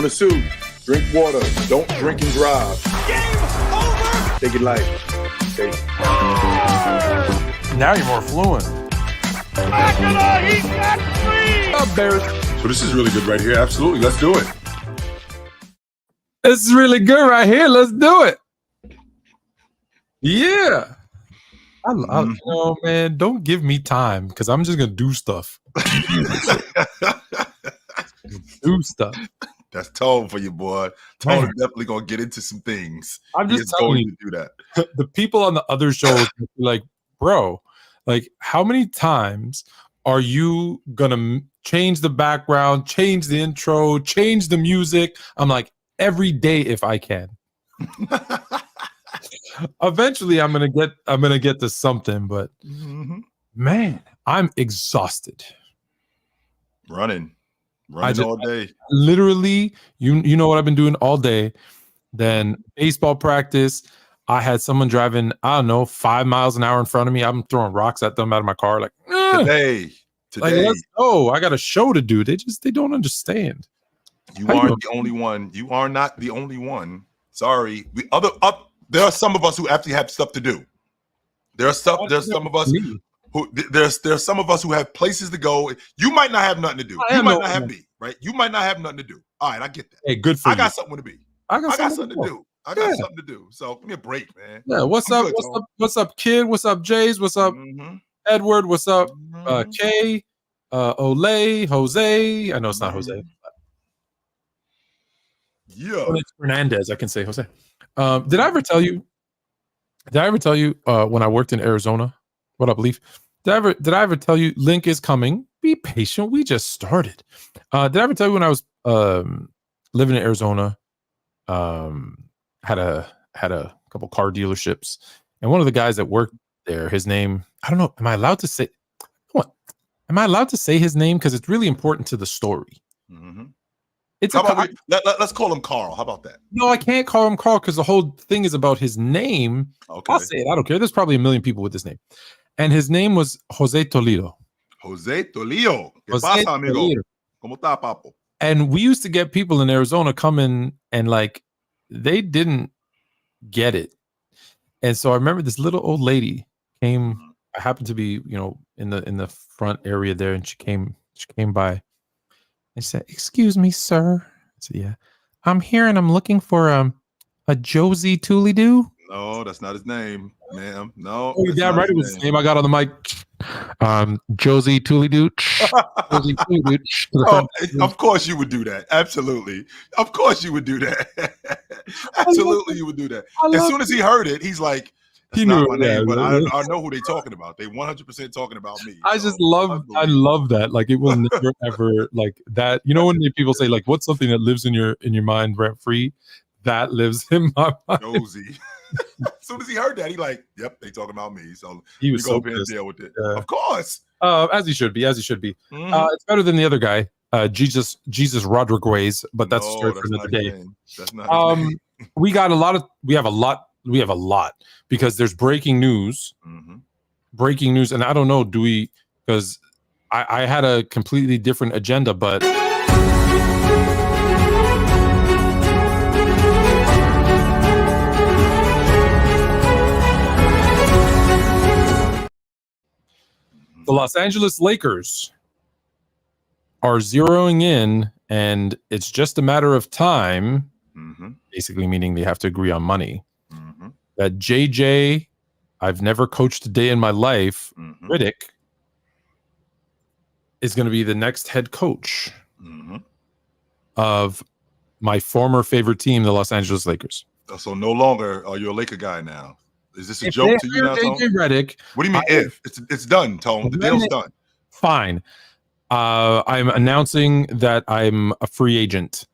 on the suit. Drink water. Don't drink and drive. Game over. Take it light. Safe. Now you're more fluent. He got free. Up, Bears. So this is really good right here. Absolutely. Let's do it. This is really good right here. Let's do it. Yeah. Oh man, don't give me time because I'm just gonna do stuff. Do stuff. That's Tone for you, boy. Tone is definitely gonna get into some things. I'm just telling you to do that. The people on the other shows like, bro, like how many times are you gonna change the background, change the intro, change the music? I'm like, every day if I can. Eventually I'm gonna get to something, but man, I'm exhausted. Running all day. Literally, you know what I've been doing all day. Then baseball practice. I had someone driving, I don't know, 5 miles an hour in front of me. I'm throwing rocks at them out of my car, like today. Like, let's go. I got a show to do. They don't understand. You aren't the only one. You are not the only one. Sorry. There are some of us who actually have stuff to do. There's some of us who there's some of us who have places to go. You might not have nothing to do. You might not have me, right? You might not have nothing to do. All right, I get that. Hey, good for you. I got something to be. I got something to do. I got something to do. So give me a break, man. Yeah. What's up? What's up, Kid? What's up, Jays? What's up, Edward? What's up, Kay? Ole, Jose. I know it's not Jose. Yeah. It's Fernandez. I can say Jose. Did I ever tell you when I worked in Arizona? What up, Leaf? Did I ever tell you Link is coming? Be patient. We just started. Did I ever tell you when I was living in Arizona? Had a couple car dealerships, and one of the guys that worked there, his name, I don't know. Am I allowed to say? Am I allowed to say his name because it's really important to the story? It's let's call him Carl. How about that? No, I can't call him Carl because the whole thing is about his name. Okay. I'll say it. I don't care. There's probably a million people with this name. And his name was Jose Toledo. Jose Toledo. ¿Qué pasa, amigo? ¿Cómo está, papo? And we used to get people in Arizona coming and like they didn't get it. And so I remember this little old lady came. I happened to be, in the front area there, and she came by. And she said, "Excuse me, sir." I said, "Yeah, I'm here and I'm looking for a Josie Tooley-Doo." No, that's not his name, ma'am. No. Oh, yeah, right. It was his name. I got on the mic. Josie Tooley-Doo. Josie Tooley-Doo. Of course you would do that. Absolutely. Of course you would do that. Absolutely you would do that. As soon as he heard it, he's like, he knew my name, but I know who they're talking about. They 100% talking about me. I love that. Like it will never ever like that. You know when people say like, what's something that lives in your mind rent free? That lives in my mind. Josie. As soon as he heard that, he like, yep, they talking about me. So he was so pissed. Deal with it. Of course. As he should be. It's better than the other guy, Jesus Rodriguez, but that's a story for another day. That's not his name. We have a lot because there's breaking news. Breaking news, and I don't know, because I had a completely different agenda, but the Los Angeles Lakers are zeroing in, and it's just a matter of time, basically meaning they have to agree on money, that JJ, I've never coached a day in my life, Riddick, is going to be the next head coach of my former favorite team, the Los Angeles Lakers. So no longer are you a Laker guy now? Is this a joke to you now, Tone? Riddick, what do you mean if? It's done, Tone. The deal's done. Fine. I'm announcing that I'm a free agent.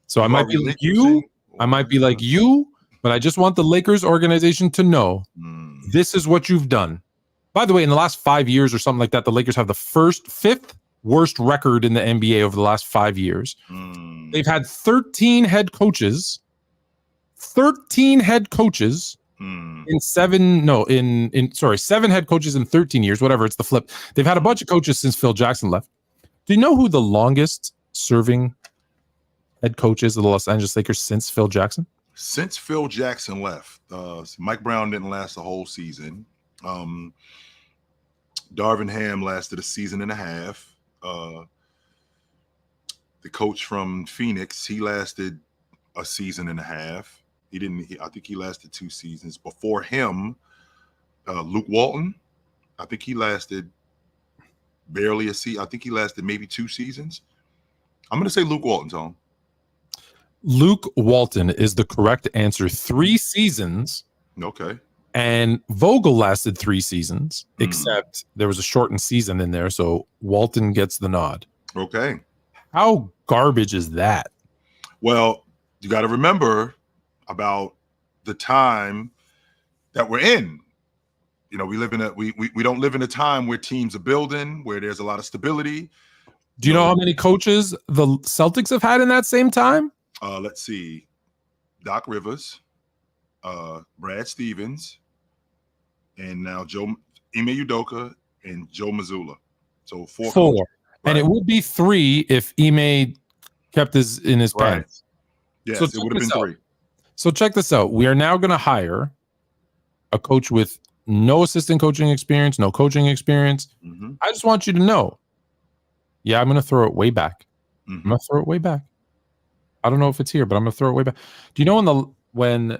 So I might be like you. I might be like you, but I just want the Lakers organization to know this is what you've done. By the way, in the last 5 years or something like that, the Lakers have the fifth worst record in the NBA over the last 5 years. They've had 13 head coaches. 13 head coaches. In 7 head coaches in 13 years, whatever, it's the flip. They've had a bunch of coaches since Phil Jackson left. Do you know who the longest serving head coaches of the Los Angeles Lakers since Phil Jackson? Since Phil Jackson left, Mike Brown didn't last the whole season. Darvin Ham lasted a season and a half. The coach from Phoenix, he lasted a season and a half. I think he lasted 2 seasons. Before him, Luke Walton, I think he lasted barely a season. I think he lasted maybe 2 seasons. I'm going to say Luke Walton, Tom. Luke Walton is the correct answer. 3 seasons. Okay. And Vogel lasted 3 seasons, except there was a shortened season in there. So Walton gets the nod. Okay. How garbage is that? Well, you got to remember about the time that we're in. You know, we don't live in a time where teams are building, where there's a lot of stability. Do you know how many coaches the Celtics have had in that same time? Let's see. Doc Rivers, Brad Stevens, and now Ime Udoka and Joe Mazzulla. So 4 coaches. Right. And it would be 3 if Ime kept in his pants. Yes, so it would have been 3. So check this out. We are now going to hire a coach with no assistant coaching experience, no coaching experience. Mm-hmm. I just want you to know. Yeah, I'm going to throw it way back. Mm-hmm. I'm going to throw it way back. I don't know if it's here, but I'm going to throw it way back. Do you know when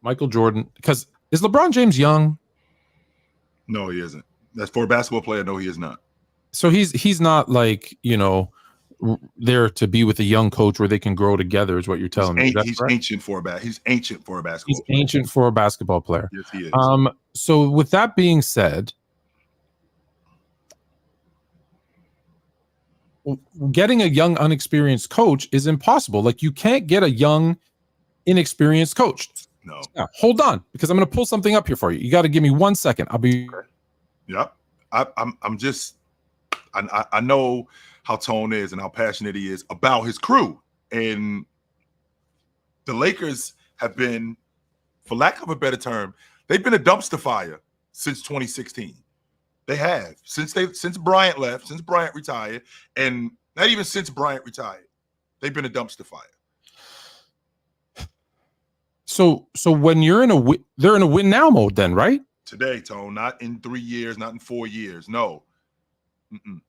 Michael Jordan, because is LeBron James young? No, he isn't. That's for a basketball player. No, he is not. So he's not like, there to be with a young coach where they can grow together is what you're telling me. He's ancient for a basketball player. He's ancient for a basketball player. Yes, he is. So with that being said, getting a young, unexperienced coach is impossible. Like, you can't get a young, inexperienced coach. No. Now, hold on, because I'm going to pull something up here for you. You got to give me 1 second. I'll be. Okay. Yep. I'm just. I know how Tone is and how passionate he is about his crew, and the Lakers have been, for lack of a better term, they've been a dumpster fire since 2016. They have since Bryant left, since Bryant retired, and not even since Bryant retired, they've been a dumpster fire. So when they're in a win now mode, then, right? Today, Tone, not in 3 years, not in 4 years. No. Mm-mm.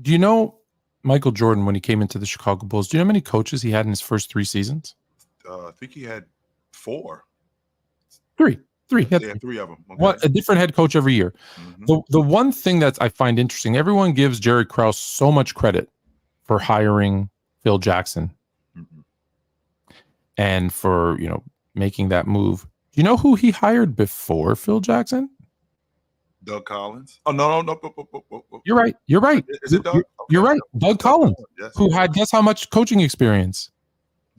Do you know Michael Jordan when he came into the Chicago Bulls? Do you know how many coaches he had in his first 3 seasons? I think he had 4. 3. He had 3 of them. Okay. What, a different head coach every year. Mm-hmm. The one thing that I find interesting, everyone gives Jerry Krause so much credit for hiring Phil Jackson, mm-hmm. and for making that move. Do you know who he hired before Phil Jackson? Doug Collins. Oh no. You're right. Is it Doug? Okay. You're right. Doug Collins, yes, who had guess how much coaching experience?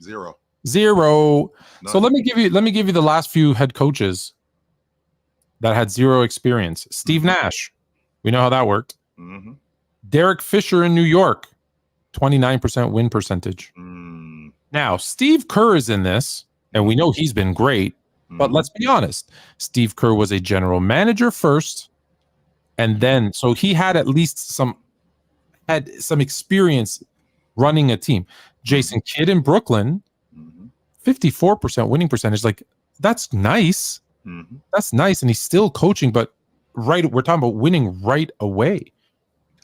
0. None. So let me give you the last few head coaches that had 0 experience. Steve mm-hmm. Nash. We know how that worked. Mm-hmm. Derek Fisher in New York, 29% win percentage. Mm. Now, Steve Kerr is in this, and we know he's been great, but let's be honest. Steve Kerr was a general manager first, and then, so he had at least some experience running a team. Jason Kidd in Brooklyn, 54% winning percentage. Like, that's nice. Mm-hmm. That's nice, and he's still coaching, but we're talking about winning right away.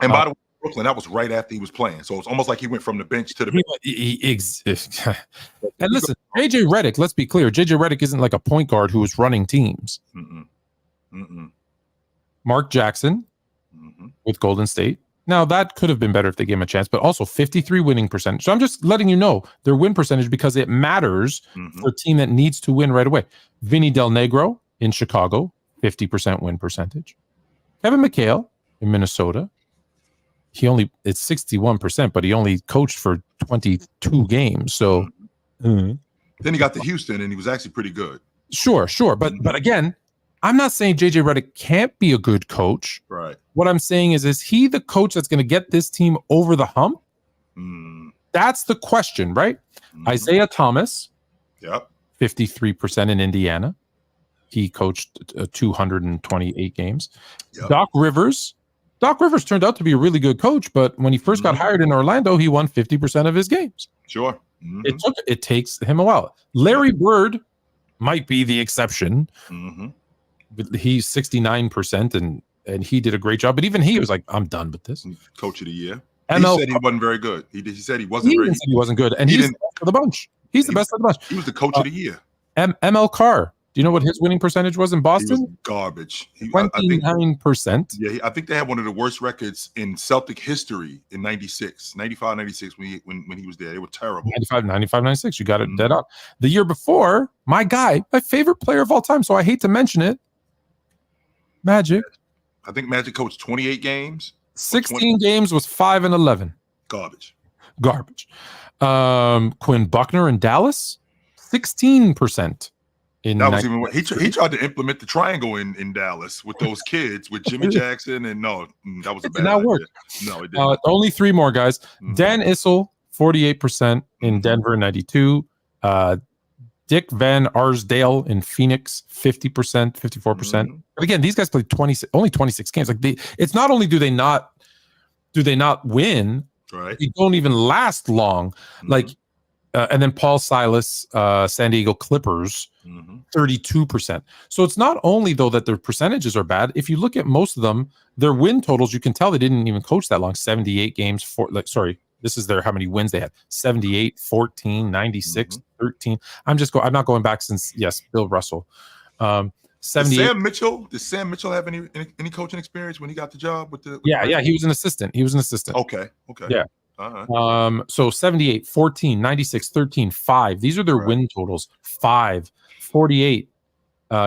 And by the way, Brooklyn, that was right after he was playing, so it's almost like he went from the bench to the bench. And listen, JJ Redick, let's be clear, JJ Redick isn't like a point guard who is running teams. Mark Jackson with Golden State. Now, that could have been better if they gave him a chance, but also 53 winning percentage. So I'm just letting you know their win percentage because it matters for a team that needs to win right away. Vinny Del Negro in Chicago, 50% win percentage. Kevin McHale in Minnesota. It's 61%, but he only coached for 22 games. So then he got to Houston and he was actually pretty good. Sure. But again, I'm not saying JJ Redick can't be a good coach. Right. What I'm saying is he the coach that's going to get this team over the hump? That's the question, right? Isaiah Thomas. Yep. 53% in Indiana. He coached 228 games. Yep. Doc Rivers, Doc Rivers turned out to be a really good coach, but when he first got hired in Orlando, he won 50% of his games. Sure. It takes him a while. Larry Bird might be the exception. But he's 69% and he did a great job. But even he was like, I'm done with this. Coach of the year. ML, he said he wasn't very good. He said he wasn't very good. He wasn't good. And he's the best of the bunch. He's the best of the bunch. He was the coach of the year. ML Carr. Do you know what his winning percentage was in Boston? He was garbage. 29%. Yeah, I think they had one of the worst records in Celtic history in 96, 95, 96 when he was there. They were terrible. 95, 96. You got it dead on. The year before, my guy, my favorite player of all time, so I hate to mention it, Magic. I think Magic coached 28 games. 16 games was 5-11. Garbage. Quinn Buckner in Dallas, 16%. That was even he tried to implement the triangle in Dallas with those kids with Jimmy Jackson, and no, that was a bad idea. Work. No, it didn't. Only 3 more guys. Dan Issel, 48% in Denver, 92. Dick Van Arsdale in Phoenix, 50%, 54%. But again, these guys played only 26 games. Like it's not only do they not win, right? They don't even last long. Like, and then Paul Silas, San Diego Clippers, 32%. So it's not only though that their percentages are bad. If you look at most of them, their win totals, you can tell they didn't even coach that long. 78 games this is how many wins they had. 78, 14, 96, 13. I'm not going back since Bill Russell. 78. Did Sam Mitchell have any coaching experience when he got the job with the he was an assistant. Okay. Yeah. So 78, 14, 96, 13, 5. These are their win totals. 5, 48.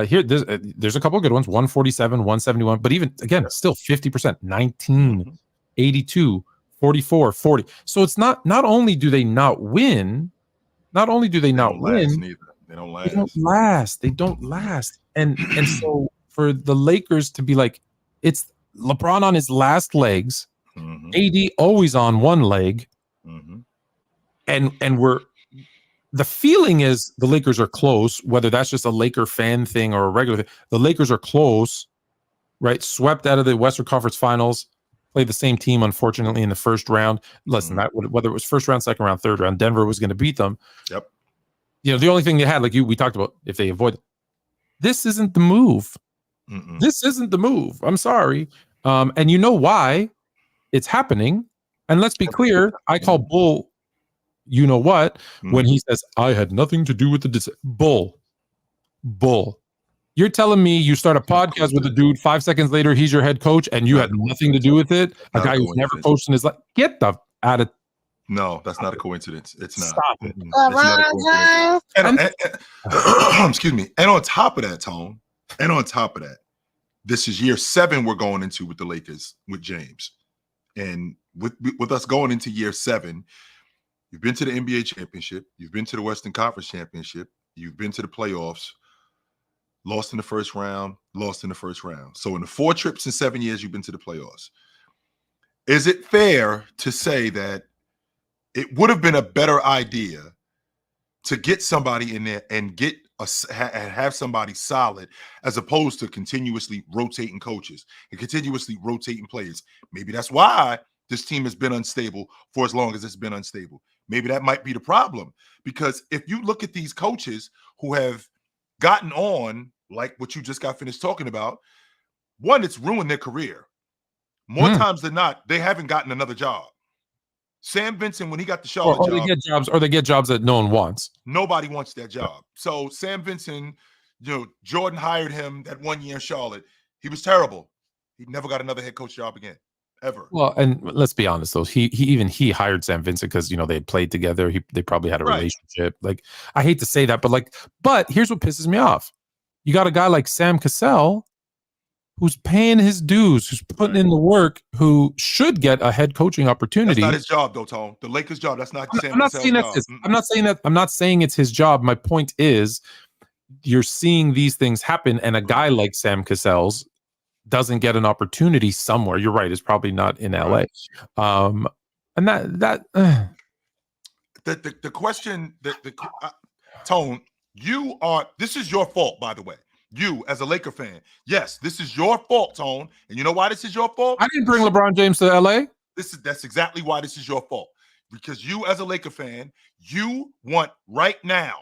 Here, there's a couple of good ones. 147, 171, but even again, still 50%. 19, 82, 44, 40. So it's not only do they not win, they don't last. And so for the Lakers to be like, it's LeBron on his last legs, AD always on one leg, and the feeling is the Lakers are close, whether that's just a Laker fan thing or a regular thing. The Lakers are close, right? Swept out of the Western Conference Finals, played the same team, unfortunately, in the first round. Listen, whether it was first round, second round, third round, Denver was going to beat them. Yep. The only thing they had, like we talked about, if they avoid it, this isn't the move. This isn't the move. I'm sorry. And you know why it's happening. And let's be clear, I call bull, you know what, when he says, I had nothing to do with the bull. You're telling me you start a podcast with a dude, 5 seconds later, he's your head coach, and you had nothing to do with it? A guy who's never coached in his life? Get the out of. No, that's not a coincidence. It's not. Stop it. It's not a coincidence. And excuse me. And on top of that, this is year 7 we're going into with the Lakers with James. And with us going into year 7, you've been to the NBA championship, you've been to the Western Conference championship, you've been to the playoffs, lost in the first round. So in the 4 trips in 7 years, you've been to the playoffs. Is it fair to say that it would have been a better idea to get somebody in there and have somebody solid, as opposed to continuously rotating coaches and continuously rotating players? Maybe that's why this team has been unstable for as long as it's been unstable. Maybe that might be the problem, because if you look at these coaches who have gotten on, like what you just got finished talking about, one, it's ruined their career. More times than not, they haven't gotten another job. Sam Vincent, when he got the Charlotte job, they get jobs that no one wants. Nobody wants that job. So Sam Vincent, Jordan hired him that 1 year in Charlotte. He was terrible. He never got another head coach job again, ever. Well, and let's be honest, though, he hired Sam Vincent because they had played together. They probably had a relationship. Like, I hate to say that, but here's what pisses me off. You got a guy like Sam Cassell, who's paying his dues, who's putting in the work, who should get a head coaching opportunity. That's not his job, though, Tone. The Lakers' job. That's not Sam Cassell's job. I'm not saying it's his job. My point is, you're seeing these things happen, and a guy like Sam Cassell's doesn't get an opportunity somewhere. You're right. It's probably not in LA. And the question, Tone, this is your fault, by the way. you as a Laker fan, yes, this is your fault, Tone. And you know why this is your fault? I didn't bring LeBron James to LA. That's exactly why this is your fault. Because you as a Laker fan, you want right now.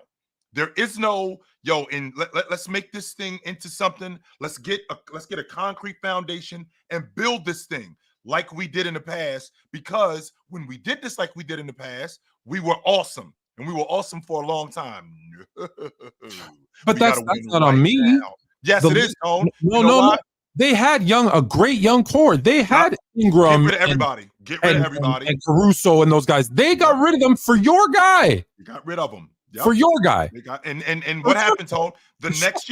There is no let's make this thing into something. Let's get a concrete foundation and build this thing like we did in the past. Because when we did this like we did in the past, we were awesome. And we were awesome for a long time. But that's not on me. Now. Yes, it is, Tone. No. They had a great young core. They had Ingram. Get rid of everybody. Get rid of everybody. And Caruso and those guys. They got rid of them for your guy. You got rid of them. Yep. For your guy. And what happened, Tone? The next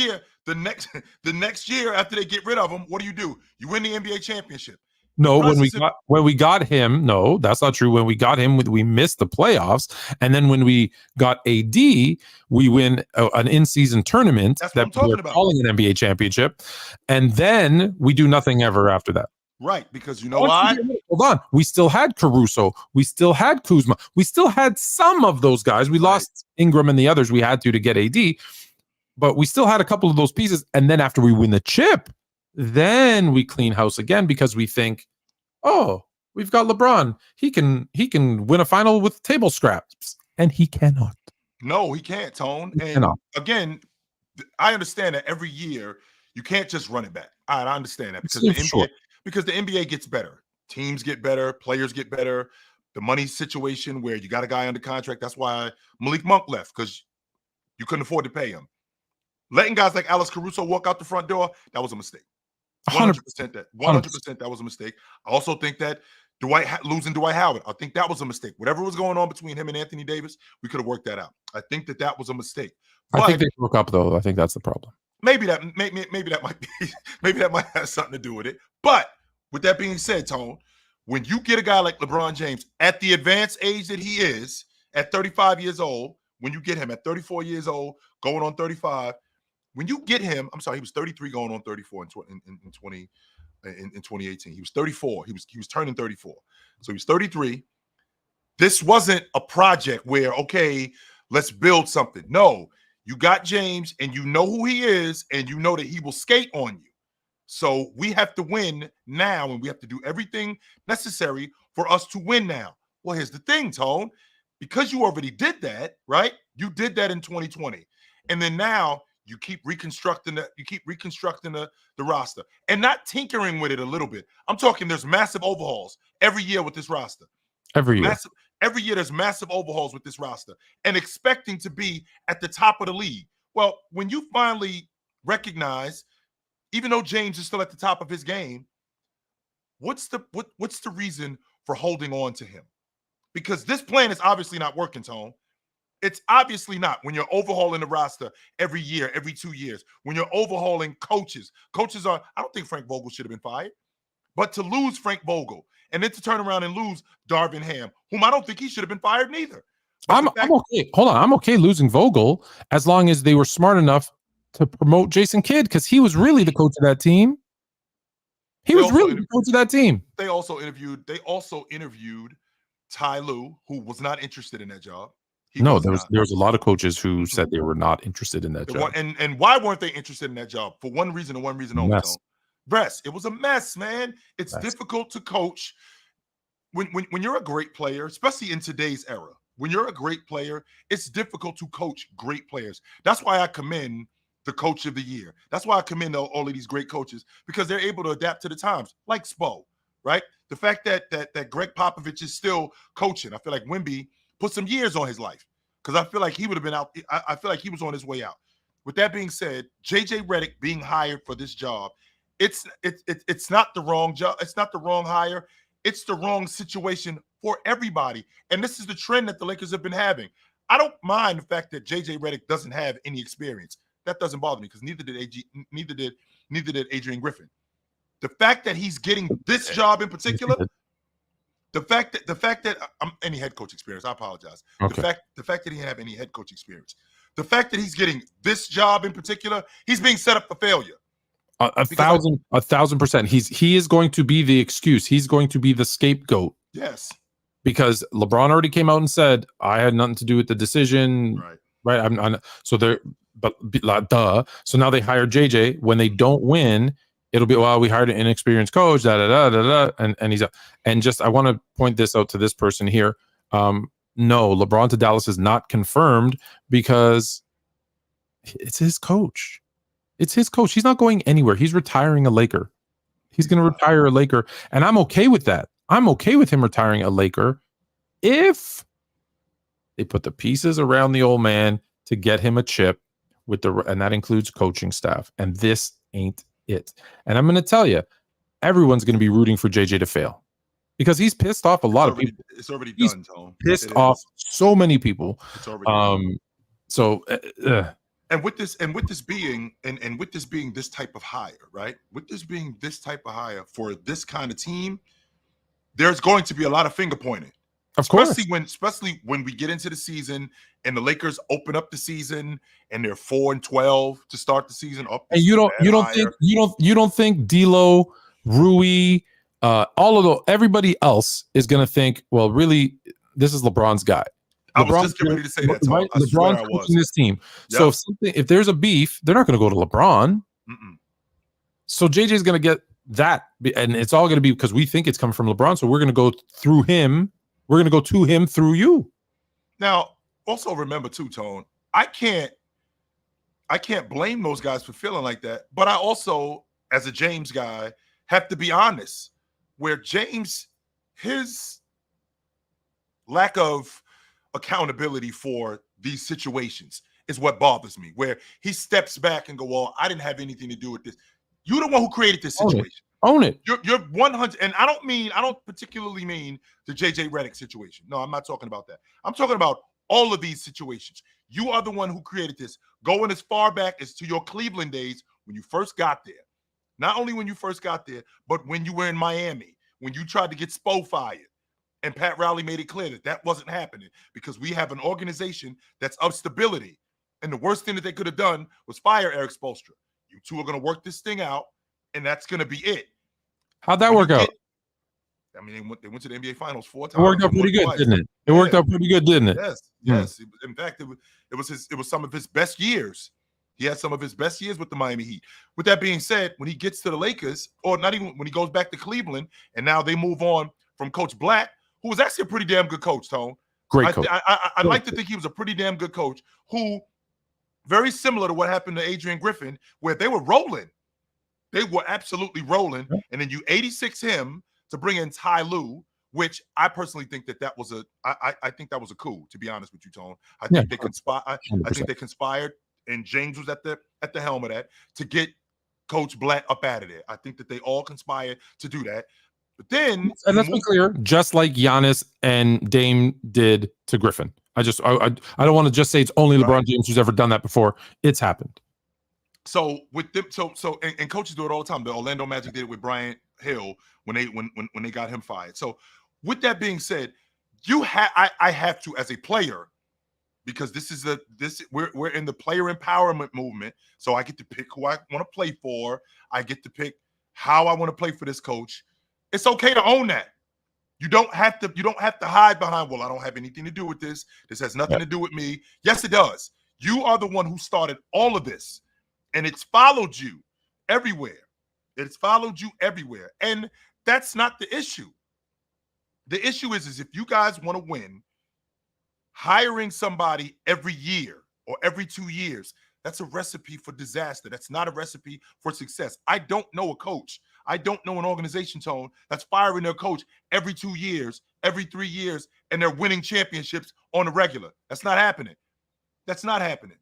year after they get rid of him, what do? You win the NBA championship. No, when we got him, no, that's not true. When we got him, we missed the playoffs, and then when we got AD, we win an in-season tournament that we're calling an NBA championship, and then we do nothing ever after that. Right, because you know why? Hold on, we still had Caruso, we still had Kuzma, we still had some of those guys. We lost Ingram and the others we had to get AD, but we still had a couple of those pieces. And then after we win the chip, then we clean house again because we think, oh, we've got LeBron. He can win a final with table scraps, and he cannot. No, he can't, Tone. Again, I understand that every year you can't just run it back. I understand that because the NBA gets better. Teams get better, players get better. The money situation where you got a guy under contract. That's why Malik Monk left, because you couldn't afford to pay him. Letting guys like Alex Caruso walk out the front door, that was a mistake. 100% that was a mistake. I also think that losing Dwight Howard, I think that was a mistake. Whatever was going on between him and Anthony Davis, we could have worked that out. I think that was a mistake. But I think they broke up, though. I think that's the problem. Maybe that might be maybe that might have something to do with it. But with that being said, Tone, when you get a guy like LeBron James at the advanced age that he is, at 35 years old, when you get him at 34 years old, going on 35. When you get him, I'm sorry, he was 33 going on 34 in 2018. He was 34. He was turning 34. So he was 33. This wasn't a project where, okay, let's build something. No, you got James and you know who he is and you know that he will skate on you. So we have to win now and we have to do everything necessary for us to win now. Well, here's the thing, Tone. Because you already did that, right? You did that in 2020. And then now you keep reconstructing the roster and not tinkering with it a little bit. I'm talking there's massive overhauls every year with this roster. Every year there's massive overhauls with this roster and expecting to be at the top of the league. Well, when you finally recognize, even though James is still at the top of his game, what's the reason for holding on to him? Because this plan is obviously not working, Tone. It's obviously not. When you're overhauling the roster every year, every 2 years, when you're overhauling coaches I don't think Frank Vogel should have been fired, but to lose Frank Vogel and then to turn around and lose Darvin Ham, whom I don't think he should have been fired neither. I'm okay. Hold on. I'm okay losing Vogel as long as they were smart enough to promote Jason Kidd, because he was really the coach of that team. He was really the coach of that team. They also interviewed Ty Lue, who was not interested in that job. There was a lot of coaches who said they were not interested in that job. And why weren't they interested in that job? For one reason and one reason only. It was a mess, man. It's difficult to coach when you're a great player, especially in today's era. When you're a great player, it's difficult to coach great players. That's why I commend the coach of the year. That's why I commend all of these great coaches, because they're able to adapt to the times, like Spo, right? The fact that Greg Popovich is still coaching. I feel like Wemby put some years on his life, because I feel like he would have been out. I feel like he was on his way out. With that being said, JJ Redick being hired for this job, it's not the wrong job. It's not the wrong hire. It's the wrong situation for everybody. And this is the trend that the Lakers have been having. I don't mind the fact that JJ Redick doesn't have any experience. That doesn't bother me, because neither did Adrian Griffin. The fact that he's getting this job in particular. The fact that any head coach experience, I apologize. Okay. The fact that he didn't have any head coach experience. The fact that he's getting this job in particular, he's being set up for failure. A thousand percent. He is going to be the excuse. He's going to be the scapegoat. Yes. Because LeBron already came out and said, I had nothing to do with the decision. Right. So duh. So now they hire JJ. When they don't win, it'll be, well, we hired an inexperienced coach, da da da da da, and he's and just I want to point this out to this person here. No, LeBron to Dallas is not confirmed because it's his coach. It's his coach. He's not going anywhere. He's retiring a Laker. He's going to retire a Laker, and I'm okay with that. I'm okay with him retiring a Laker if they put the pieces around the old man to get him a chip and that includes coaching staff. And this ain't it. And I'm going to tell you, everyone's going to be rooting for JJ to fail because he's pissed off a lot of people. It's already he's done, Tone. Pissed off so many people. It's already done. So, and with this being this type of hire, right? With this being this type of hire for this kind of team, there's going to be a lot of finger pointing. Of course, especially when we get into the season and the Lakers open up the season and they're 4-12 to start the season. And you don't think D'Lo, Rui, everybody else is going to think, well, really, this is LeBron's guy. I was just getting ready to say that. Right? LeBron's coaching this team. Yep. So if there's a beef, they're not going to go to LeBron. So JJ is going to get that, and it's all going to be because we think it's coming from LeBron. So we're going to go through him. We're going to go to him through you. Now, also remember too, Tone, I can't blame those guys for feeling like that. But I also, as a James guy, have to be honest. Where James, his lack of accountability for these situations is what bothers me. Where he steps back and go, well, I didn't have anything to do with this. You're the one who created this situation. Own it. You're 100, and I don't particularly mean the JJ Redick situation. No, I'm not talking about that. I'm talking about all of these situations. You are the one who created this, going as far back as to your Cleveland days when you first got there. Not only when you first got there, but when you were in Miami, when you tried to get Spo fired, and Pat Riley made it clear that that wasn't happening because we have an organization that's of stability, and the worst thing that they could have done was fire Eric Spoelstra. You two are going to work this thing out, and that's going to be it. How'd that work out? I mean, they went to the NBA Finals 4 times. It worked out pretty good, didn't it? It worked out pretty good, didn't it? Yes. In fact, it was some of his best years. He had some of his best years with the Miami Heat. With that being said, when he gets to the Lakers, or not even when he goes back to Cleveland, and now they move on from Coach Black, who was actually a pretty damn good coach, Tone. Great coach. I'd like to think he was a pretty damn good coach who, very similar to what happened to Adrian Griffin, where they were rolling. They were absolutely rolling. Yeah. And then you 86 him to bring in Ty Lue, which I personally think that was I think that was a coup, to be honest with you, Tone. I think they conspired. I think they conspired, and James was at the helm of that to get Coach Black up out of there. I think that they all conspired to do that. But then, and let's be clear, just like Giannis and Dame did to Griffin. I don't want to just say it's only LeBron James who's ever done that before. It's happened. So with them, and coaches do it all the time. The Orlando Magic did it with Brian Hill when they got him fired. So with that being said, I have to, as a player, because we're in the player empowerment movement. So I get to pick who I want to play for. I get to pick how I want to play for this coach. It's okay to own that. You don't have to hide behind, well, I don't have anything to do with this. This has nothing to do with me. Yes, it does. You are the one who started all of this. And it's followed you everywhere. It's followed you everywhere. And that's not the issue. The issue is if you guys want to win, hiring somebody every year or every 2 years, that's a recipe for disaster. That's not a recipe for success. I don't know a coach. I don't know an organization, Tone, that's firing their coach every 2 years, every 3 years, and they're winning championships on the regular. That's not happening. That's not happening.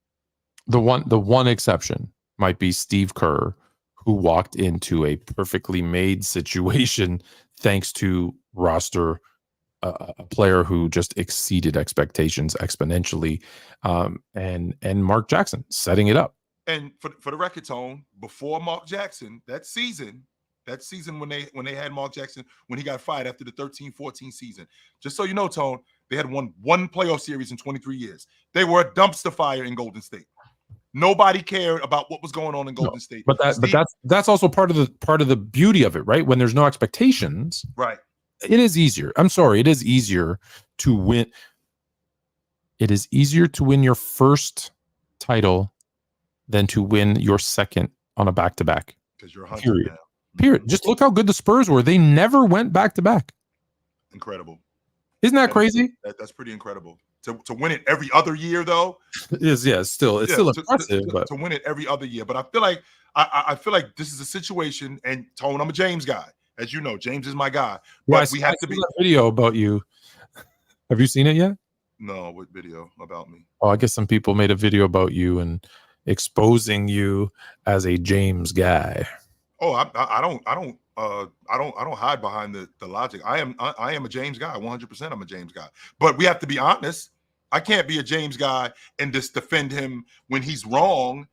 The one exception might be Steve Kerr, who walked into a perfectly made situation thanks to roster a player who just exceeded expectations exponentially, and Mark Jackson setting it up. And for the record, Tone, before Mark Jackson, that season when they had Mark Jackson, when he got fired after the 13-14 season, just so you know, Tone, they had won one playoff series in 23 years. They were a dumpster fire in Golden State. Nobody cared about what was going on in Golden State. But that's also part of the beauty of it, right? When there's no expectations, right? It is easier. I'm sorry, it is easier to win. It is easier to win your first title than to win your second on a back-to-back. Because you're a hunter Period. now. Period. Just look how good the Spurs were. They never went back-to-back. Incredible. Isn't that crazy? That's pretty incredible. To win it every other year, though, It's still impressive. But to win it every other year. But I feel like I feel like this is a situation. And Tone, I'm a James guy, as you know. James is my guy. But we have to be. That video about you. Have you seen it yet? No, what video about me? Oh, I guess some people made a video about you and exposing you as a James guy. Oh, I don't hide behind the logic. I am a James guy. 100%. I'm a James guy. But we have to be honest. I can't be a James guy and just defend him when he's wrong.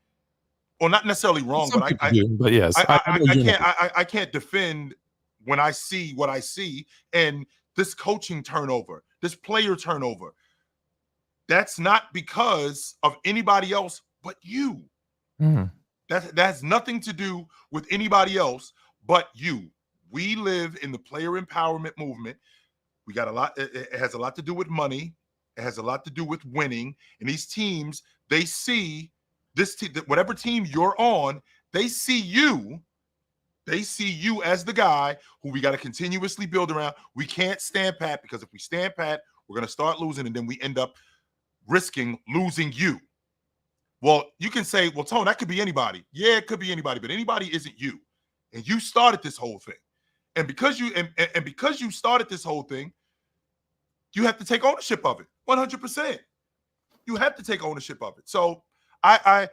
Well, not necessarily wrong, Some but but yes, I can't defend when I see what I see. And this coaching turnover, this player turnover, that's not because of anybody else but you. That has nothing to do with anybody else but you. We live in the player empowerment movement. We got a lot. It has a lot to do with money. It has a lot to do with winning. And these teams, they see this team, whatever team you're on, they see you. They see you as the guy who we got to continuously build around. We can't stand pat, because if we stand pat, we're going to start losing, and then we end up risking losing you. Well, you can say, well, Tone, that could be anybody. Yeah, it could be anybody, but anybody isn't you. And you started this whole thing. And because you and because you started this whole thing, you have to take ownership of it. 100%. You have to take ownership of it. So I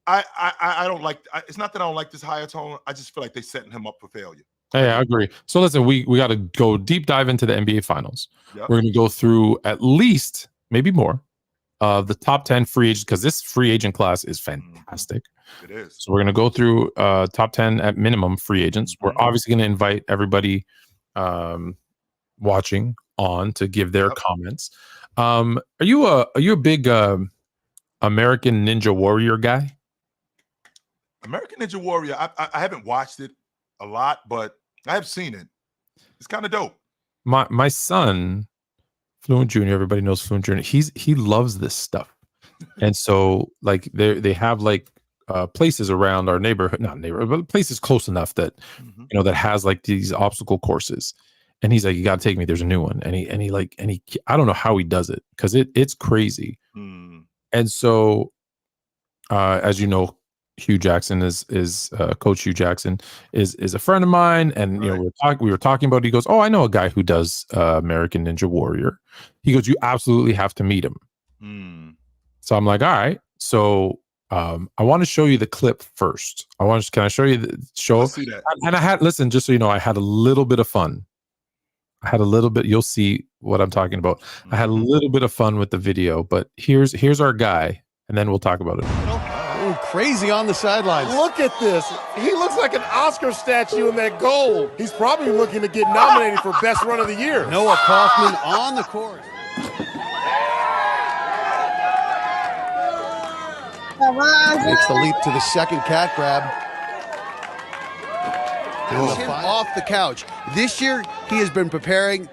don't like. It's not that I don't like this higher Tone. I just feel like they're setting him up for failure. Hey, I agree. So listen, we got to go deep dive into the NBA Finals. Yep. We're going to go through at least, maybe more, of the top 10 free agents, because this free agent class is fantastic. It is. So we're going to go through top 10 at minimum free agents. We're obviously going to invite everybody watching on to give their comments. Are you a big American Ninja Warrior guy? American Ninja Warrior. I haven't watched it a lot, but I have seen it. It's kind of dope. My son, Fluent Jr., everybody knows Fluent Jr., he loves this stuff. And so like they have like places around our neighborhood, not neighborhood, but places close enough that that has like these obstacle courses. And he's like, you got to take me. There's a new one. And he I don't know how he does it, because it's crazy. And so as you know, Hugh Jackson is Coach Hugh Jackson is a friend of mine, and you know we were talking about. He goes, "Oh, I know a guy who does American Ninja Warrior." He goes, "You absolutely have to meet him." So I'm like, "All right." So I want to show you the clip first. Can I show you the show? Let's see that. And I had just so you know, I had a little bit of fun. I had a little bit. You'll see what I'm talking about. I had a little bit of fun with the video, but here's our guy, and then we'll talk about it. Crazy on the sidelines. Look at this. He looks like an Oscar statue in that goal. He's probably looking to get nominated for Best Run of the Year. Noah Kaufman on the court. Makes the leap to the second cat grab. Him off the couch. This year, he has been preparing.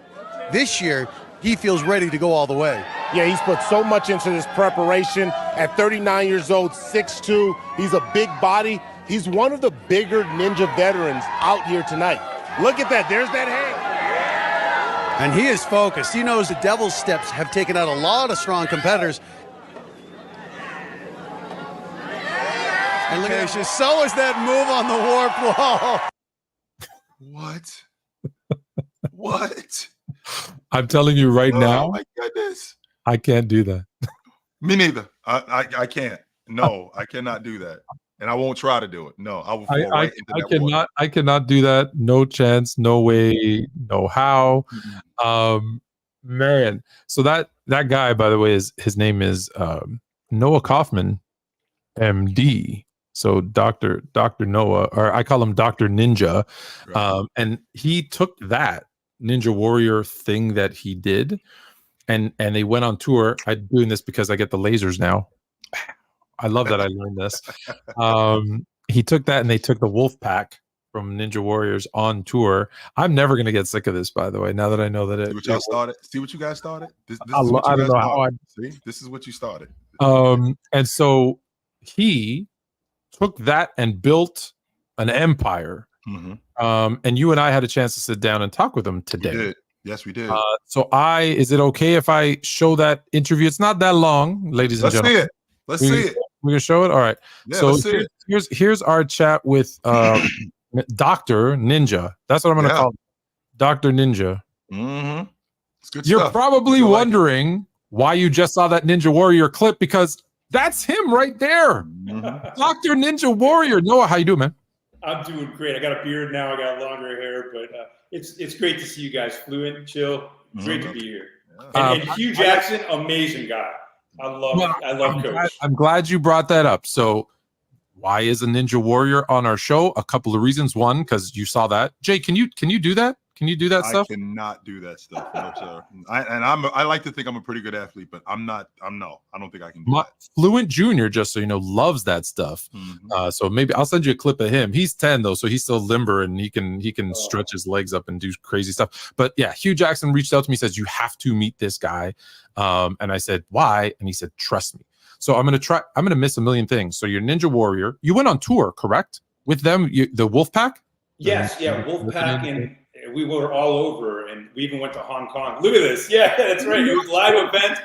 This year, he feels ready to go all the way. Yeah, he's put so much into this preparation. At 39 years old, 6'2", he's a big body. He's one of the bigger ninja veterans out here tonight. Look at that. There's that hand. And he is focused. He knows the Devil's Steps have taken out a lot of strong competitors. And look at this. So is that move on the warp wall. What? I'm telling you right now. Oh my goodness. I can't do that. Me neither. I can't. No, I cannot do that. And I won't try to do it. No, I will fall right into that water. I cannot do that. No chance, no way, no how. Man. So that guy, by the way, his name is Noah Kaufman, MD. So Dr. Noah, or I call him Dr. Ninja. Right. And he took that Ninja Warrior thing that he did, and they went on tour. I'm doing this because I get the lasers now. I love that I learned this. He took that, and they took the Wolf Pack from Ninja Warriors on tour. I'm never going to get sick of this, by the way, now that I know that it. See what y'all started? See what you guys started? This I don't know how See, this is what you started. And so he took that and built an empire. And you and I had a chance to sit down and talk with him today. We did. Yes, we did. So is it okay if I show that interview? It's not that long, ladies and gentlemen. Let's see it. We're gonna show it. All right. Yeah, so let's see it. here's our chat with Dr. Ninja. That's what I'm gonna call him. Dr. Ninja. It's good You're stuff. probably wondering why you just saw that Ninja Warrior clip, because that's him right there. Dr. Ninja Warrior. Noah, how you doing, man? I'm doing great. I got a beard now. I got longer hair, but it's great to see you guys. Fluent, chill. Great to be here. And Hugh Jackson, amazing guy. I love Coach. I'm glad you brought that up. So why is a Ninja Warrior on our show? A couple of reasons. One, because you saw that. Jay, can you do that? Can you do that stuff? I cannot do that stuff, no, sir. I like to think I'm a pretty good athlete, but I don't think I can do that. Fluent Junior, just so you know, loves that stuff. So maybe I'll send you a clip of him. He's 10 though, so he's still limber and he can stretch his legs up and do crazy stuff. But yeah, Hugh Jackson reached out to me, says you have to meet this guy. And I said, why? And he said, trust me. So I'm gonna miss a million things. So you're Ninja Warrior. You went on tour, correct? With them, the Wolfpack? Yes, Wolfpack, and we were all over, and we even went to Hong Kong. Look at this. Yeah, that's right. It was a live event.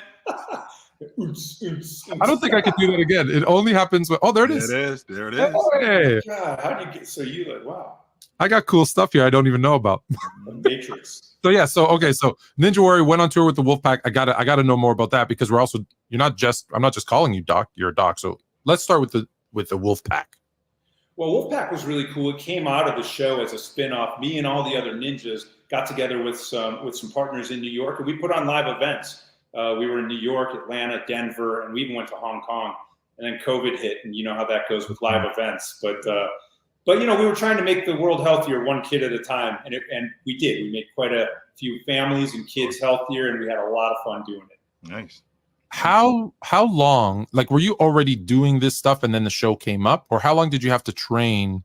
I don't think I could do that again. It only happens with, there it is. There it is. Hey. God, how do you get, so you like, wow. I got cool stuff here I don't even know about. The Matrix. So Ninja Warrior went on tour with the Wolfpack. I gotta know more about that, because I'm not just calling you doc, you're a doc. So let's start with the Wolfpack. Well, Wolfpack was really cool. It came out of the show as a spin-off. Me and all the other ninjas got together with some partners in New York, and we put on live events. We were in New York, Atlanta, Denver, and we even went to Hong Kong. And then COVID hit, and you know how that goes with live events. But we were trying to make the world healthier, one kid at a time, and we did. We made quite a few families and kids healthier, and we had a lot of fun doing it. Nice. How long, like, were you already doing this stuff and then the show came up, or how long did you have to train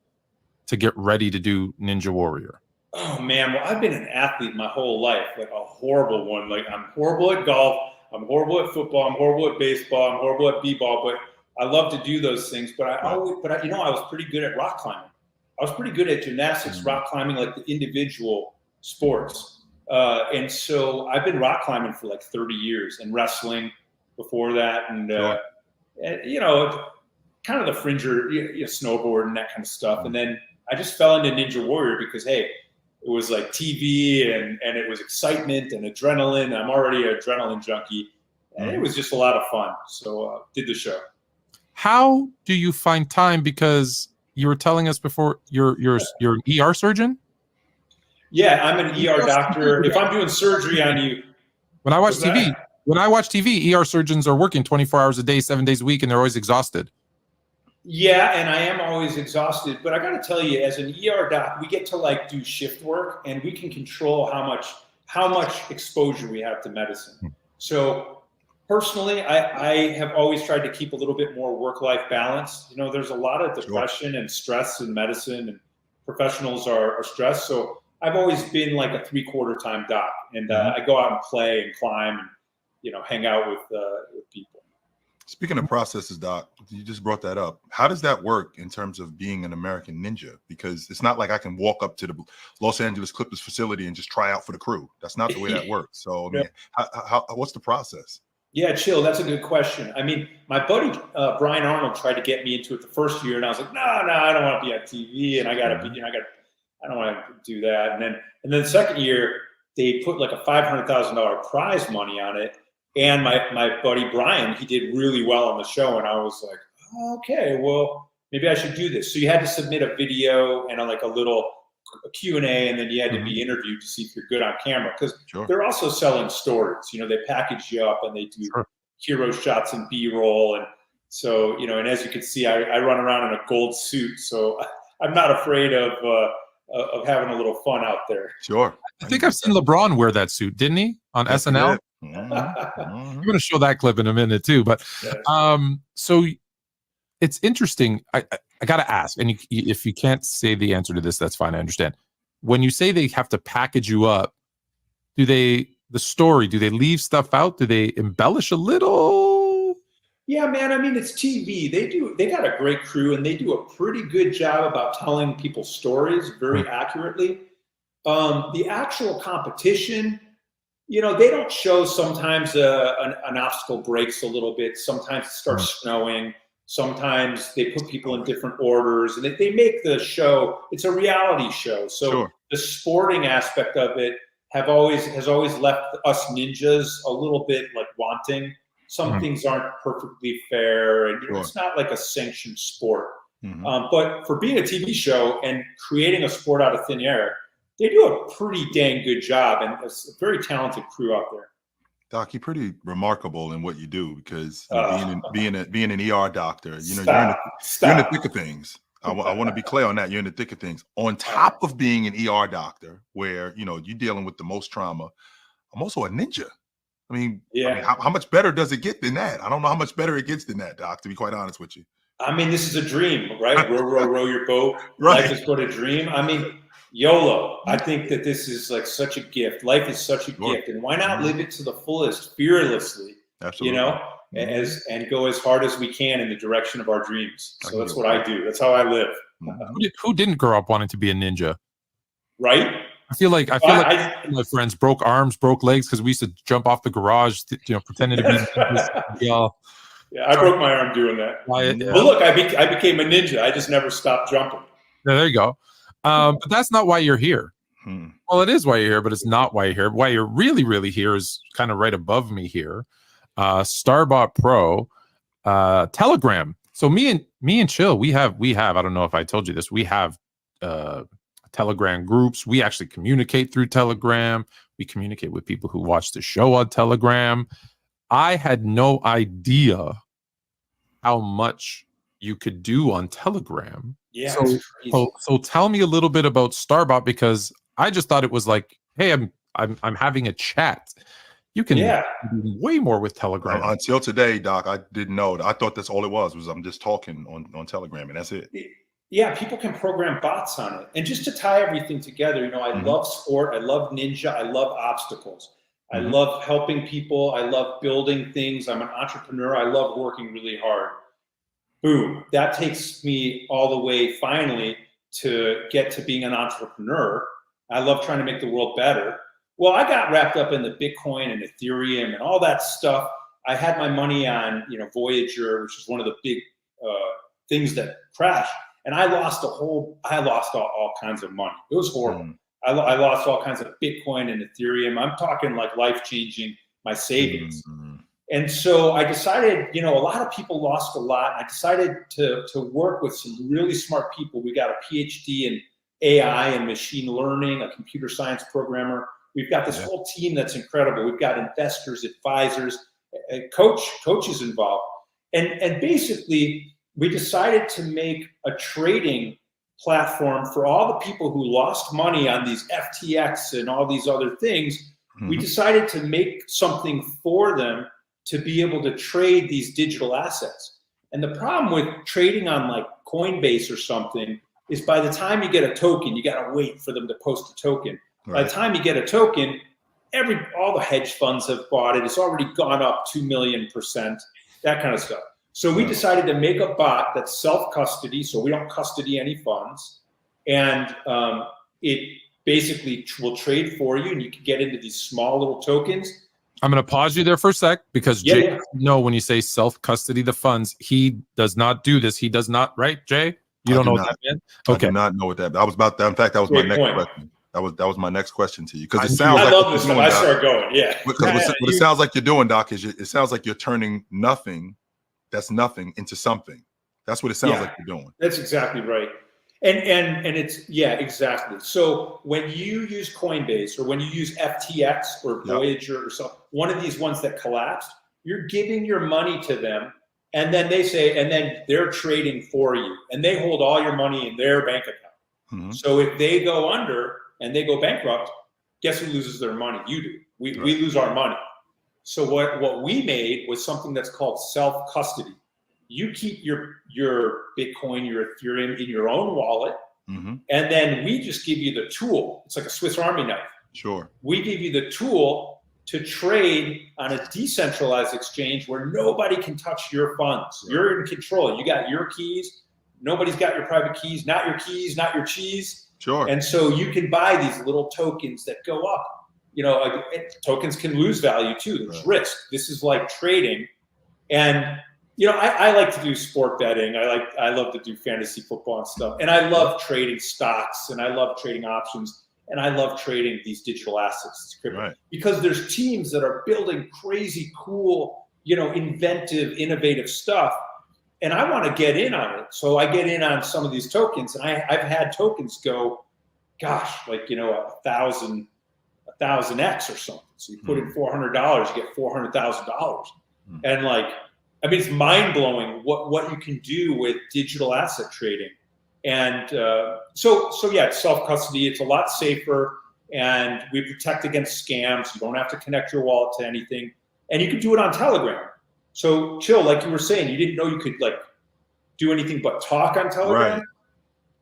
to get ready to do Ninja Warrior? Oh man, well, I've been an athlete my whole life, like a horrible one. Like, I'm horrible at golf, I'm horrible at football, I'm horrible at baseball, I'm horrible at b-ball, but I love to do those things. But I was pretty good at rock climbing. I was pretty good at gymnastics, rock climbing, like the individual sports. And so I've been rock climbing for like 30 years, and wrestling before that, and kind of the fringer, snowboard and that kind of stuff. And then I just fell into Ninja Warrior because, hey, it was like TV and it was excitement and adrenaline. I'm already an adrenaline junkie, and it was just a lot of fun. So did the show. How do you find time? Because you were telling us before you're an ER surgeon. Yeah, I'm an ER doctor. If I'm doing surgery on you, when I watch TV, ER surgeons are working 24 hours a day, 7 days a week, and they're always exhausted. Yeah, and I am always exhausted. But I got to tell you, as an ER doc, we get to like do shift work, and we can control how much exposure we have to medicine. So personally, I have always tried to keep a little bit more work-life balance. There's a lot of depression and stress in medicine, and professionals are stressed. So I've always been like a 3/4 time doc, and I go out and play and climb and hang out with people. Speaking of processes, Doc, you just brought that up. How does that work in terms of being an American ninja? Because it's not like I can walk up to the Los Angeles Clippers facility and just try out for the crew. That's not the way that works. So, I mean, what's the process? Yeah, chill. That's a good question. I mean, my buddy Brian Arnold tried to get me into it the first year, and I was like, no, I don't want to be on TV, and I don't want to do that. And then the second year, they put like a $500,000 prize money on it. And my buddy Brian, he did really well on the show, and I was like, oh, okay, well, maybe I should do this. So you had to submit a video and a little Q&A, and then you had to be interviewed to see if you're good on camera, because they're also selling stories. They package you up and they do hero shots and B-roll, and so and as you can see, I run around in a gold suit, so I'm not afraid of having a little fun out there. Sure. I think I've seen LeBron wear that suit, didn't he, on SNL? I'm going to show that clip in a minute too, but so it's interesting. I got to ask, and if you can't say the answer to this, that's fine. I understand. When you say they have to package you up, do they leave stuff out? Do they embellish a little? Yeah, man. I mean, it's TV. They got a great crew, and they do a pretty good job about telling people stories very accurately. The actual competition, they don't show. Sometimes an obstacle breaks a little bit. Sometimes it starts snowing. Sometimes they put people in different orders, and they make the show. It's a reality show, so the sporting aspect of it has always left us ninjas a little bit like wanting. Some things aren't perfectly fair, and it's not like a sanctioned sport. But for being a TV show and creating a sport out of thin air, they do a pretty dang good job, and it's a very talented crew out there. Doc, you're pretty remarkable in what you do because being an ER doctor, you're in the thick of things. I want to be clear on that. You're in the thick of things. On top of being an ER doctor, where you're dealing with the most trauma, I'm also a ninja. I mean, how much better does it get than that? I don't know how much better it gets than that, Doc, to be quite honest with you. I mean, this is a dream, right? row your boat. Right. Life is but a dream. I mean, YOLO. I think that this is like such a gift. Life is such a gift. And why not live it to the fullest, fearlessly, Absolutely. and go as hard as we can in the direction of our dreams. So that's what I do. That's how I live. Who didn't grow up wanting to be a ninja? Right? I feel like my friends broke arms, broke legs because we used to jump off the garage, pretending to be ninjas. Yeah, I broke my arm doing that. But look, I became a ninja. I just never stopped jumping. Yeah, there you go. But that's not why you're here. Well, it is why you're here, but it's not why you're here. Why you're really, really here is kind of right above me here. Starbot Pro, Telegram. So me and Chill, we have. I don't know if I told you this. We have Telegram groups. We actually communicate through Telegram. We communicate with people who watch the show on Telegram. I had no idea how much you could do on Telegram. Yeah. So tell me a little bit about Starbot, because I just thought it was like, hey, I'm having a chat. You can do way more with Telegram. Until today, Doc, I didn't know. I thought that's all it was I'm just talking on Telegram, and that's it. Yeah, people can program bots on it. And just to tie everything together, I love sport, I love ninja, I love obstacles. I love helping people, I love building things. I'm an entrepreneur, I love working really hard. Boom. That takes me all the way finally to get to being an entrepreneur. I love trying to make the world better. Well, I got wrapped up in the Bitcoin and Ethereum and all that stuff. I had my money on, Voyager, which is one of the big things that crashed. And I lost all kinds of money. It was horrible. I lost all kinds of Bitcoin and Ethereum. I'm talking like life-changing, my savings. And so I decided, a lot of people lost a lot. I decided to work with some really smart people. We got a PhD in AI and machine learning, a computer science programmer. We've got this whole team that's incredible. We've got investors, advisors, coaches involved. And basically, we decided to make a trading platform for all the people who lost money on these FTX and all these other things. We decided to make something for them to be able to trade these digital assets. And the problem with trading on like Coinbase or something is by the time you get a token, you got to wait for them to post a token. By the time you get a token, all the hedge funds have bought it. It's already gone up 2 million%, that kind of stuff. So we decided to make a bot that's self-custody, so we don't custody any funds. And it basically will trade for you, and you can get into these small little tokens. I'm going to pause you there for a sec, because Jay, when you say self-custody the funds, he does not do this. He does not, right, Jay? You don't know what that meant? Okay. I do not know what that meant. I was about that. In fact, that was my next question. That was my next question to you, because it sounds I like love this when I start going. Yeah. Because what it sounds like you're doing, Doc, is it sounds like you're turning nothing that's nothing into something. That's what it sounds like you're doing. That's exactly right. And it's exactly. So when you use Coinbase or when you use FTX or Voyager or something, one of these ones that collapsed, you're giving your money to them, and then then they're trading for you, and they hold all your money in their bank account. So if they go under and they go bankrupt, guess who loses their money? You do. We lose our money. So what we made was something that's called self-custody. You keep your Bitcoin, your Ethereum in your own wallet, and then we just give you the tool. It's like a Swiss Army knife. Sure. We give you the tool to trade on a decentralized exchange where nobody can touch your funds. You're in control. You got your keys. Nobody's got your private keys, not your cheese. Sure. And so you can buy these little tokens that go up. You know, tokens can lose value too. There's risk. This is like trading. And, you know, I like to do sport betting. I love to do fantasy football and stuff. And I love trading stocks, and I love trading options, and I love trading these digital assets, because there's teams that are building crazy, cool, you know, inventive, innovative stuff. And I want to get in on it. So I get in on some of these tokens, and I've had tokens go, gosh, like, you know, 1,000x or something. So you put in $400, you get $400,000. And like, I mean, it's mind blowing what you can do with digital asset trading. And so yeah, it's self-custody. It's a lot safer, and we protect against scams. You don't have to connect your wallet to anything, and you can do it on Telegram. So Chill, like you were saying, you didn't know you could like do anything but talk on Telegram. Right.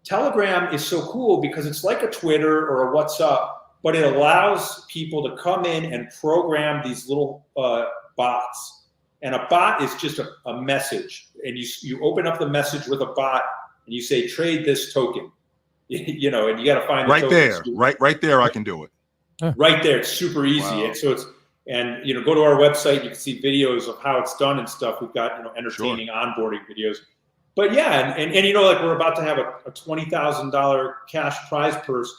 Telegram is so cool because it's like a Twitter or a WhatsApp, but it allows people to come in and program these little bots. And a bot is just a message, and you open up the message with a bot, and you say trade this token, you know, and you got to find the right there, right there. I can do it. Right there, it's super easy. Wow. And so and you know, go to our website, you can see videos of how it's done and stuff. We've got, you know, entertaining onboarding videos. But yeah, and you know, like we're about to have a $20,000 cash prize purse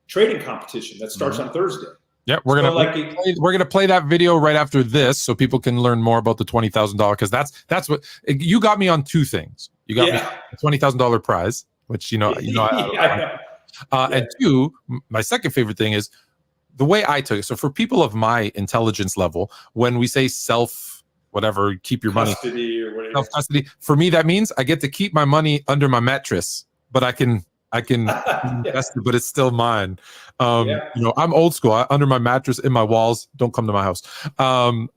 trading competition that starts on Thursday. Yeah, we're gonna play that video right after this, so people can learn more about the $20,000, because that's what you got me on. Two things. You got me a $20,000 prize, which you know. And two, my second favorite thing is the way I took it. So for people of my intelligence level, when we say keep your money, self-custody, for me that means I get to keep my money under my mattress, but I can invest it, but it's still mine. You know, I'm old school. Under my mattress, in my walls. Don't come to my house.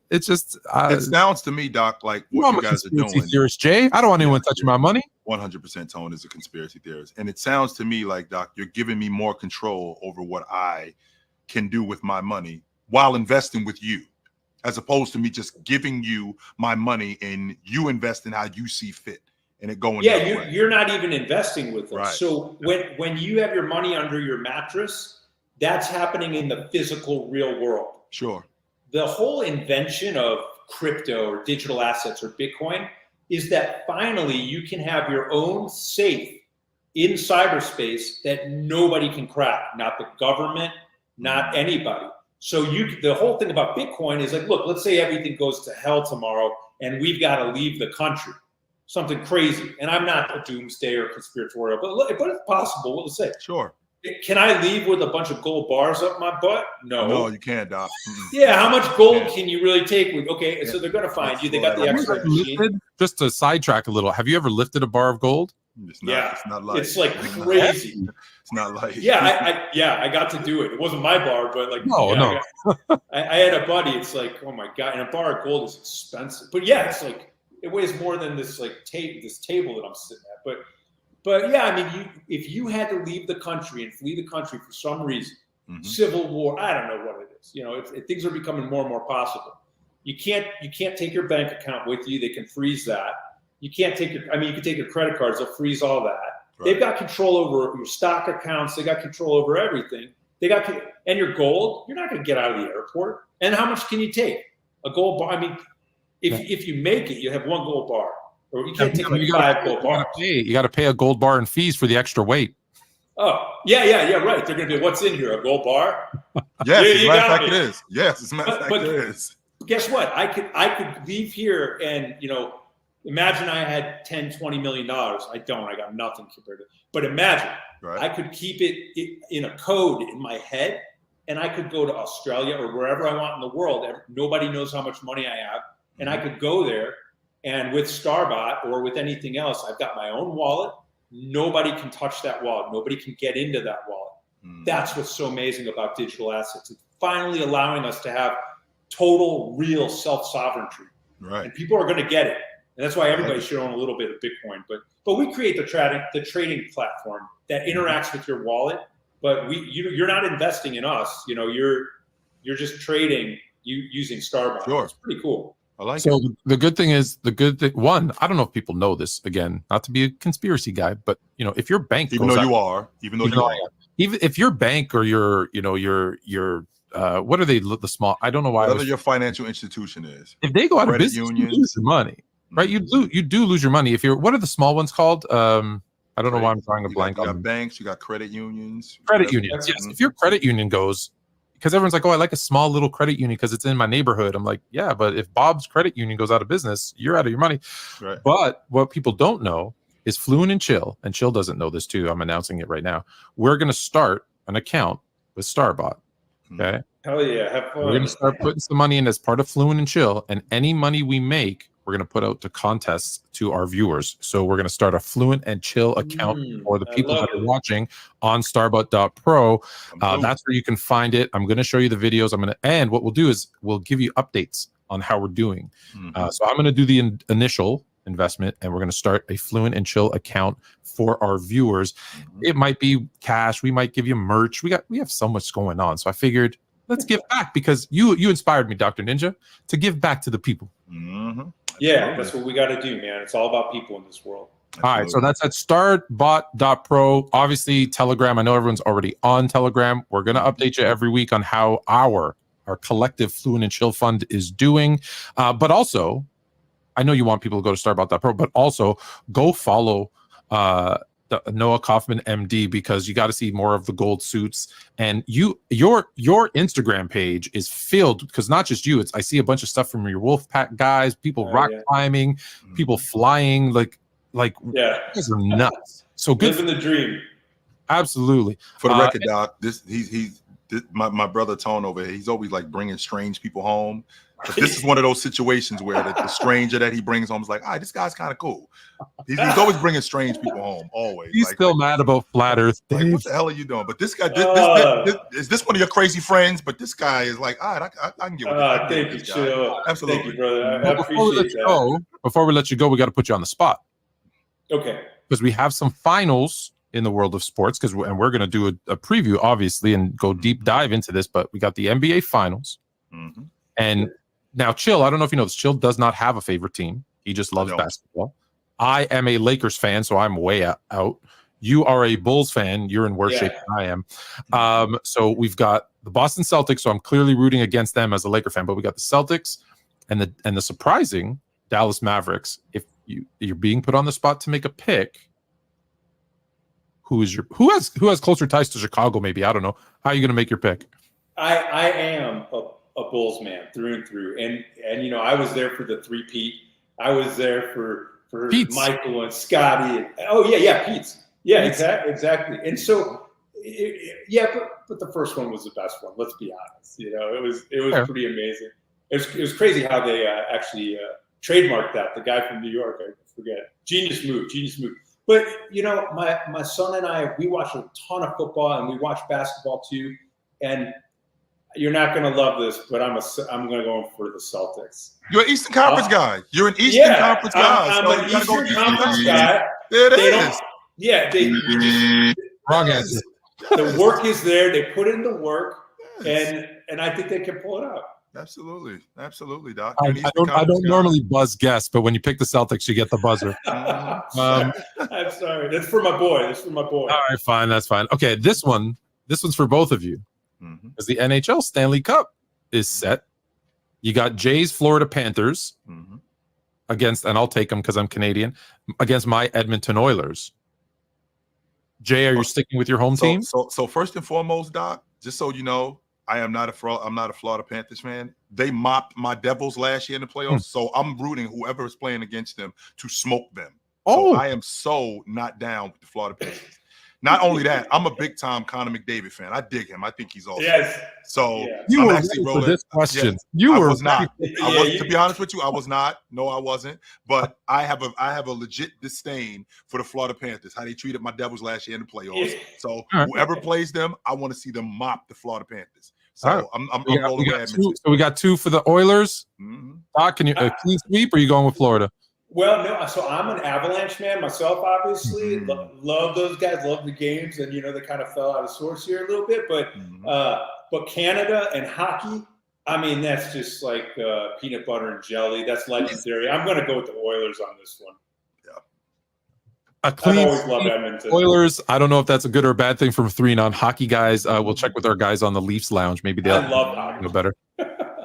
It's just it sounds to me, Doc, like what you guys are doing. Theorist, Jay. I don't want anyone touching my money. 100% Tone is a conspiracy theorist, and it sounds to me like, Doc, you're giving me more control over what I can do with my money while investing with you, as opposed to me just giving you my money and you invest in how you see fit. And it going you're not even investing with us. Right. So when you have your money under your mattress, that's happening in the physical real world. Sure. The whole invention of crypto or digital assets or Bitcoin is that finally you can have your own safe in cyberspace that nobody can crack, not the government, not anybody. So the whole thing about Bitcoin is like, look, let's say everything goes to hell tomorrow and we've got to leave the country. Something crazy. And I'm not a doomsday or conspiratorial, but it's possible. Let's say. Sure. Can I leave with a bunch of gold bars up my butt? No, you can't, Doc. Yeah, how much gold can you really take with? Okay, so they're going to find you. They got the X-ray machine. Just to sidetrack a little, have you ever lifted a bar of gold? It's not light. It's like crazy. It's not light. I got to do it. It wasn't my bar, but like I had a buddy. It's like, oh my god, and a bar of gold is expensive. But yeah, it's like it weighs more than this this table that I'm sitting at. But yeah, I mean, if you had to leave the country and flee the country for some reason, civil war, I don't know what it is. You know, if things are becoming more and more possible. You can't take your bank account with you. They can freeze that. You can't take you can take your credit cards. They'll freeze all that. Right. They've got control over your stock accounts. They got control over everything. And your gold, you're not going to get out of the airport. And how much can you take? A gold bar. I mean, if you make it, you have one gold bar. Or you can't take like 5 gold bars. You got to pay a gold bar in fees for the extra weight. Oh, yeah, right. They're going to be, what's in here, a gold bar? Yes, as a matter of fact, it is. Yes, as a matter of fact, it is. Guess what? I could leave here and, you know, imagine I had $10, $20 million. I don't. I got nothing compared to it. But imagine I could keep it in a code in my head, and I could go to Australia or wherever I want in the world. Nobody knows how much money I have. And I could go there, and with Starbot or with anything else, I've got my own wallet. Nobody can touch that wallet. Nobody can get into that wallet. That's what's so amazing about digital assets. It's finally allowing us to have total, real self-sovereignty. Right. And people are going to get it. And that's why everybody should own a little bit of Bitcoin. But we create the trading platform that interacts with your wallet. But you're not investing in us. You know, you're just trading using Starbot. Sure. It's pretty cool. I like So it. the good thing is one, I don't know if people know this, again, not to be a conspiracy guy, but if your bank Even goes though out, you are, even if your bank or your what are they, the small, I don't know why, whatever your financial institution is, if they go out of credit business, unions, you lose your money, right? You do lose your money. If you're, what are the small ones called? I don't know why I'm drawing a blank on you got them. banks, you got credit unions. Credit unions, yes. If your credit union goes, because everyone's like, oh, I like a small little credit union because it's in my neighborhood. I'm like, yeah, but if Bob's credit union goes out of business, you're out of your money. Right. But what people don't know is Fluent and Chill doesn't know this too. I'm announcing it right now. We're going to start an account with Starbot. Okay. Hell yeah. Have fun. We're going to start putting some money in as part of Fluent and Chill, and any money we make, we're going to put out to contests to our viewers. So we're going to start a Fluent and Chill account for the people that are watching on starbot.pro. That's where you can find it. I'm going to show you the videos. And what we'll do is we'll give you updates on how we're doing. So I'm going to do the initial investment, and we're going to start a Fluent and Chill account for our viewers. It might be cash. We might give you merch. We have so much going on. So I figured, let's give back, because you inspired me, Dr. Ninja, to give back to the people. Yeah, that's what we got to do, man. It's all about people in this world. All right, so that's at starbot.pro. Obviously, Telegram. I know everyone's already on Telegram. We're going to update you every week on how our collective Fluent and Chill fund is doing. But also, I know you want people to go to starbot.pro, but also go follow Noah Kaufman MD, because you got to see more of the gold suits. And your Instagram page is filled, because not just you, I see a bunch of stuff from your Wolfpack guys, people rock climbing, people flying, like you guys are nuts. So good. Living the dream. Absolutely. For the record, Doc, my brother Tone over here, he's always like bringing strange people home. But this is one of those situations where the stranger that he brings home is like, this guy's kind of cool. He's always bringing strange people home, always. He's still mad about flat Earth. Like, what the hell are you doing? But this guy, is this one of your crazy friends? But this guy is like, all right, I can get with this. Thank you, Chill. Absolutely. Thank you, brother. I appreciate that. Before we let you go, we got to put you on the spot. Okay. Because we have some finals in the world of sports, and we're going to do a preview, obviously, and go deep dive into this. But we got the NBA finals. And now, Chill, I don't know if you know this, Chill does not have a favorite team. He just loves basketball. I am a Lakers fan, so I'm way out. You are a Bulls fan. You're in worse shape than I am. So we've got the Boston Celtics, so I'm clearly rooting against them as a Laker fan. But we got the Celtics and the surprising Dallas Mavericks. If you're being put on the spot to make a pick, who has closer ties to Chicago? Maybe, I don't know. How are you going to make your pick? I am a Bulls man through and through, and I was there for the three-peat. I was there for Pete's. Michael and Scotty. Pete's. Yeah, exactly. And so, but the first one was the best one. Let's be honest. It was pretty amazing. It was crazy how they actually trademarked that. The guy from New York, I forget. Genius move. But my son and I, we watch a ton of football and we watch basketball too. And you're not going to love this, but I'm going to go for the Celtics. You're an Eastern Conference guy. You're an Eastern Conference guy. I'm an Eastern Conference guy. There it is. Wrong answer. The work is there. They put in the work, and I think they can pull it out. Absolutely, Doc. I don't normally buzz guests, but when you pick the Celtics, you get the buzzer. I'm sorry. That's for my boy. All right, fine. That's fine. Okay, this one's for both of you. Because the NHL Stanley Cup is set. You got Jay's Florida Panthers against, and I'll take them because I'm Canadian, against my Edmonton Oilers. Jay, are you sticking with your home team? So first and foremost, Doc, just so you know, I'm not a Florida Panthers fan. They mopped my Devils last year in the playoffs, so I'm rooting whoever is playing against them to smoke them. So I am so not down with the Florida Panthers. Not only that, I'm a big time Connor McDavid fan. I dig him. I think he's awesome. Yes. So you I'm actually rolling. For this question. I was not. To be honest with you, I was not. No, I wasn't. But I have a legit disdain for the Florida Panthers. How they treated my Devils last year in the playoffs. So whoever plays them, I want to see them mop the Florida Panthers. So I'm rolling with Edmonton. So we got two for the Oilers. Doc, can you clean sweep, or are you going with Florida? Well, no. So I'm an Avalanche man myself, obviously. Love those guys. Love the games, and they kind of fell out of sorts here a little bit. But but Canada and hockey, I mean, that's just like peanut butter and jelly. That's legendary. I'm going to go with the Oilers on this one. A clean I've always loved Edmonton. Oilers. I don't know if that's a good or a bad thing from 3 non-hockey guys. We'll check with our guys on the Leafs Lounge. Maybe they'll know better.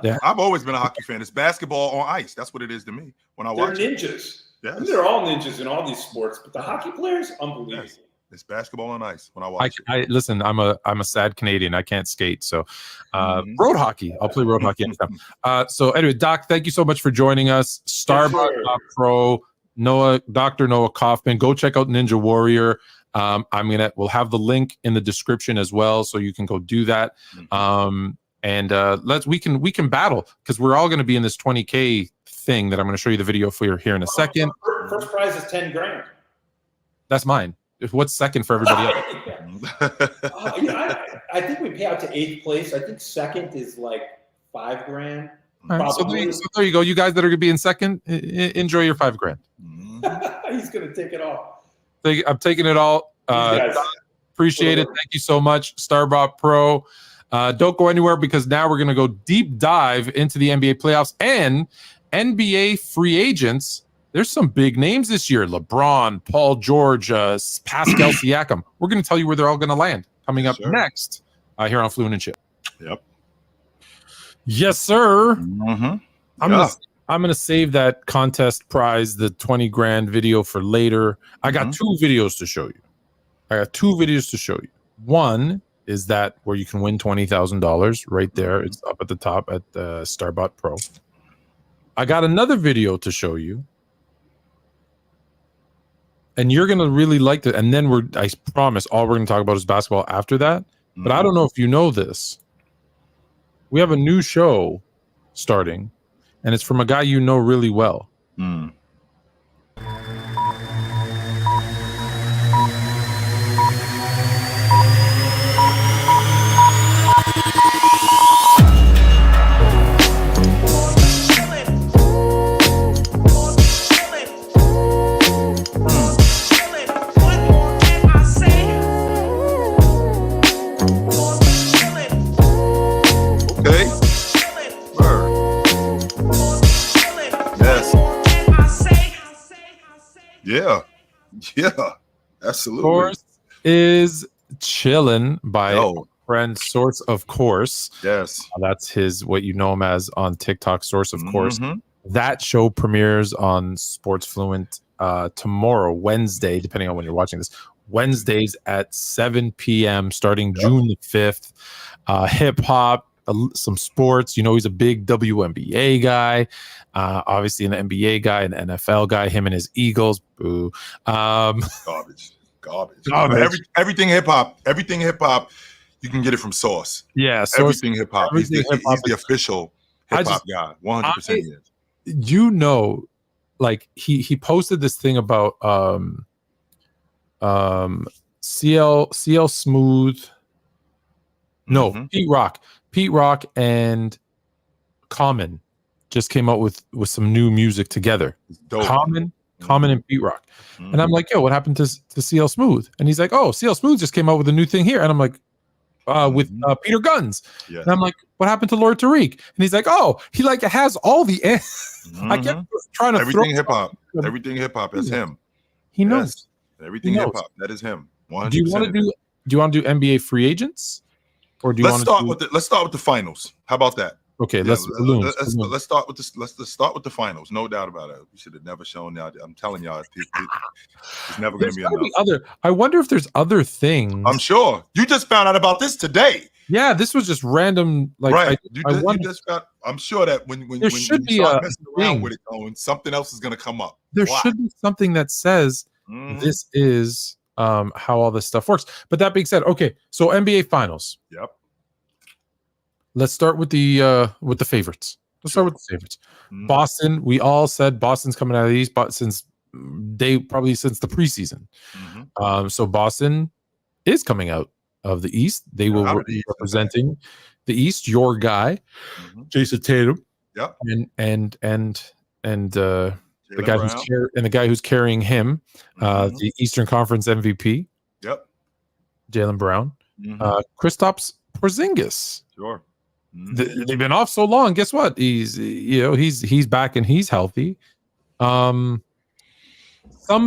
Yeah, I've always been a hockey fan. It's basketball on ice. That's what it is to me when I watch. They're ninjas. Yes. I mean, they're all ninjas in all these sports, but the hockey players, unbelievable. Yes. It's basketball on ice when I watch. I listen. I'm a sad Canadian. I can't skate, so road hockey. I'll play road hockey anytime. So anyway, Doc, thank you so much for joining us. Starbucks Pro. Dr. Noah Kaufman, go check out Ninja Warrior. We'll have the link in the description as well, so you can go do that. We can battle because we're all going to be in this 20K thing that I'm going to show you the video for here in a second. First prize is $10,000. That's mine. What's second for everybody else? I think we pay out to 8th place. I think second is like $5,000. Right, so there you go. You guys that are going to be in second, enjoy your $5,000. He's going to take it all. I'm taking it all. Appreciate it. Thank you so much, Starbot Pro. Don't go anywhere because now we're going to go deep dive into the NBA playoffs and NBA free agents. There's some big names this year: LeBron, Paul George, Pascal Siakam. We're going to tell you where they're all going to land coming up next here on Fluent and Chip. Yep. Yes, sir. I'm gonna save that contest prize, the $20,000 video, for later. I got 2 videos to show you. One is that where you can win $20,000 right there. It's up at the top at Starbot Pro. I got another video to show you, and you're gonna really like it. And then I promise, all we're gonna talk about is basketball after that. But I don't know if you know this. We have a new show starting, and it's from a guy you know really well. Yeah, absolutely. Course is chilling by friend Source of Course. Yes, that's what you know him as on TikTok, Source of Course. That show premieres on Sports Fluent tomorrow, Wednesday, depending on when you're watching this. Wednesdays at 7 p.m. starting June the 5th. Hip hop, some sports. You know, he's a big WNBA guy, obviously an NBA guy, an NFL guy. Him and his Eagles. Boo. Garbage. Everything hip hop. You can get it from Source. Yeah, everything hip hop. He's the official hip hop guy. 100%. You know, like he posted this thing about CL Smooth. No, Pete Rock and Common just came out with some new music together. Common and Pete Rock. And I'm like, yo, what happened to CL Smooth? And he's like, oh, CL Smooth just came out with a new thing here. And I'm like, with Peter Guns. Yeah. And I'm like, what happened to Lord Tariq? And he's like, oh, he like has all the I kept trying to everything hip hop. Everything hip hop is him. He knows. Everything hip hop, that is him. 100%. Do you want to do NBA free agents? Or do you let's start with the finals. How about that? Okay, let's start with this. Let's start with the finals. No doubt about it. We should have never shown y'all. I'm telling y'all, it's never going to be enough. I wonder if there's other things. I'm sure you just found out about this today. Yeah, this was just random. Like, right. I'm sure that when you start messing around with it, something else is going to come up. There should be something that says this is how all this stuff works. But that being said, okay, so NBA Finals. Yep. Let's start with the favorites. Start with the favorites. Boston. We all said Boston's coming out of the East, but since the preseason. So Boston is coming out of the East. They will be representing the East. Your guy, Jason Tatum. Yep. And the guy who's carrying him, the Eastern Conference MVP. Yep. Jaylen Brown. Kristaps Porzingis. Sure. They've been off so long. Guess what? He's back and he's healthy. Some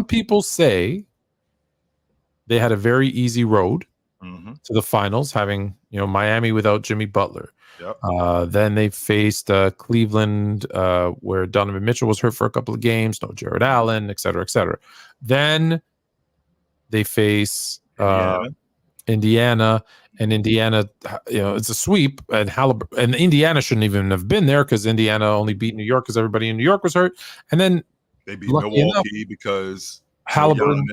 people say they had a very easy road to the finals, having Miami without Jimmy Butler. Yep. Then they faced Cleveland, where Donovan Mitchell was hurt for a couple of games, no Jared Allen, et cetera, et cetera. Then they face Indiana, and Indiana, it's a sweep, and Indiana shouldn't even have been there because Indiana only beat New York because everybody in New York was hurt, and then they beat Milwaukee because Halliburton.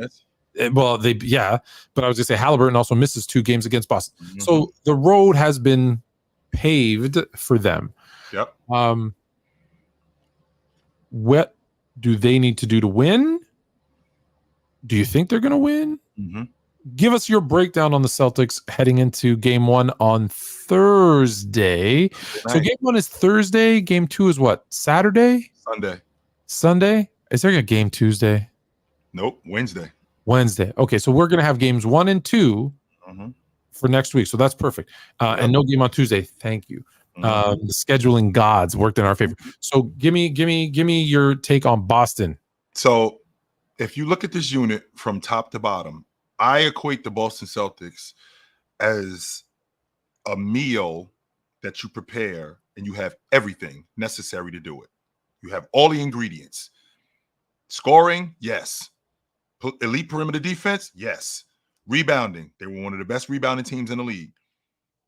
Well, but I was gonna say Halliburton also misses 2 games against Boston, so the road has been paved for them. Yep. What do they need to do to win? Do you think they're going to win? Give us your breakdown on the Celtics heading into game 1 on Thursday. So game 1 is Thursday. Game 2 is what? Saturday? Sunday? Is there a game Tuesday? Nope. Wednesday. Okay. So we're going to have games 1 and 2 for next week. So that's perfect. And no game on Tuesday. Thank you. The scheduling gods worked in our favor. So give me your take on Boston. So if you look at this unit from top to bottom, I equate the Boston Celtics as a meal that you prepare and you have everything necessary to do it. You have all the ingredients. Scoring, yes. Elite perimeter defense, yes. Rebounding, they were one of the best rebounding teams in the league.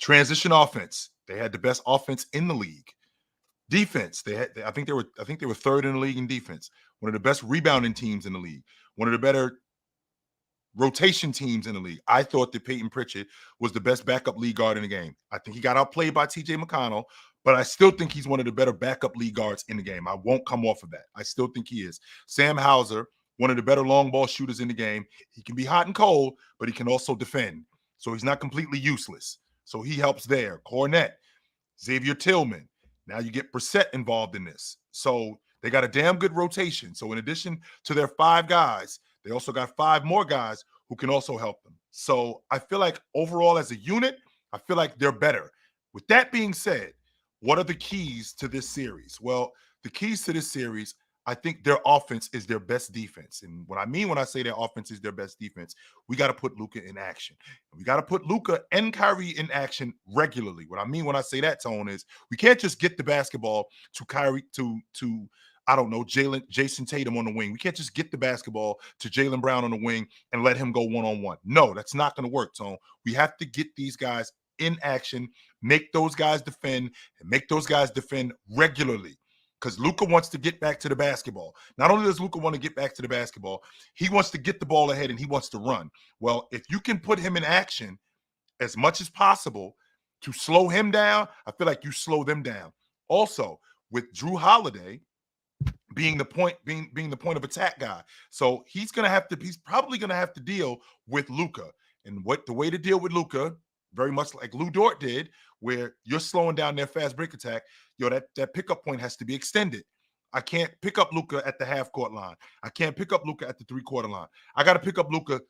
Transition offense, they had the best offense in the league. Defense, I think they were 3rd in the league in defense. One of the best rebounding teams in the league. One of the better rotation teams in the league. I thought that Peyton Pritchard was the best backup lead guard in the game. I think he got outplayed by TJ McConnell, but I still think he's one of the better backup lead guards in the game. I won't come off of that. I still think he is. Sam Hauser, one of the better long ball shooters in the game. He can be hot and cold, but he can also defend. So he's not completely useless. So he helps there. Cornette, Xavier Tillman. Now you get Brissett involved in this. So they got a damn good rotation. So in addition to their 5 guys, they also got 5 more guys who can also help them. So I feel like overall as a unit, I feel like they're better. With that being said, what are the keys to this series? Well, the keys to this series, I think their offense is their best defense. And what I mean when I say their offense is their best defense, we got to put Luka in action. We got to put Luka and Kyrie in action regularly. What I mean when I say that, Tone, is we can't just get the basketball to Kyrie, to I don't know, Jason Tatum on the wing. We can't just get the basketball to Jaylen Brown on the wing and let him go one-on-one. No, that's not going to work, Tone. We have to get these guys in action, make those guys defend, and make those guys defend regularly. Because Luka wants to get back to the basketball. Not only does Luka want to get back to the basketball, he wants to get the ball ahead and he wants to run. Well, if you can put him in action as much as possible to slow him down, I feel like you slow them down. Also, with Drew Holiday being the point of attack guy, so he's probably gonna have to deal with Luka. And the way to deal with Luka, very much like Lou Dort did, where you're slowing down their fast break attack, that pickup point has to be extended. I can't pick up Luka at the half-court line. I can't pick up Luka at the three-quarter line. I got to pick up Luka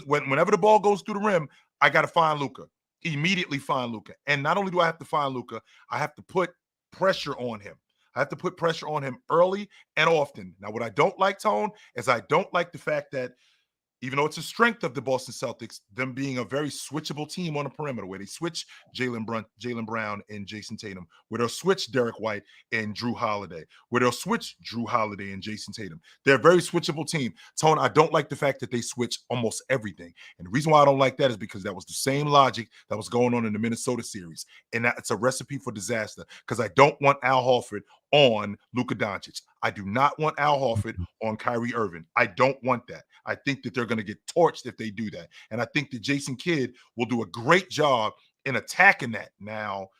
whenever the ball goes through the rim, I got to find Luka. Immediately find Luka. And not only do I have to find Luka, I have to put pressure on him. I have to put pressure on him early and often. Now, what I don't like, Tone, is I don't like the fact that even though it's a strength of the Boston Celtics, them being a very switchable team on the perimeter, where they switch Jaylen Brown and Jason Tatum, where they'll switch Derek White and Drew Holiday, where they'll switch Drew Holiday and Jason Tatum. They're a very switchable team. Tone, I don't like the fact that they switch almost everything. And the reason why I don't like that is because that was the same logic that was going on in the Minnesota series. And that's a recipe for disaster, because I don't want Al Horford on Luka Doncic. I do not want Al Horford on Kyrie Irving. I don't want that. I think that they're going to get torched if they do that. And I think that Jason Kidd will do a great job in attacking that. Now,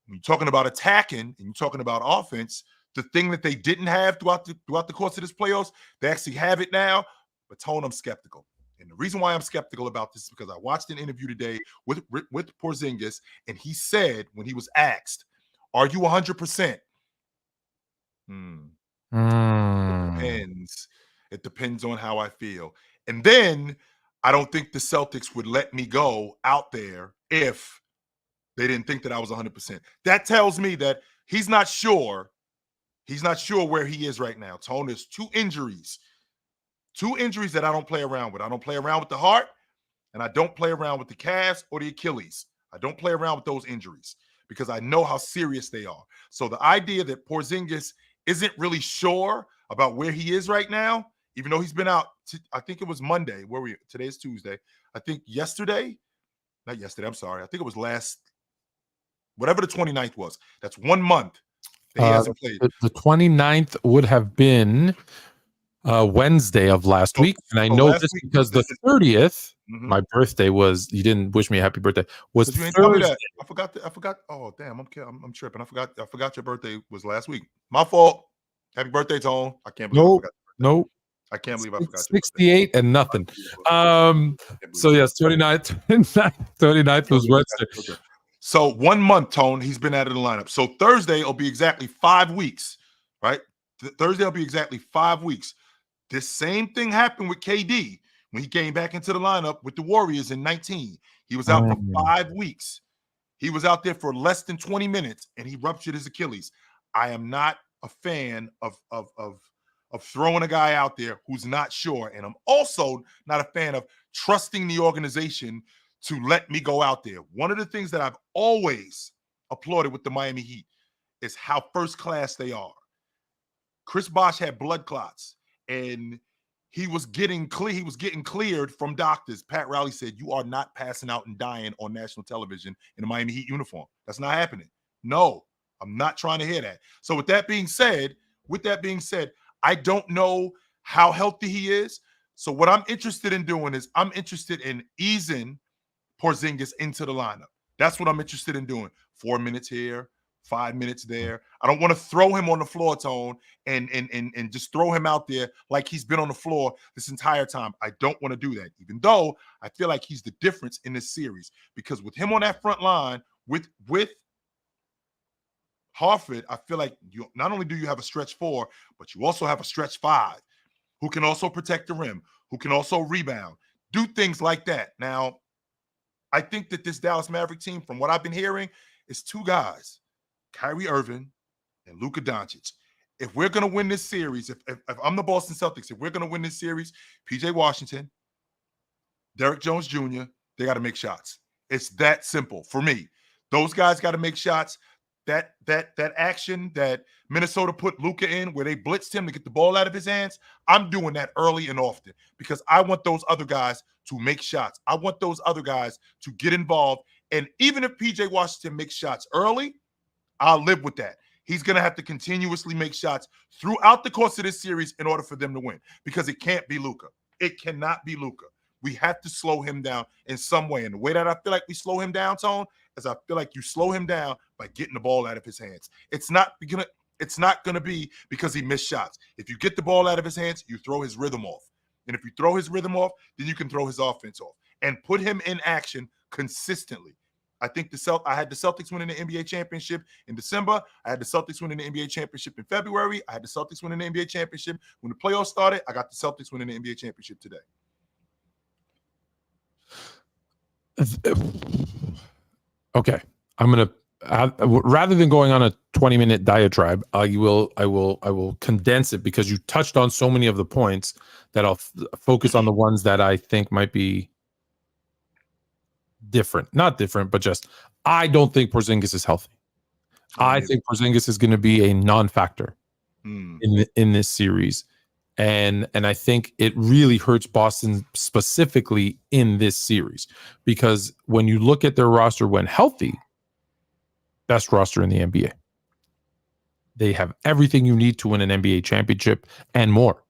when you're talking about attacking and you're talking about offense, the thing that they didn't have throughout the course of this playoffs, they actually have it now. But Tone, I'm skeptical. And the reason why I'm skeptical about this is because I watched an interview today with Porzingis, and he said when he was asked, "Are you 100%?" It depends on how I feel. And then I don't think the Celtics would let me go out there if They didn't think that I was 100%. That tells me that he's not sure. He's not sure where he is right now. Tone, there's two injuries that I don't play around with. I don't play around with the heart, and I don't play around with the calves or the Achilles. I don't play around with those injuries because I know how serious they are. So the idea that Porzingis isn't really sure about where he is right now, even though he's been out, I think it was Monday. Today's Tuesday. I think not yesterday, I'm sorry. I think it was whatever the 29th was. That's 1 month that he hasn't played. The 29th would have been Wednesday of last week. And I know this because the 30th, my birthday was, you didn't wish me a happy birthday, was you ain't Thursday. tell me that. I forgot. Oh, damn, I'm tripping. I forgot your birthday was last week. My fault. Happy birthday, Tone. I can't believe I forgot. Nope. I can't believe I forgot. 68 and nothing. So yes, 29th was Wednesday. Okay. So 1 month, Tone, he's been out of the lineup. So Thursday will be exactly 5 weeks, right? Thursday will be exactly 5 weeks. This same thing happened with KD when he came back into the lineup with the Warriors in 19. He was out for 5 weeks. He was out there for less than 20 minutes, and he ruptured his Achilles. I am not a fan of throwing a guy out there who's not sure, and I'm also not a fan of trusting the organization to let me go out there. One of the things that I've always applauded with the Miami Heat is how first class they are. Chris Bosh had blood clots, and he was getting cleared from doctors. Pat Riley said, "You are not passing out and dying on national television in a Miami Heat uniform. That's not happening." No, I'm not trying to hear that. So with that being said, I don't know how healthy he is. So what I'm interested in doing is I'm interested in easing Porzingis into the lineup. That's what I'm interested in doing. 4 minutes here, 5 minutes there. I don't want to throw him on the floor, Tone, and just throw him out there like he's been on the floor this entire time. I don't want to do that, even though I feel like he's the difference in this series. Because with him on that front line, with Hartford, I feel like you not only do you have a stretch 4, but you also have a stretch 5 who can also protect the rim, who can also rebound, do things like that. Now, I think that this Dallas Maverick team, from what I've been hearing, is 2 guys, Kyrie Irving and Luka Doncic. If we're going to win this series, if I'm the Boston Celtics, if we're going to win this series, PJ Washington, Derrick Jones Jr., they got to make shots. It's that simple for me. Those guys got to make shots. That action that Minnesota put Luka in where they blitzed him to get the ball out of his hands, I'm doing that early and often because I want those other guys to make shots. I want those other guys to get involved. And even if PJ Washington makes shots early, I'll live with that. He's going to have to continuously make shots throughout the course of this series in order for them to win because it can't be Luka. It cannot be Luka. We have to slow him down in some way. And the way that I feel like we slow him down, Tone, is I feel like you slow him down by getting the ball out of his hands. It's not gonna be because he missed shots. If you get the ball out of his hands, you throw his rhythm off. And if you throw his rhythm off, then you can throw his offense off and put him in action consistently. I think I had the Celtics winning the NBA championship in December. I had the Celtics winning the NBA championship in February. I had the Celtics winning the NBA championship when the playoffs started. I got the Celtics winning the NBA championship today. Okay, I'm gonna rather than going on a 20-minute diatribe, I will condense it because you touched on so many of the points that I'll focus on the ones that I think might be not different, but just I don't think Porzingis is healthy. I think Porzingis is going to be a non-factor in this series. And I think it really hurts Boston specifically in this series because when you look at their roster when healthy, best roster in the NBA. They have everything you need to win an NBA championship and more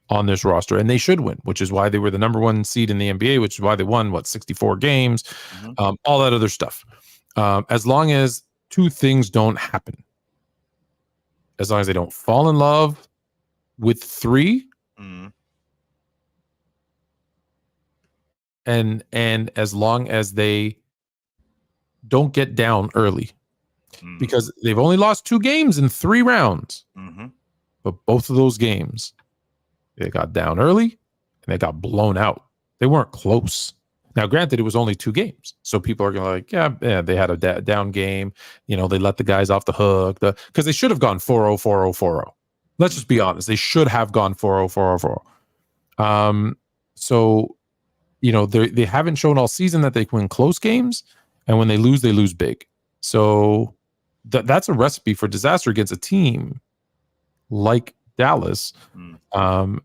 on this roster, and they should win, which is why they were the number 1 seed in the NBA, which is why they won, 64 games, all that other stuff. As long as 2 things don't happen, as long as they don't fall in love with 3, and as long as they don't get down early, because they've only lost 2 games in 3 rounds, but both of those games they got down early and they got blown out. They weren't close. Now, granted, it was only 2 games, so people are going to like, yeah, they had a down game. You know, they let the guys off the hook because they should have gone 4-0, 4-0, 4-0. Let's just be honest. They should have gone 4-0, 4-0, 4-0. So, you know, they haven't shown all season that they can win close games, and when they lose big. So that's a recipe for disaster against a team like Dallas.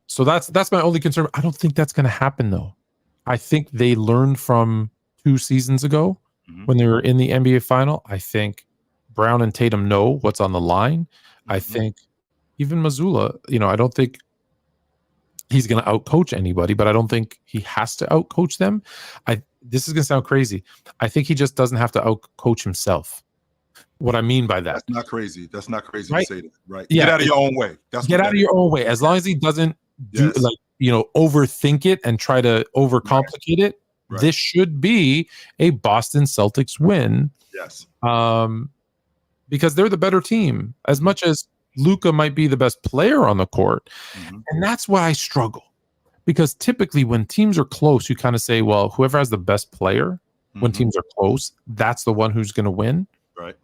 So that's my only concern. I don't think that's going to happen, though. I think they learned from 2 seasons ago when they were in the NBA final. I think Brown and Tatum know what's on the line. I think even Mazzulla, you know, I don't think he's going to outcoach anybody, but I don't think he has to outcoach them. This is going to sound crazy. I think he just doesn't have to outcoach himself. What I mean by that. That's not crazy. That's not crazy right? to say that, right? Yeah, get out of your own way. Get out of your own way. As long as he doesn't do overthink it and try to overcomplicate it, this should be a Boston Celtics win. Yes. Because they're the better team, as much as Luka might be the best player on the court. And that's why I struggle. Because typically when teams are close, you kind of say, well, whoever has the best player when teams are close, that's the one who's going to win. Right.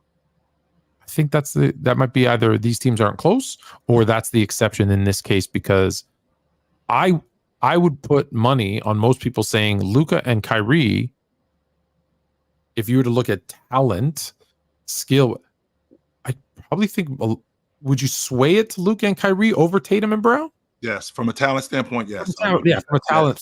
I think that might be either these teams aren't close or that's the exception in this case, because I would put money on most people saying Luka and Kyrie, if you were to look at talent, skill, I probably think, would you sway it to Luka and Kyrie over Tatum and Brown? Yes, from a talent standpoint, yes. From a talent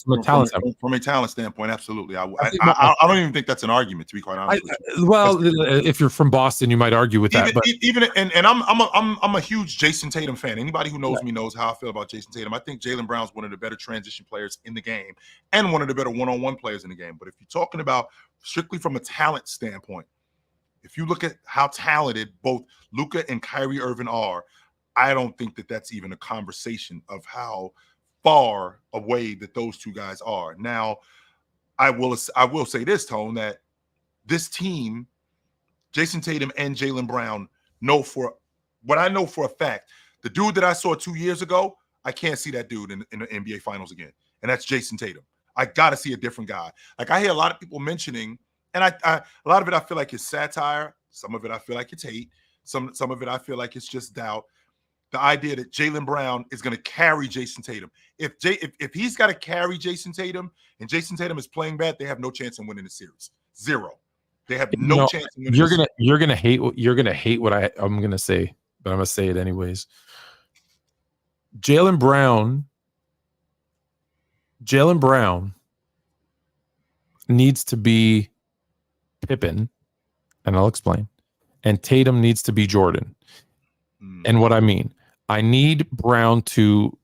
standpoint, absolutely. I don't even think that's an argument, to be quite honest with you. Well, if you're from Boston, you might argue with that. But I'm a huge Jason Tatum fan. Anybody who knows me knows how I feel about Jason Tatum. I think Jaylen Brown's one of the better transition players in the game and one of the better one-on-one players in the game. But if you're talking about strictly from a talent standpoint, if you look at how talented both Luka and Kyrie Irving are, I don't think that that's even a conversation of how far away that those two guys are. Now, I will say this, Tone, that this team, Jason Tatum and Jaylen Brown, know for a fact, the dude that I saw 2 years ago, I can't see that dude in the NBA Finals again, and that's Jason Tatum. I got to see a different guy. Like, I hear a lot of people mentioning, and a lot of it I feel like it's satire. Some of it I feel like it's hate. Some of it I feel like it's just doubt. The idea that Jaylen Brown is going to carry Jason Tatum. If he's got to carry Jason Tatum and Jason Tatum is playing bad, they have no chance in winning the series. Zero. They have no chance in winning. You're gonna hate what I'm gonna say, but I'm gonna say it anyways. Jaylen Brown needs to be Pippen, and I'll explain. And Tatum needs to be Jordan. And what I mean, I need Brown to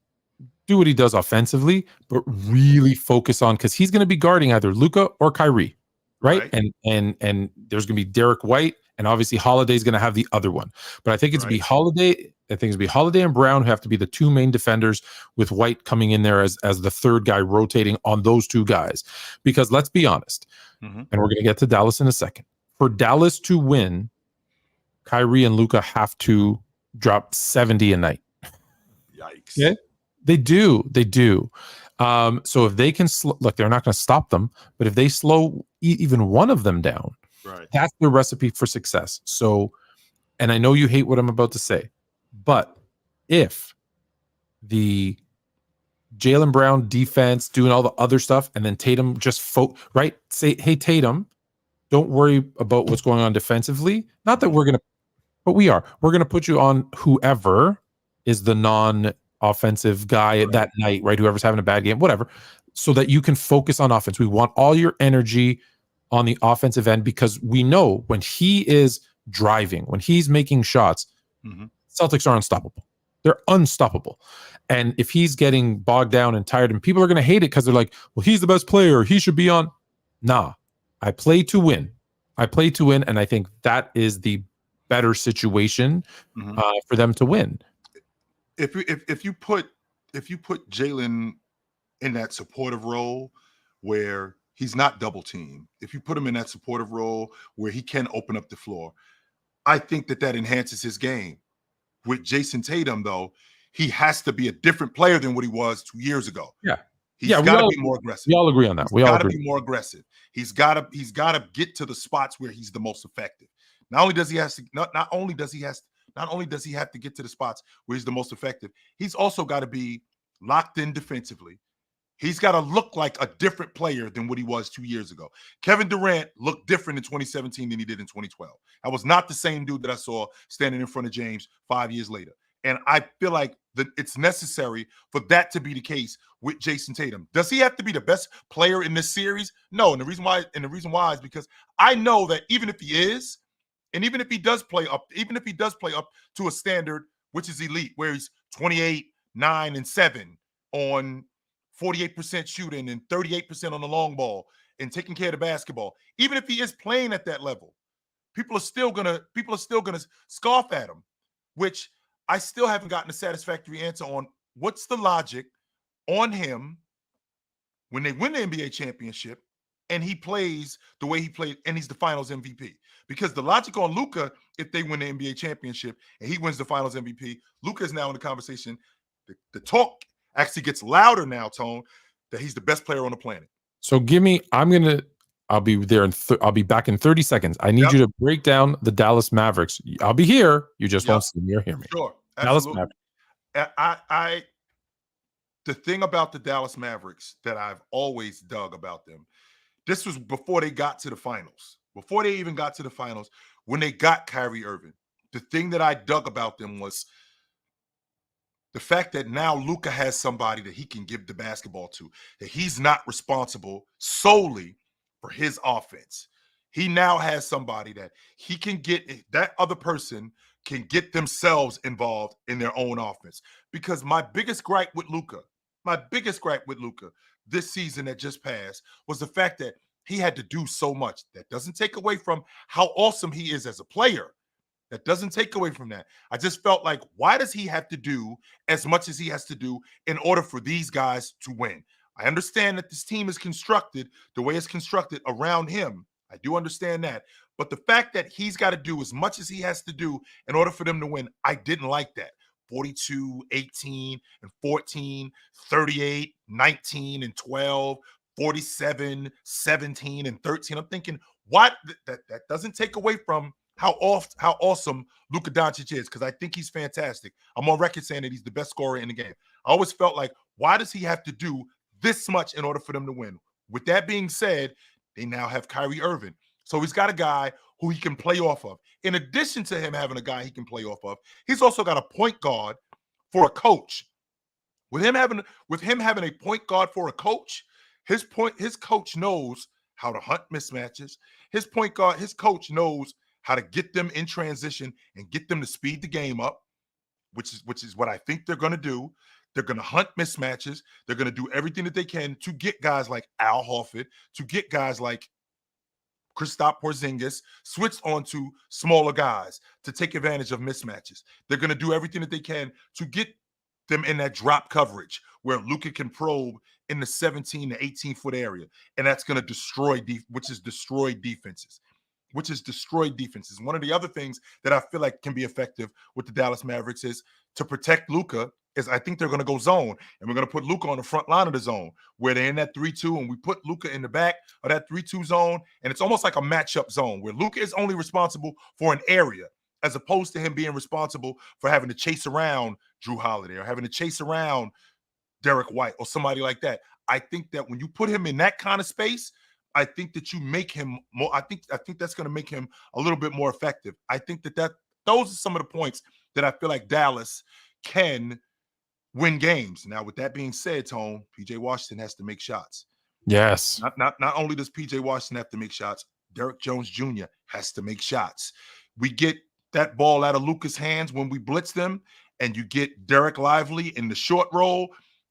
do what he does offensively, but really focus on, because he's going to be guarding either Luka or Kyrie, right? And there's going to be Derek White, and obviously Holiday's going to have the other one. But I think it's be Holiday. I think it's be Holiday and Brown who have to be the 2 main defenders, with White coming in there as the third guy, rotating on those 2 guys. Because let's be honest, and we're going to get to Dallas in a second. For Dallas to win, Kyrie and Luka have to drop 70 a night. Yikes. Yeah, they do. So if they can look, they're not going to stop them, but if they slow even one of them down, that's the recipe for success. So, and I know you hate what I'm about to say, but if the Jaylen Brown defense doing all the other stuff, and then Tatum just say, hey, Tatum, don't worry about what's going on defensively. Not that we're going to, but we're going to put you on whoever is the non-offensive guy that night, right? Whoever's having a bad game, whatever, so that you can focus on offense. We want all your energy on the offensive end, because we know when he is driving, when he's making shots, Celtics are unstoppable. They're unstoppable. And if he's getting bogged down and tired, and people are going to hate it because they're like, well, he's the best player, he should be on. Nah, I play to win. And I think that is the better situation for them to win. If you put Jaylen in that supportive role where he's not double teamed, if you put him in that supportive role where he can open up the floor, I think that enhances his game. With Jason Tatum, though, he has to be a different player than what he was 2 years ago. Yeah. He's got to be more aggressive. We all agree on that. He's got to be more aggressive. He's got to get to the spots where he's the most effective. Not only does he have to get to the spots where he's the most effective, he's also got to be locked in defensively. He's got to look like a different player than what he was 2 years ago. Kevin Durant looked different in 2017 than he did in 2012. I was not the same dude that I saw standing in front of James 5 years later. And I feel like that it's necessary for that to be the case with Jason Tatum. Does he have to be the best player in this series? No. And the reason why is because I know that even if he is, and even if he does play up to a standard which is elite, where he's 28, 9, and 7 on 48% shooting and 38% on the long ball and taking care of the basketball, even if he is playing at that level, people are still gonna scoff at him, which I still haven't gotten a satisfactory answer on. What's the logic on him when they win the NBA championship and he plays the way he played and he's the finals MVP? Because the logic on Luka, if they win the NBA championship and he wins the finals MVP, Luka is now in the conversation. The talk actually gets louder now, Tone, that he's the best player on the planet. So I'll be there I'll be back in 30 seconds. I need you to break down the Dallas Mavericks. I'll be here. You just won't see me or hear me. Sure. Absolutely. Dallas Mavericks. The thing about the Dallas Mavericks that I've always dug about them, this was before they got to the finals. Before they even got to the finals, when they got Kyrie Irving, the thing that I dug about them was the fact that now Luka has somebody that he can give the basketball to, that he's not responsible solely for his offense. He now has somebody that he can get, that other person can get themselves involved in their own offense. Because my biggest gripe with Luka this season that just passed was the fact that he had to do so much. That doesn't take away from how awesome he is as a player. That doesn't take away from that. I just felt like, why does he have to do as much as he has to do in order for these guys to win? I understand that this team is constructed the way it's constructed around him. I do understand that. But the fact that he's got to do as much as he has to do in order for them to win, I didn't like that. 42, 18, and 14, 38, 19, and 12, 47, 17, and 13. I'm thinking, what? That doesn't take away from how awesome Luka Doncic is, because I think he's fantastic. I'm on record saying that he's the best scorer in the game. I always felt like, why does he have to do this much in order for them to win? With that being said, they now have Kyrie Irving. So he's got a guy who he can play off of. In addition to him having a guy he can play off of, he's also got a point guard for a coach. With him having a point guard for a coach, his coach knows how to hunt mismatches. His coach knows how to get them in transition and get them to speed the game up, which is what I think they're going to do. They're going to hunt mismatches. They're going to do everything that they can to get guys like Al Horford, to get guys like Kristaps Porzingis switched onto smaller guys to take advantage of mismatches. They're going to do everything that they can to get them in that drop coverage where Luka can probe in the 17 to 18-foot area, and that's going to destroy defenses. One of the other things that I feel like can be effective with the Dallas Mavericks is to protect Luka. Is I think they're going to go zone, and we're going to put Luka on the front line of the zone where they're in that 3-2, and we put Luka in the back of that 3-2 zone, and it's almost like a matchup zone where Luka is only responsible for an area as opposed to him being responsible for having to chase around Drew Holiday or having to chase around Derek White or somebody like that. I think that when you put him in that kind of space, I think that you make him more. I think that's going to make him a little bit more effective. I think that those are some of the points that I feel like Dallas can win games. Now, with that being said, Tone, PJ Washington has to make shots. Yes. Not only does PJ Washington have to make shots, Derek Jones Jr. has to make shots. We get that ball out of Luka's hands when we blitz them, and you get Derek Lively in the short roll.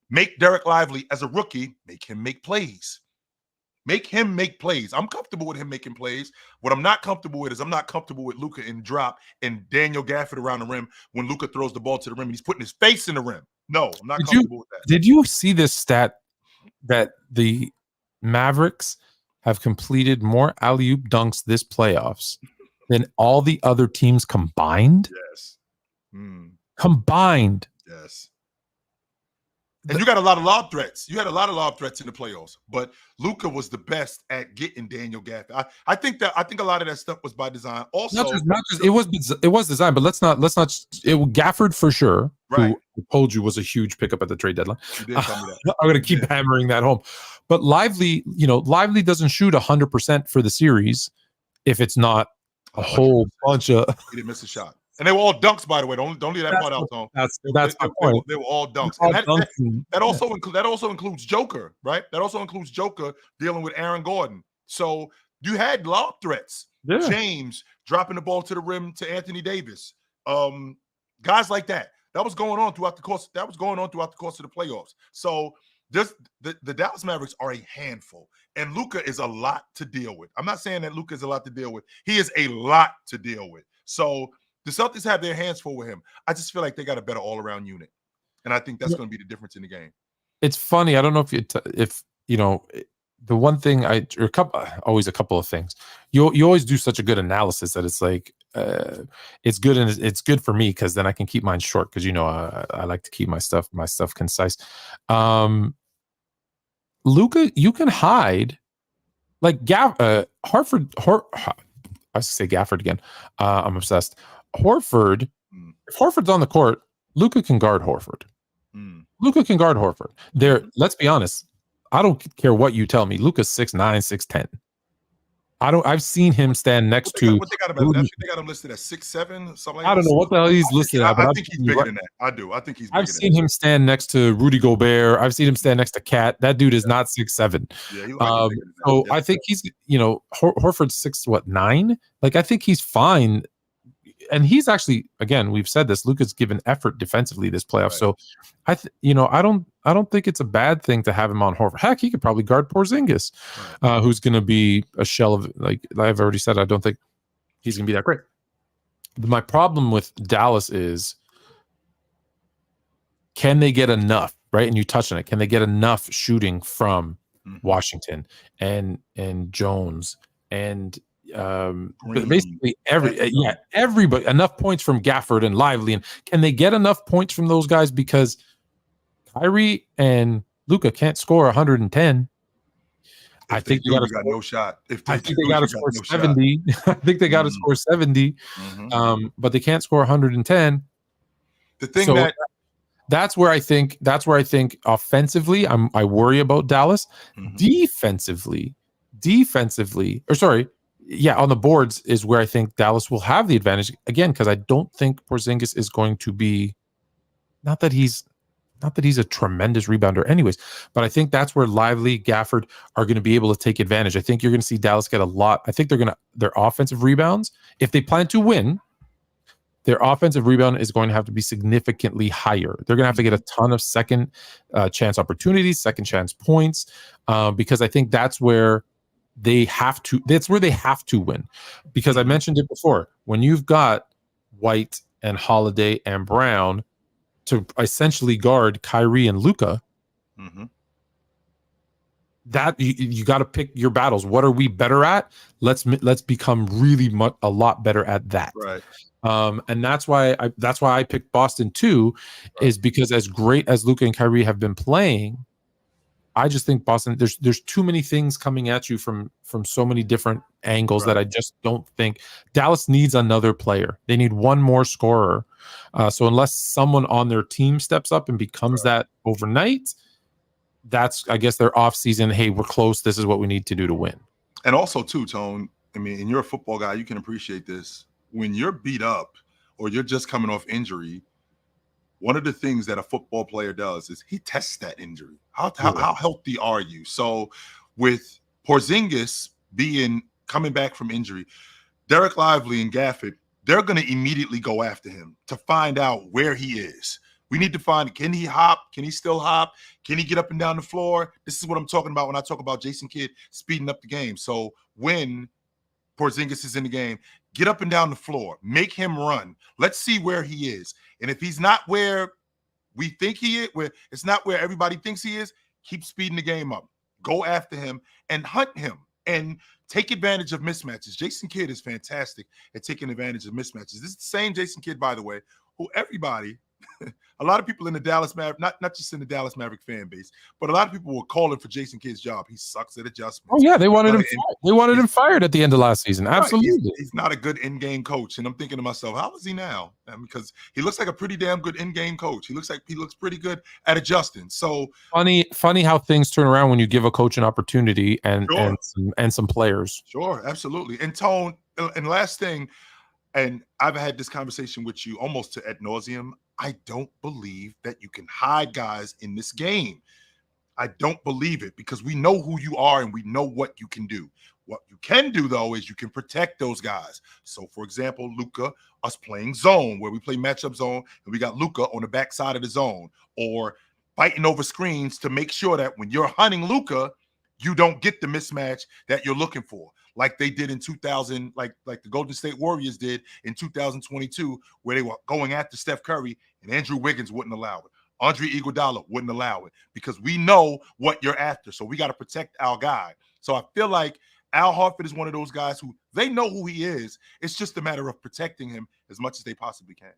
Make Derek Lively, as a rookie, make him make plays. Make him make plays. I'm comfortable with him making plays. What I'm not comfortable with is I'm not comfortable with Luka in drop and Daniel Gafford around the rim when Luka throws the ball to the rim and he's putting his face in the rim. No, I'm not comfortable with that. Did you see this stat that the Mavericks have completed more alley-oop dunks this playoffs than all the other teams combined? Yes. Combined. Yes. And you got a lot of lob threats. You had a lot of lob threats in the playoffs, but Luka was the best at getting Daniel Gafford. I think a lot of that stuff was by design. Also, not just it was designed, but let's not Gafford for sure, right. who I told you was a huge pickup at the trade deadline. You did tell me that. I'm going to keep hammering that home. But Lively doesn't shoot 100% for the series if it's not a whole bunch of. He didn't miss a shot. And they were all dunks, by the way. Don't leave that part out, Tom. That's my point. They were all dunks. That also includes Joker, right? That also includes Joker dealing with Aaron Gordon. So you had lob threats. Yeah. James dropping the ball to the rim to Anthony Davis. Guys like that. That was going on throughout the course. Of the playoffs. So the Dallas Mavericks are a handful, and Luka is a lot to deal with. I'm not saying that Luka is a lot to deal with. He is a lot to deal with. So the Celtics have their hands full with him. I just feel like they got a better all-around unit, and I think that's going to be the difference in the game. It's funny. I don't know if the one thing always a couple of things. You always do such a good analysis that it's like it's good, and it's good for me because then I can keep mine short because I like to keep my stuff concise. Luka, you can hide like Hartford. I say Gafford again. I'm obsessed. Horford, if Horford's on the court, Luka can guard Horford. Luka can guard Horford. Let's be honest. I don't care what you tell me. Luka's 6'9", 6'10". I've seen him stand next to. What they got him at? They got him listed at 6'7", something like that. I don't know what the hell he's listed at. I think he's bigger than that. I do. I think he's bigger. I've seen him stand next to Rudy Gobert. I've seen him stand next to Cat. That dude is not 6'7". Yeah, so I think he's Horford's 6'9". Like I think he's fine. And he's actually, again, we've said this, Luka's given effort defensively this playoff. Right. So I don't think it's a bad thing to have him on Horford. Heck, he could probably guard Porzingis, who's going to be a shell of, like I've already said, I don't think he's going to be that great. My problem with Dallas is, can they get enough, right? And you touched on it. Can they get enough shooting from Washington and Jones and basically everybody, enough points from Gafford and Lively, and can they get enough points from those guys? Because Kyrie and Luka can't score 110. I think they got no shot. I think they got to score 70. I think they got to score 70, but they can't score 110. The thing that's where I think offensively, I worry about Dallas. Defensively, on the boards is where I think Dallas will have the advantage again, because I don't think Porzingis is going to be, not that he's a tremendous rebounder anyways, but I think that's where Lively, Gafford are going to be able to take advantage. I think you're going to see Dallas get a lot. I think their offensive rebounds, if they plan to win, their offensive rebound is going to have to be significantly higher. They're going to have to get a ton of second chance opportunities, second chance points, because I think that's where they have to win. Because I mentioned it before, when you've got White and Holiday and Brown to essentially guard Kyrie and Luka, that you got to pick your battles. What are we better at? Let's become really a lot better at that. Right. And that's why I picked Boston too, is because as great as Luka and Kyrie have been playing, I just think Boston, there's too many things coming at you from so many different angles that I just don't think. Dallas needs another player. They need one more scorer. So unless someone on their team steps up and becomes that overnight, that's, I guess, their off season. Hey, we're close. This is what we need to do to win. And also too, Tone, I mean, and you're a football guy, you can appreciate this. When you're beat up or you're just coming off injury, one of the things that a football player does is he tests that injury. How healthy are you? So with Porzingis coming back from injury, Derek Lively and Gafford, they're going to immediately go after him to find out where he is. We need to find, can he hop? Can he still hop? Can he get up and down the floor? This is what I'm talking about when I talk about Jason Kidd speeding up the game. So when Porzingis is in the game, get up and down the floor, make him run. Let's see where he is. And if he's not where we think he is, where it's not where everybody thinks he is, keep speeding the game up. Go after him and hunt him and take advantage of mismatches. Jason Kidd is fantastic at taking advantage of mismatches. This is the same Jason Kidd, by the way, who everybody a lot of people in the Dallas Maverick, not just in the Dallas Maverick fan base, but a lot of people were calling for Jason Kidd's job. He sucks at adjustments. Oh yeah, they wanted him. They wanted him fired at the end of last season. Absolutely, right. He's not a good in-game coach, and I'm thinking to myself, how is he now? Because he looks like a pretty damn good in-game coach. He looks pretty good at adjusting. So funny how things turn around when you give a coach an opportunity and some players. Sure, absolutely. And Tone, and last thing, and I've had this conversation with you almost to ad nauseum. I don't believe that you can hide guys in this game. I don't believe it because we know who you are and we know what you can do. What you can do, though, is you can protect those guys. So, for example, Luka, us playing zone, where we play matchup zone, and we got Luka on the backside of the zone, or fighting over screens to make sure that when you're hunting Luka, you don't get the mismatch that you're looking for, like they did in 2000, like the Golden State Warriors did in 2022, where they were going after Steph Curry and Andrew Wiggins wouldn't allow it. Andre Iguodala wouldn't allow it because we know what you're after. So we got to protect our guy. So I feel like Al Horford is one of those guys who they know who he is. It's just a matter of protecting him as much as they possibly can.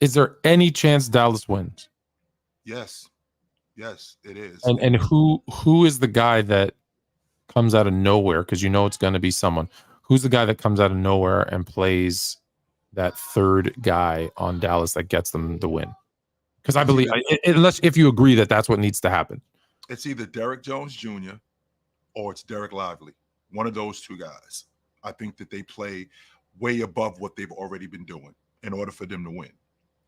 Is there any chance Dallas wins? Yes. Yes, it is. And who is the guy that comes out of nowhere? Because you know it's going to be someone. Who's the guy that comes out of nowhere and plays that third guy on Dallas that gets them the win? Because I believe, unless if you agree that that's what needs to happen, it's either Derrick Jones Jr. or it's Derek Lively. One of those two guys. I think that they play way above what they've already been doing in order for them to win.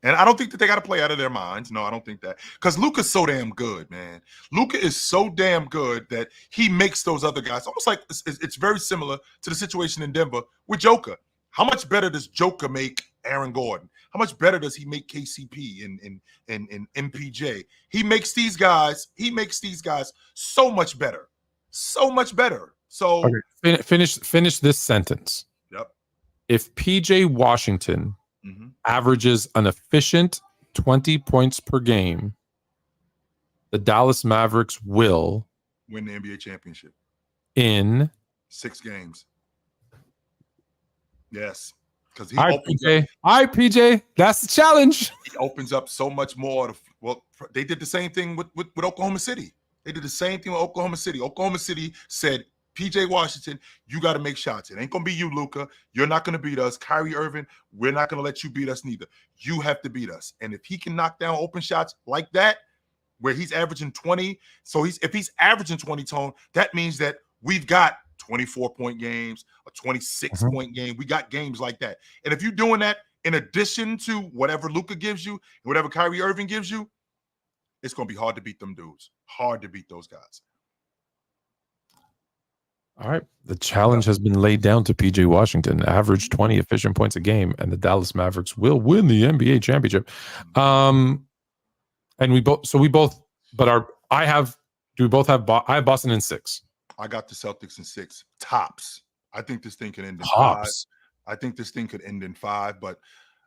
And I don't think that they got to play out of their minds. No, I don't think that. Because Luka's so damn good, man. Luka is so damn good that he makes those other guys almost like it's very similar to the situation in Denver with Joker. How much better does Joker make Aaron Gordon? How much better does he make KCP and MPJ? He makes these guys so much better. So much better. So okay. Finish this sentence. Yep. If PJ Washington averages an efficient 20 points per game, the Dallas Mavericks will win the NBA championship in 6 games. Yes. Because all right, PJ, that's the challenge. He opens up so much more. Well, they did the same thing with Oklahoma City. They did the same thing with Oklahoma City. Oklahoma City said, PJ Washington, you got to make shots. It ain't going to be you, Luka. You're not going to beat us. Kyrie Irving, we're not going to let you beat us neither. You have to beat us. And if he can knock down open shots like that, where he's averaging 20, so if he's averaging 20, Tone, that means that we've got 24-point games, a 26-point game. We got games like that. And if you're doing that in addition to whatever Luka gives you and whatever Kyrie Irving gives you, it's going to be hard to beat them dudes. Hard to beat those guys. All right. The challenge has been laid down to PJ Washington. Average 20 efficient points a game, and the Dallas Mavericks will win the NBA championship. I have Boston in 6. I got the Celtics in 6 tops. I think this thing could end in tops. 5. I think this thing could end in 5, but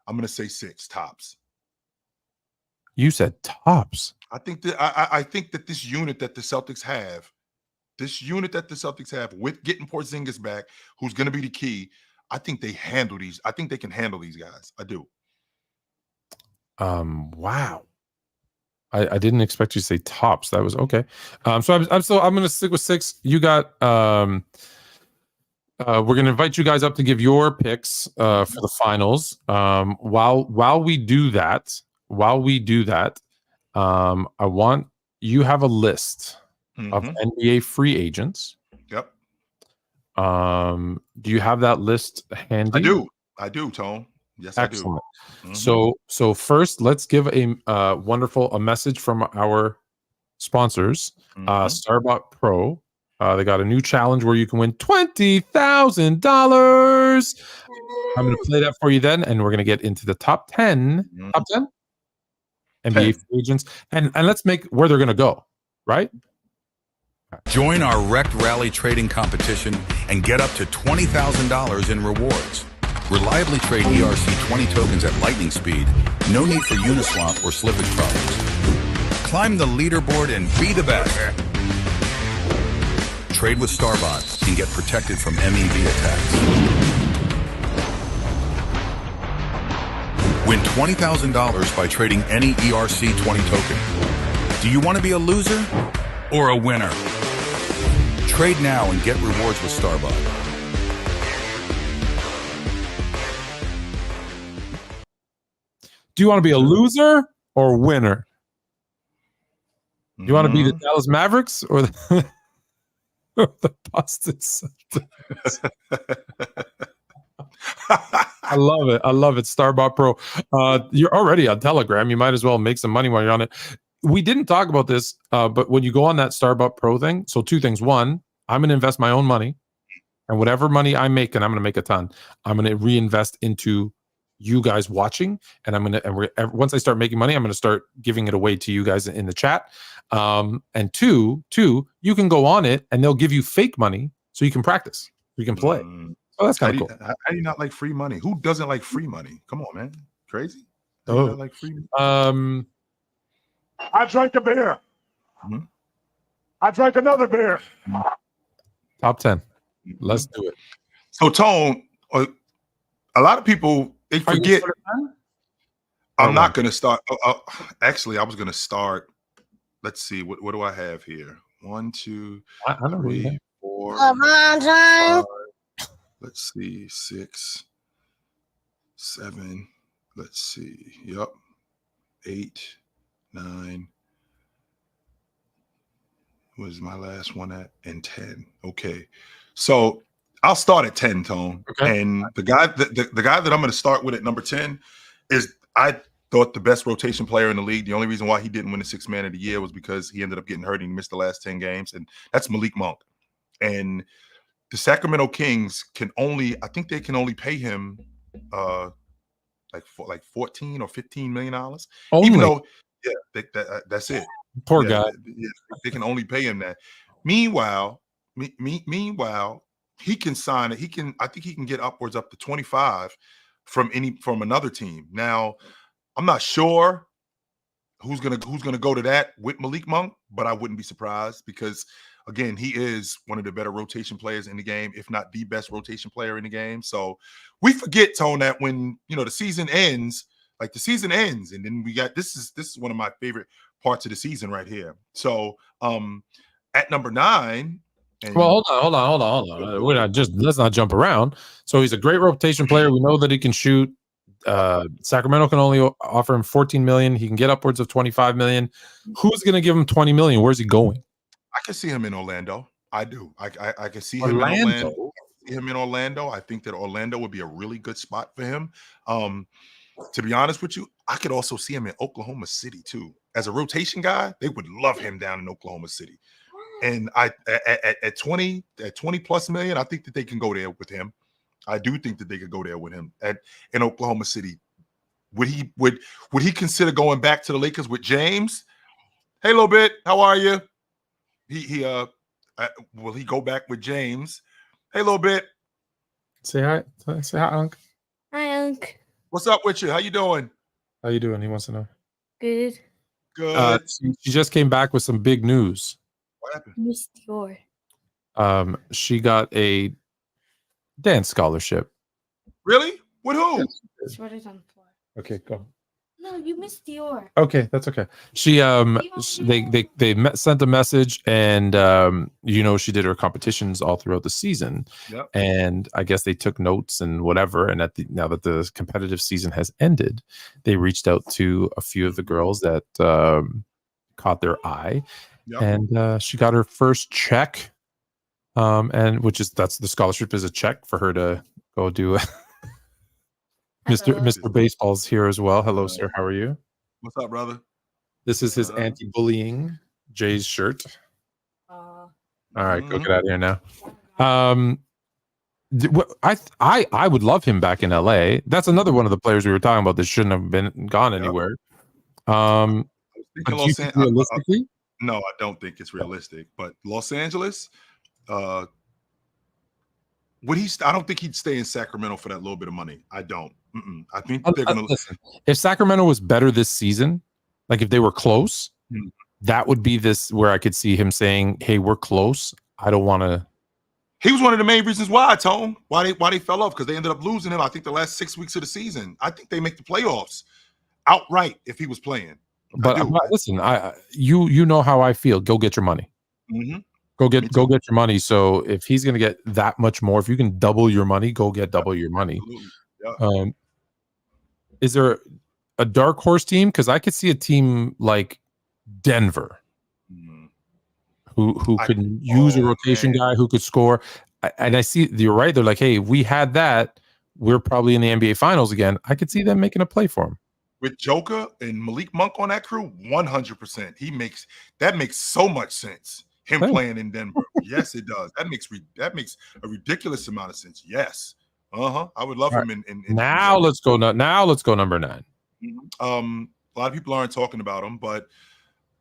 I'm going to say 6 tops. You said tops. I think that this unit that the Celtics have, with getting Porzingis back, who's going to be the key, I think they handle these. I think they can handle these guys. I do. Wow. I didn't expect you to say tops. That was okay. So I'm going to stick with 6. You got. We're going to invite you guys up to give your picks for the finals. While we do that, I want you have a list of NBA free agents. Yep. Do you have that list handy? I do, Tone. Yes, excellent. I do. So first, let's give a message from our sponsors. Starbucks Pro. They got a new challenge where you can win $20,000. I'm going to play that for you then, and we're going to get into the top 10 NBA free agents, and let's make where they're going to go. Right. Join our Wrecked Rally trading competition and get up to $20,000 in rewards. Reliably trade ERC20 tokens at lightning speed. No need for Uniswap or slippage problems. Climb the leaderboard and be the best. Trade with Starbot and get protected from MEV attacks. Win $20,000 by trading any ERC20 token. Do you want to be a loser or a winner? Trade now and get rewards with Starbucks. Do you want to be a loser or a winner? Do you want to be the Dallas Mavericks or the, or the Boston Celtics? I love it. I love it. Starbot Pro. You're already on Telegram. You might as well make some money while you're on it. We didn't talk about this, but when you go on that Starbot Pro thing, so two things. One, I'm going to invest my own money, and whatever money I make, and I'm going to make a ton, I'm going to reinvest into you guys watching, and I'm going to, once I start making money, I'm going to start giving it away to you guys in the chat. And two, you can go on it and they'll give you fake money so you can practice, you can play. Oh, that's kind of cool. How do you not like free money? Who doesn't like free money? Come on, man. Crazy. How do you not like free money? I drank a beer. Mm-hmm. I drank another beer. Top 10. Let's do it. So, Tone, a lot of people, they forget. I'm not going to start. Actually, I was going to start. Let's see. What do I have here? 1, 2, 3, 4. 5, let's see. 6, 7. Let's see. Yep. 8, 9. Was my last one at? And 10. Okay. So I'll start at 10, Tone. Okay. And the guy that I'm going to start with at number 10 is, I thought, the best rotation player in the league. The only reason why he didn't win the Sixth Man of the Year was because he ended up getting hurt and he missed the last 10 games. And that's Malik Monk. And the Sacramento Kings can only pay him like 14 or 15 million dollars. Even though, that's it. Poor guy. They can only pay him that. Meanwhile, he can sign it. I think he can get upwards up to 25 from another team. Now, I'm not sure who's gonna go to that with Malik Monk, but I wouldn't be surprised because, again, he is one of the better rotation players in the game, if not the best rotation player in the game. So we forget, Tone, that when the season ends, and then we got this is one of my favorite parts of the season right here. So at number 9. Well, hold on. Let's not jump around. So he's a great rotation player. We know that he can shoot. Sacramento can only offer him 14 million. He can get upwards of 25 million. Who's going to give him 20 million? Where's he going? I can see him in Orlando. I do. I can see him in Orlando. I think that Orlando would be a really good spot for him. To be honest with you, I could also see him in Oklahoma City too. As a rotation guy, they would love him down in Oklahoma City. And at 20 plus million, I think that they can go there with him. I do think that they could go there with him in Oklahoma City. Would he consider going back to the Lakers with James? Hey, little bit, how are you? Will he go back with James? Hey, little bit. Say hi. Say hi, Unc. Hi, Unc. What's up with you? How you doing? How you doing? He wants to know. Good. Good. She just came back with some big news. What happened? Miss Dior. She got a dance scholarship. Really? With who? It's right on the floor. Okay, go. No, you missed Dior. Okay, that's okay. She sent a message, and she did her competitions all throughout the season. Yep. And I guess they took notes and whatever. And now that the competitive season has ended, they reached out to a few of the girls that caught their eye. Yep. And she got her first check, and that's the scholarship is a check for her to go do. Mr. Baseball's here as well. Hello, sir. How are you? What's up, brother? This is his anti-bullying Jay's shirt. All right, go get out of here now. I would love him back in LA. That's another one of the players we were talking about that shouldn't have gone anywhere. Realistically? No, I don't think it's realistic. But Los Angeles, I don't think he'd stay in Sacramento for that little bit of money. I don't. I think they're going to listen. If Sacramento was better this season, like if they were close, that would be where I could see him saying, "Hey, we're close. I don't want to He was one of the main reasons why, Tone, why they fell off, because they ended up losing him. I think the last 6 weeks of the season. I think they make the playoffs outright if he was playing. But listen, you know how I feel. Go get your money. Mm-hmm. Go get your money. So if he's going to get that much more, if you can double your money, go get double your money. Yeah. Is there a dark horse team? Because I could see a team like Denver, who could use a rotation guy who could score. And I see you're right. They're like, hey, we had that. We're probably in the NBA Finals again. I could see them making a play for him. With Joker and Malik Monk on that crew, 100%. That makes so much sense. Him playing in Denver. Yes, it does. That makes a ridiculous amount of sense. Yes. I would love him in now let's go number 9. A lot of people aren't talking about him, but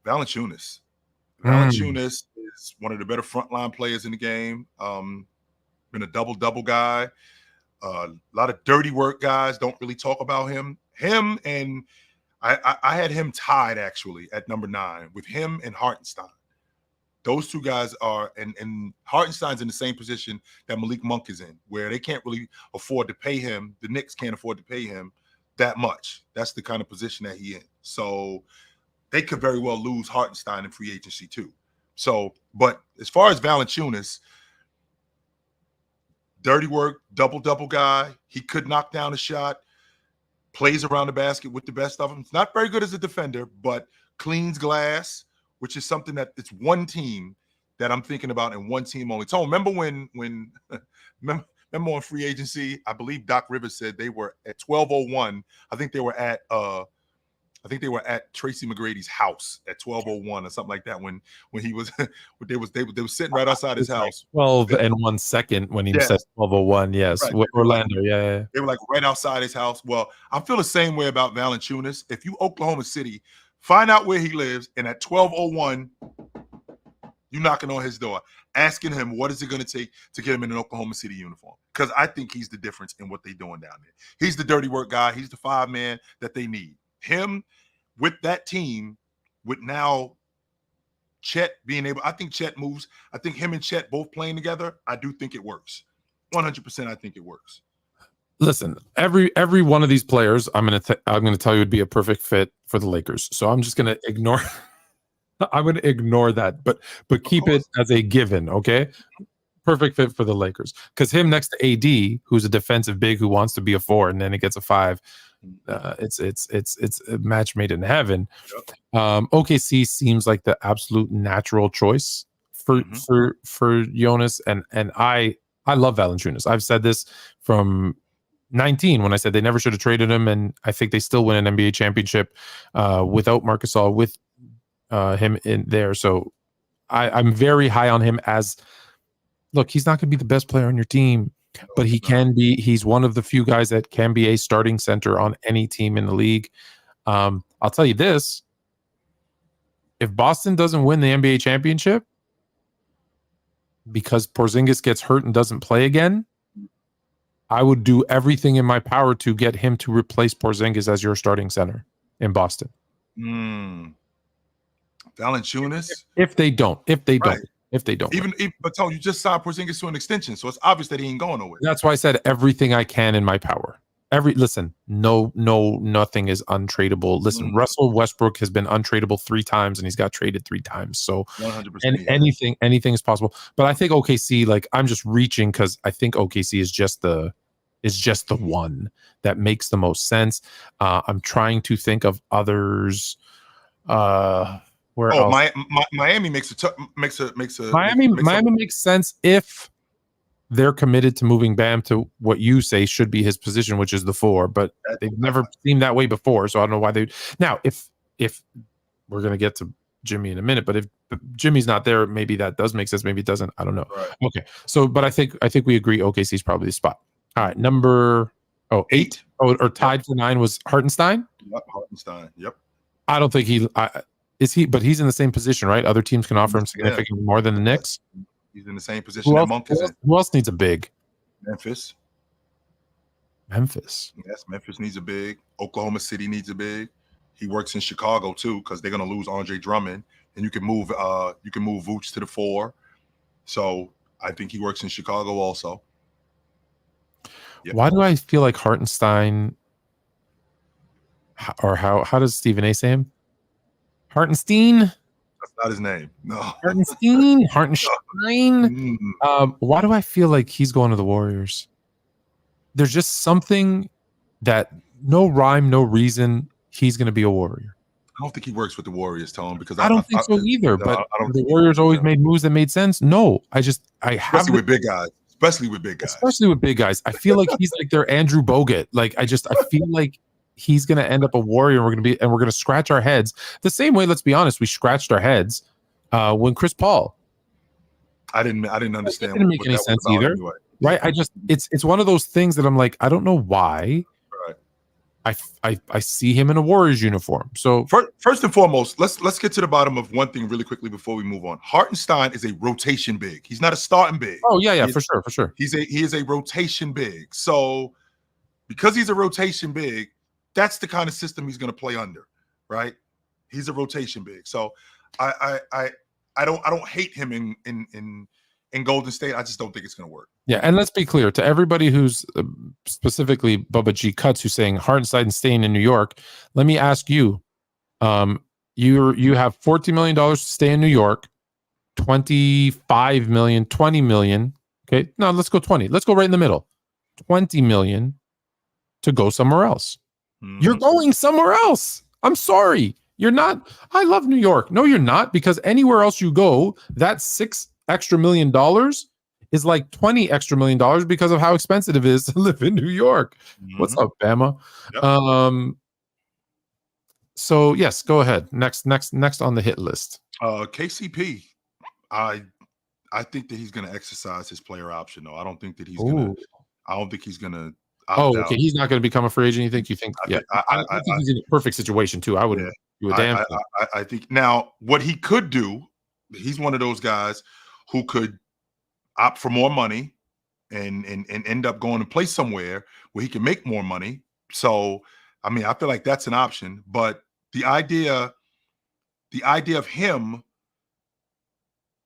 Valanciunas. Valanciunas is one of the better frontline players in the game. Been a double-double guy. A lot of dirty work guys don't really talk about him. Him and I had him tied actually at number 9 with him and Hartenstein. Those two guys are, and Hartenstein's in the same position that Malik Monk is in, where they can't really afford to pay him. The Knicks can't afford to pay him that much. That's the kind of position that he's in. So they could very well lose Hartenstein in free agency too. So, but as far as Valanciunas, dirty work, double-double guy. He could knock down a shot, plays around the basket with the best of them. He's not very good as a defender, but cleans glass, which is something that it's one team that I'm thinking about and one team only. So remember when remember on free agency, I believe Doc Rivers said they were at 12:01. I think they were at Tracy McGrady's house at 12:01 or something like that when he was they were sitting right outside his house. 12 and 1 second when he said 12:01. Yes, right. Orlando. Yeah. They were like right outside his house. Well, I feel the same way about Valanciunas. If you Oklahoma City, find out where he lives, and at 12:01, you're knocking on his door, asking him what is it going to take to get him in an Oklahoma City uniform. Because I think he's the difference in what they're doing down there. He's the dirty work guy. He's the 5-man that they need. Him with that team, with now Chet being able, I think Chet moves. I think him and Chet both playing together, I do think it works. 100%, I think it works. Listen, every one of these players, I'm gonna tell you would be a perfect fit for the Lakers. So I'm just gonna ignore. I'm gonna ignore that, but keep it as a given, okay? Perfect fit for the Lakers, because him next to AD, who's a defensive big who wants to be a 4, and then it gets a 5. It's a match made in heaven. OKC seems like the absolute natural choice for Jonas, and I love Valanciunas. I've said this from 19 when I said they never should have traded him, and I think they still win an NBA championship without Marc Gasol, with him in there. So I'm very high on him. As look, he's not going to be the best player on your team, but he can be. He's one of the few guys that can be a starting center on any team in the league. I'll tell you this: if Boston doesn't win the NBA championship because Porzingis gets hurt and doesn't play again, I would do everything in my power to get him to replace Porzingis as your starting center in Boston. Valanciunas? If they don't. Even but Tony, you just signed Porzingis to an extension, so it's obvious that he ain't going nowhere. That's why I said everything I can in my power. Nothing is untradeable. Listen, Russell Westbrook has been untradeable 3 times, and he's got traded 3 times. So 100%, and anything is possible. But I think OKC, like, I'm just reaching because I think OKC is just the one that makes the most sense. I'm trying to think of others. Where else? Miami makes Miami makes sense if they're committed to moving Bam to what you say should be his position, which is the 4. But they've never seemed that way before, so I don't know why they. Now, if we're gonna get to Jimmy in a minute, but if Jimmy's not there, maybe that does make sense. Maybe it doesn't. I don't know. Right. Okay, so but I think we agree OKC is probably the spot. All right, number 8 or tied for 9 was Hartenstein. Yep, Hartenstein. Yep. I don't think is he, but he's in the same position, right? Other teams can offer him significantly more than the Knicks. He's in the same position that Monk is in. Who else needs a big? Memphis. Memphis. Yes, Memphis needs a big. Oklahoma City needs a big. He works in Chicago too because they're going to lose Andre Drummond, and you can move Vooch to the 4. So I think he works in Chicago also. Yep. Why do I feel like Hartenstein, or how does Stephen A say him? Hartenstein? That's not his name. No. Hartenstein? Hartenstein? Mm. Why do I feel like he's going to the Warriors? There's just something that no rhyme, no reason. He's going to be a Warrior. I don't think he works with the Warriors, Tone, because I don't think so either. No, but I don't the think Warriors always made moves that made sense. No, I especially with big guys. Especially with big guys. I feel like he's like their Andrew Bogut. Like I feel like he's going to end up a Warrior. We're going to scratch our heads the same way. Let's be honest, we scratched our heads when Chris Paul. I didn't understand. It didn't make any sense either. Anyway. Right? It's one of those things that I'm like, I don't know why. Right. I see him in a Warriors uniform. So first and foremost, let's get to the bottom of one thing really quickly before we move on. Hartenstein is a rotation big. He's not a starting big. Oh yeah, for sure. He is a rotation big. So because he's a rotation big, that's the kind of system he's going to play under, right? He's a rotation big. So I don't hate him in Golden State. I just don't think it's going to work. Yeah, and let's be clear to everybody who's specifically Bubba G Cuts who's saying Hartenstein staying in New York. Let me ask you, you have $14 million to stay in New York, 25 million, 20 million. Okay, no, let's go 20. Let's go right in the middle. 20 million to go somewhere else. You're going somewhere else. I'm sorry. You're not. I love New York. No, you're not, because anywhere else you go, that $6 extra million is like $20 extra million because of how expensive it is to live in New York. What's up, Bama? Yep. So yes, go ahead. Next on the hit list. KCP. I think that he's going to exercise his player option. though. I don't think he's going to. Okay. He's not going to become a free agent. You think? Yeah. I think he's in a perfect situation too. I wouldn't do a damn thing. I think now what he could do. He's one of those guys who could opt for more money and end up going to play somewhere where he can make more money. So, I mean, I feel like that's an option. But the idea of him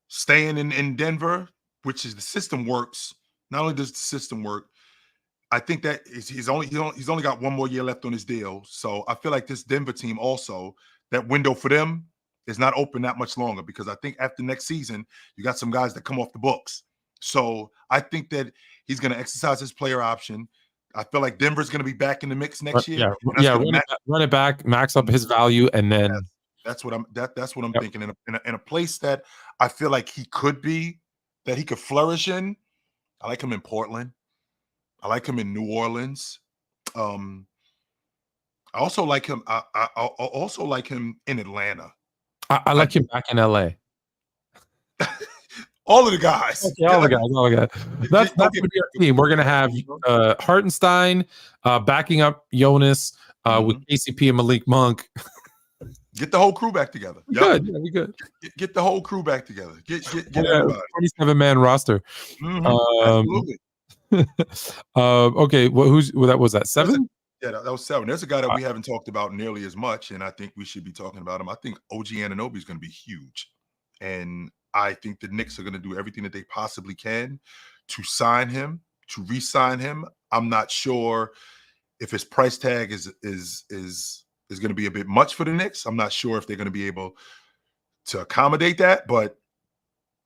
staying in Denver, which is the system works. Not only does the system work, I think that he's only got one more year left on his deal. So I feel like this Denver team also, that window for them is not open that much longer, because I think after next season, you got some guys that come off the books. So I think that he's going to exercise his player option. I feel like Denver's going to be back in the mix next year. Run it back, max up his value, and then that's what I'm thinking. In a place that I feel like he could be, that he could flourish in. I like him in Portland. I like him in New Orleans. I also like him. I also like him in Atlanta. I like him back in LA. All of the guys. Okay, all the guys. That's going to be our team. We're going to have Hartenstein backing up Jonas with KCP and Malik Monk. Get the whole crew back together. We good. Get the whole crew back together. Get everybody. 27-man roster. Absolutely. Okay, that was that 7? Yeah, that was 7. There's a guy that we haven't talked about nearly as much, and I think we should be talking about him. I think OG Anunoby is going to be huge, and I think the Knicks are going to do everything that they possibly can to sign him, to re-sign him. I'm not sure if his price tag is going to be a bit much for the Knicks. I'm not sure if they're going to be able to accommodate that, but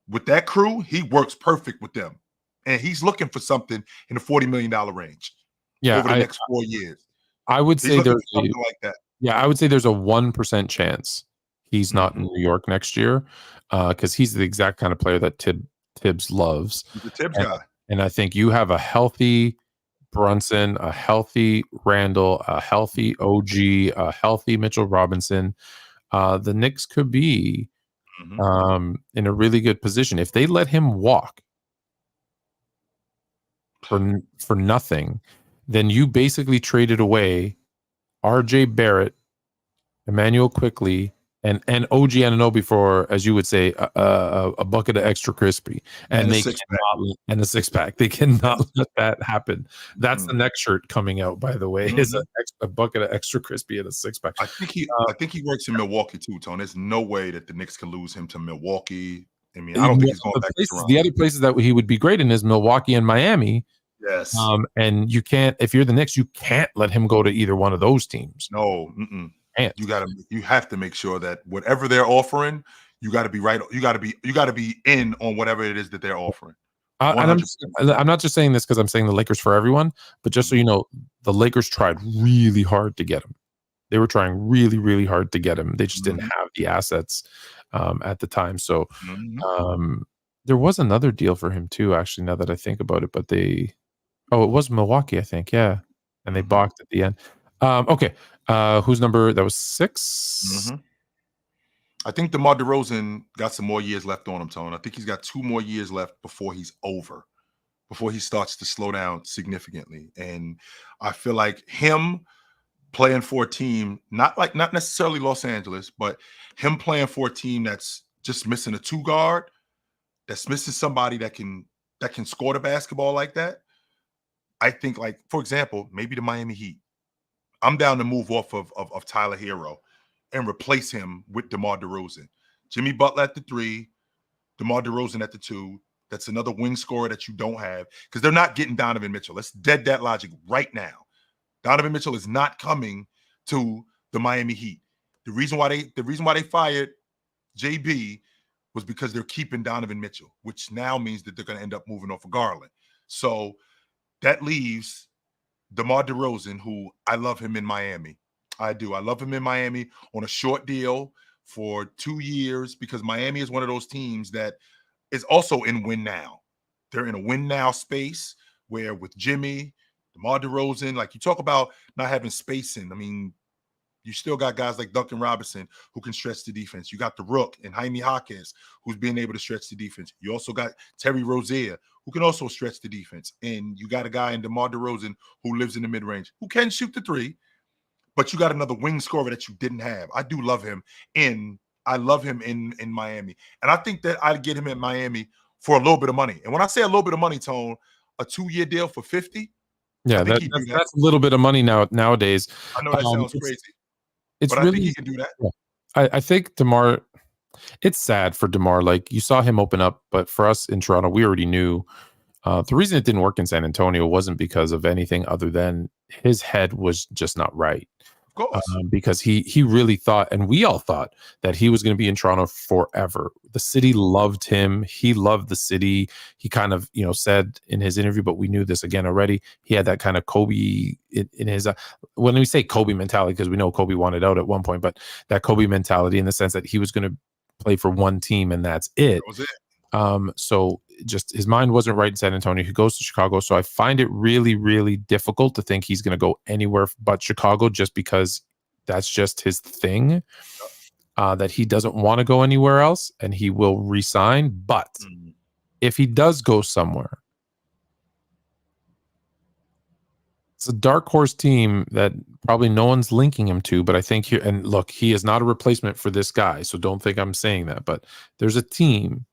with that crew, he works perfect with them. And he's looking for something in the $40 million range over the next 4 years. I would say there's something like that. Yeah, I would say there's a 1% chance he's not in New York next year, because he's the exact kind of player that Tibbs loves. He's a Tibbs guy. And I think you have a healthy Brunson, a healthy Randall, a healthy OG, a healthy Mitchell Robinson. The Knicks could be in a really good position if they let him walk for nothing. Then you basically traded away RJ Barrett, Emmanuel Quickly, and OG Anunoby for, as you would say, a bucket of extra crispy, and they cannot, and a 6-pack. They cannot let that happen. That's the next shirt coming out, by the way, is a bucket of extra crispy and a 6-pack. I think he works in Milwaukee too, Tony. There's no way that the Knicks can lose him to Milwaukee I mean, I don't think he's going back to places, Toronto. the other places that he would be great in is Milwaukee and Miami. Yes. And you can't, if you're the Knicks, you can't let him go to either one of those teams. No. Can't. You have to make sure that whatever they're offering, you got to be right. You got to be in on whatever it is that they're offering. And I'm not just saying this because I'm saying the Lakers for everyone, but just so you know, the Lakers tried really hard to get him. They were trying really, really hard to get him. They just didn't have the assets at the time. So there was another deal for him too, actually, now that I think about it. But it was Milwaukee, I think. Yeah. And they balked at the end. Okay. Whose number? That was 6? I think DeMar DeRozan got some more years left on him, Tone. I think he's got 2 more years left before he's over, before he starts to slow down significantly. And I feel like him playing for a team, not necessarily Los Angeles, but him playing for a team that's just missing a 2 guard, that's missing somebody that can score the basketball like that. I think, like, for example, maybe the Miami Heat. I'm down to move off of Tyler Hero and replace him with DeMar DeRozan. Jimmy Butler at the 3, DeMar DeRozan at the 2. That's another wing scorer that you don't have because they're not getting Donovan Mitchell. Let's dead that logic right now. Donovan Mitchell is not coming to the Miami Heat. The reason why they fired JB was because they're keeping Donovan Mitchell, which now means that they're going to end up moving off of Garland. So that leaves DeMar DeRozan, who I love him in Miami. I do. I love him in Miami on a short deal for 2 years because Miami is one of those teams that is also in win now. They're in a win now space where with Jimmy, DeMar DeRozan, like you talk about not having spacing. I mean, you still got guys like Duncan Robinson who can stretch the defense. You got the Rook and Jaime Jaquez who's being able to stretch the defense. You also got Terry Rozier who can also stretch the defense. And you got a guy in DeMar DeRozan who lives in the mid-range, who can shoot the 3. But you got another wing scorer that you didn't have. I do love him in Miami. And I think that I'd get him in Miami for a little bit of money. And when I say a little bit of money, Tone, a 2-year deal for 50. Yeah, that's a little bit of money nowadays. I know that sounds crazy. But I think he can do that. Yeah. I think DeMar, it's sad for DeMar. Like you saw him open up, but for us in Toronto, we already knew the reason it didn't work in San Antonio wasn't because of anything other than his head was just not right. Of course. Because he really thought, and we all thought, that he was going to be in Toronto forever. The city loved him. He loved the city. He kind of, said in his interview, but we knew this again already. He had that kind of Kobe in his, when we say Kobe mentality, because we know Kobe wanted out at one point, but that Kobe mentality in the sense that he was going to play for one team and that's it. That was it. So just his mind wasn't right in San Antonio. He goes to Chicago. So I find it really, really difficult to think he's going to go anywhere but Chicago just because that's just his thing, that he doesn't want to go anywhere else and he will resign. But if he does go somewhere, it's a dark horse team that probably no one's linking him to, but I think here, and look, he is not a replacement for this guy. So don't think I'm saying that, but there's a team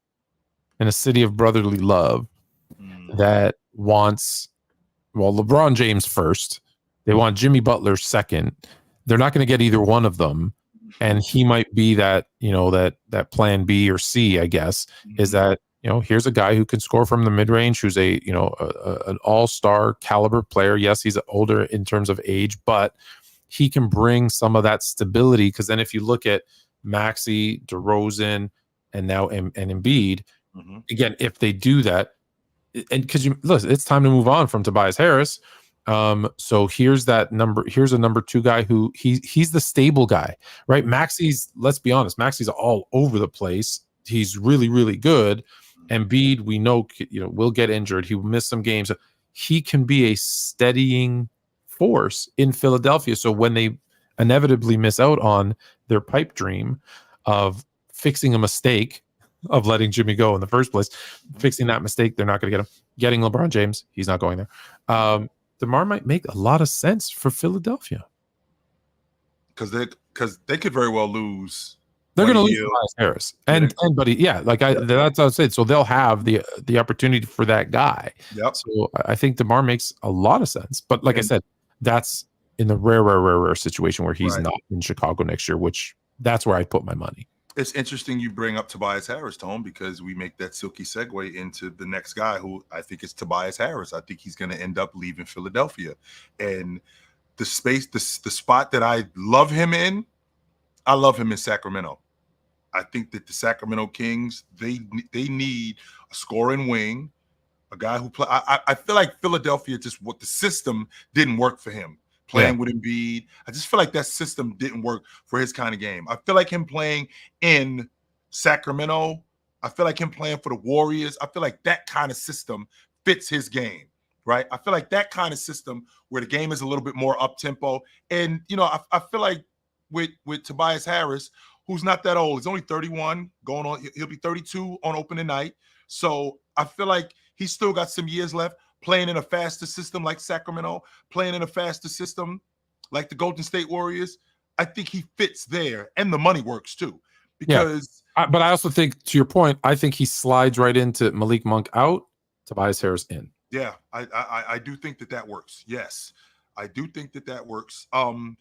in a city of brotherly love that wants, LeBron James first. They want Jimmy Butler second. They're not going to get either one of them. And he might be that, that plan B or C, I guess, is that, here's a guy who can score from the mid-range, who's an all-star caliber player. Yes, he's older in terms of age, but he can bring some of that stability. Because then if you look at Maxey, DeRozan, and now and Embiid, again, if they do that, and because listen, it's time to move on from Tobias Harris. So here's a number 2 guy who he's the stable guy, right? Maxey's, let's be honest, Maxey's all over the place. He's really, really good. Embiid, we know, will get injured. He will miss some games. He can be a steadying force in Philadelphia. So when they inevitably miss out on their pipe dream of fixing a mistake of letting Jimmy go in the first place, fixing that mistake, they're not going to get him. Getting LeBron James, he's not going there. DeMar might make a lot of sense for Philadelphia because they could very well lose. They're going to lose Tobias Harris and buddy, that's what I said. So they'll have the opportunity for that guy. Yep. So I think DeMar makes a lot of sense. But like I said, that's in the rare situation where he's not in Chicago next year, which that's where I put my money. It's interesting you bring up Tobias Harris, Tone, because we make that silky segue into the next guy who I think is Tobias Harris. I think he's going to end up leaving Philadelphia. And the spot that I love him in, I love him in Sacramento. I think that the Sacramento Kings, they need a scoring wing, a guy who play. I feel like Philadelphia what the system didn't work for him. Playing with Embiid, I just feel like that system didn't work for his kind of game. I feel like him playing in Sacramento, I feel like him playing for the Warriors, I feel like that kind of system fits his game, right? I feel like that kind of system where the game is a little bit more up-tempo. And, you know, I feel like with Tobias Harris, who's not that old, he's only 31, he'll be 32 on opening night. So I feel like he's still got some years left. Playing in a faster system like Sacramento, playing in a faster system like the Golden State Warriors, I think he fits there, and the money works too. Because, but I also think, to your point, I think he slides right into Malik Monk out, Tobias Harris in. Yeah, I do think that works. Yes, I do think that works. I'm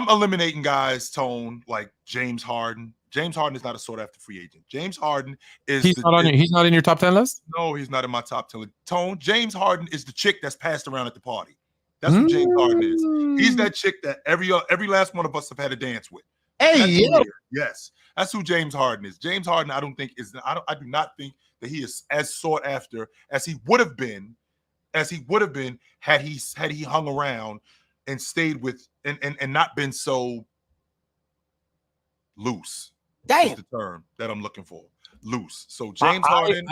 eliminating guys, Tone, like James Harden. James Harden is not a sought-after free agent. James Harden is he's not in your top 10 list? No, he's not in my top 10 list. Tone, James Harden is the chick that's passed around at the party. That's what James Harden is. He's that chick that every last one of us have had a dance with. Hey, yes, that's who James Harden is. James Harden, I do not think that he is as sought after as he would have been, had he hung around and stayed with and not been so loose. Damn, is the term that I'm looking for. Loose. So James Harden.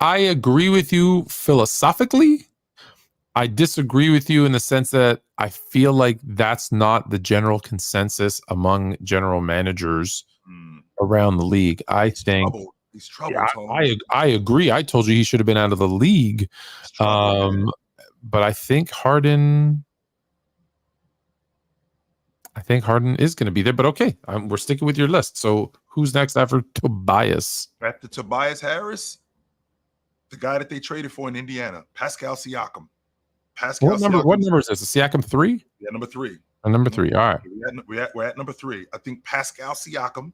I agree with you philosophically. I disagree with you in the sense that I feel like that's not the general consensus among general managers around the league. I think he's trouble. I agree. I told you he should have been out of the league. But I think Harden is going to be there. But okay, we're sticking with your list. So who's next after Tobias? After Tobias Harris, the guy that they traded for in Indiana, Pascal Siakam. What number is this? Is Siakam 3? Yeah, number 3. Number 3. All right. We're at number 3. I think Pascal Siakam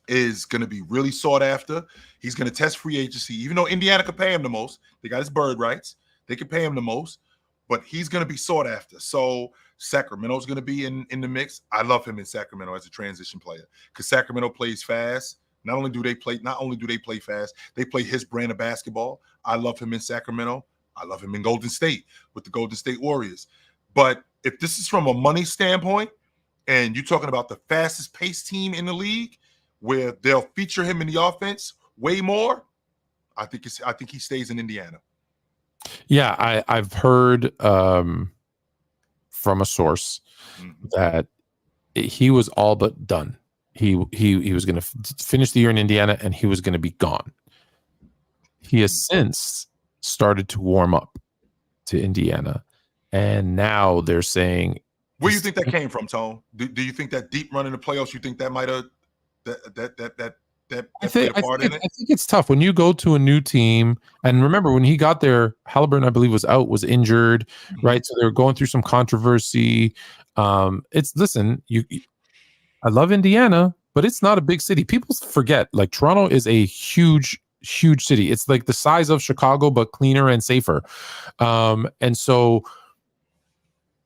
is going to be really sought after. He's going to test free agency. Even though Indiana could pay him the most, they got his bird rights. They could pay him the most, but he's going to be sought after. So Sacramento's going to be in the mix. I love him in Sacramento as a transition player because Sacramento plays fast. Not only do they play fast, they play his brand of basketball. I love him in Sacramento. I love him in Golden State with the Golden State Warriors. But if this is from a money standpoint, and you're talking about the fastest paced team in the league, where they'll feature him in the offense way more, I think he stays in Indiana. Yeah, I've heard from a source that he was all but done. He was going to finish the year in Indiana, and he was going to be gone. He has since started to warm up to Indiana, and now they're saying, where do you think that came from, Tone? Do you think that deep run in the playoffs, you think that might have that played a part in it? I think it's tough when you go to a new team, and remember when he got there, Halliburton, I believe, was injured, right? So they were going through some controversy. I love Indiana, but it's not a big city. People forget, like, Toronto is a huge city. It's like the size of Chicago, but cleaner and safer. And so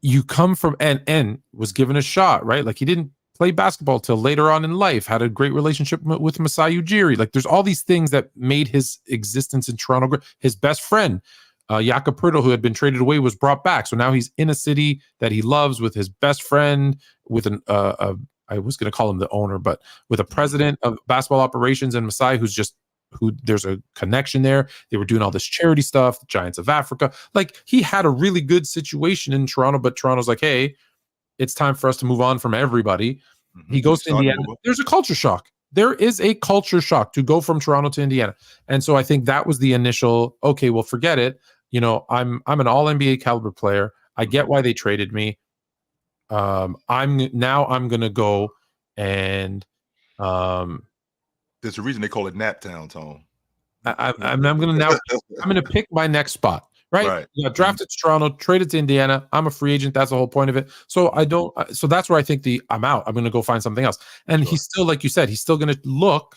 you come from and was given a shot, right? Like, he didn't play basketball till later on in life, had a great relationship with Masai Ujiri. Like, there's all these things that made his existence in Toronto great. His best friend, Jakob Poeltl, who had been traded away, was brought back. So now he's in a city that he loves with his best friend, with I was going to call him the owner, but with a president of basketball operations in Masai, who there's a connection there. They were doing all this charity stuff, the Giants of Africa. Like, he had a really good situation in Toronto, but Toronto's like, hey, it's time for us to move on from everybody. He goes to Indiana. There's a culture shock. There is a culture shock to go from Toronto to Indiana. And so I think that was the initial, okay, well, forget it. You know, I'm an all NBA caliber player. I get why they traded me. I'm going to go and there's a reason they call it Naptown, Tone. I'm going to pick my next spot, right? Right. You got drafted to Toronto, traded to Indiana. I'm a free agent. That's the whole point of it. So I don't. So that's where I think I'm out. I'm going to go find something else. And Sure. he's still, like you said, he's still going to look.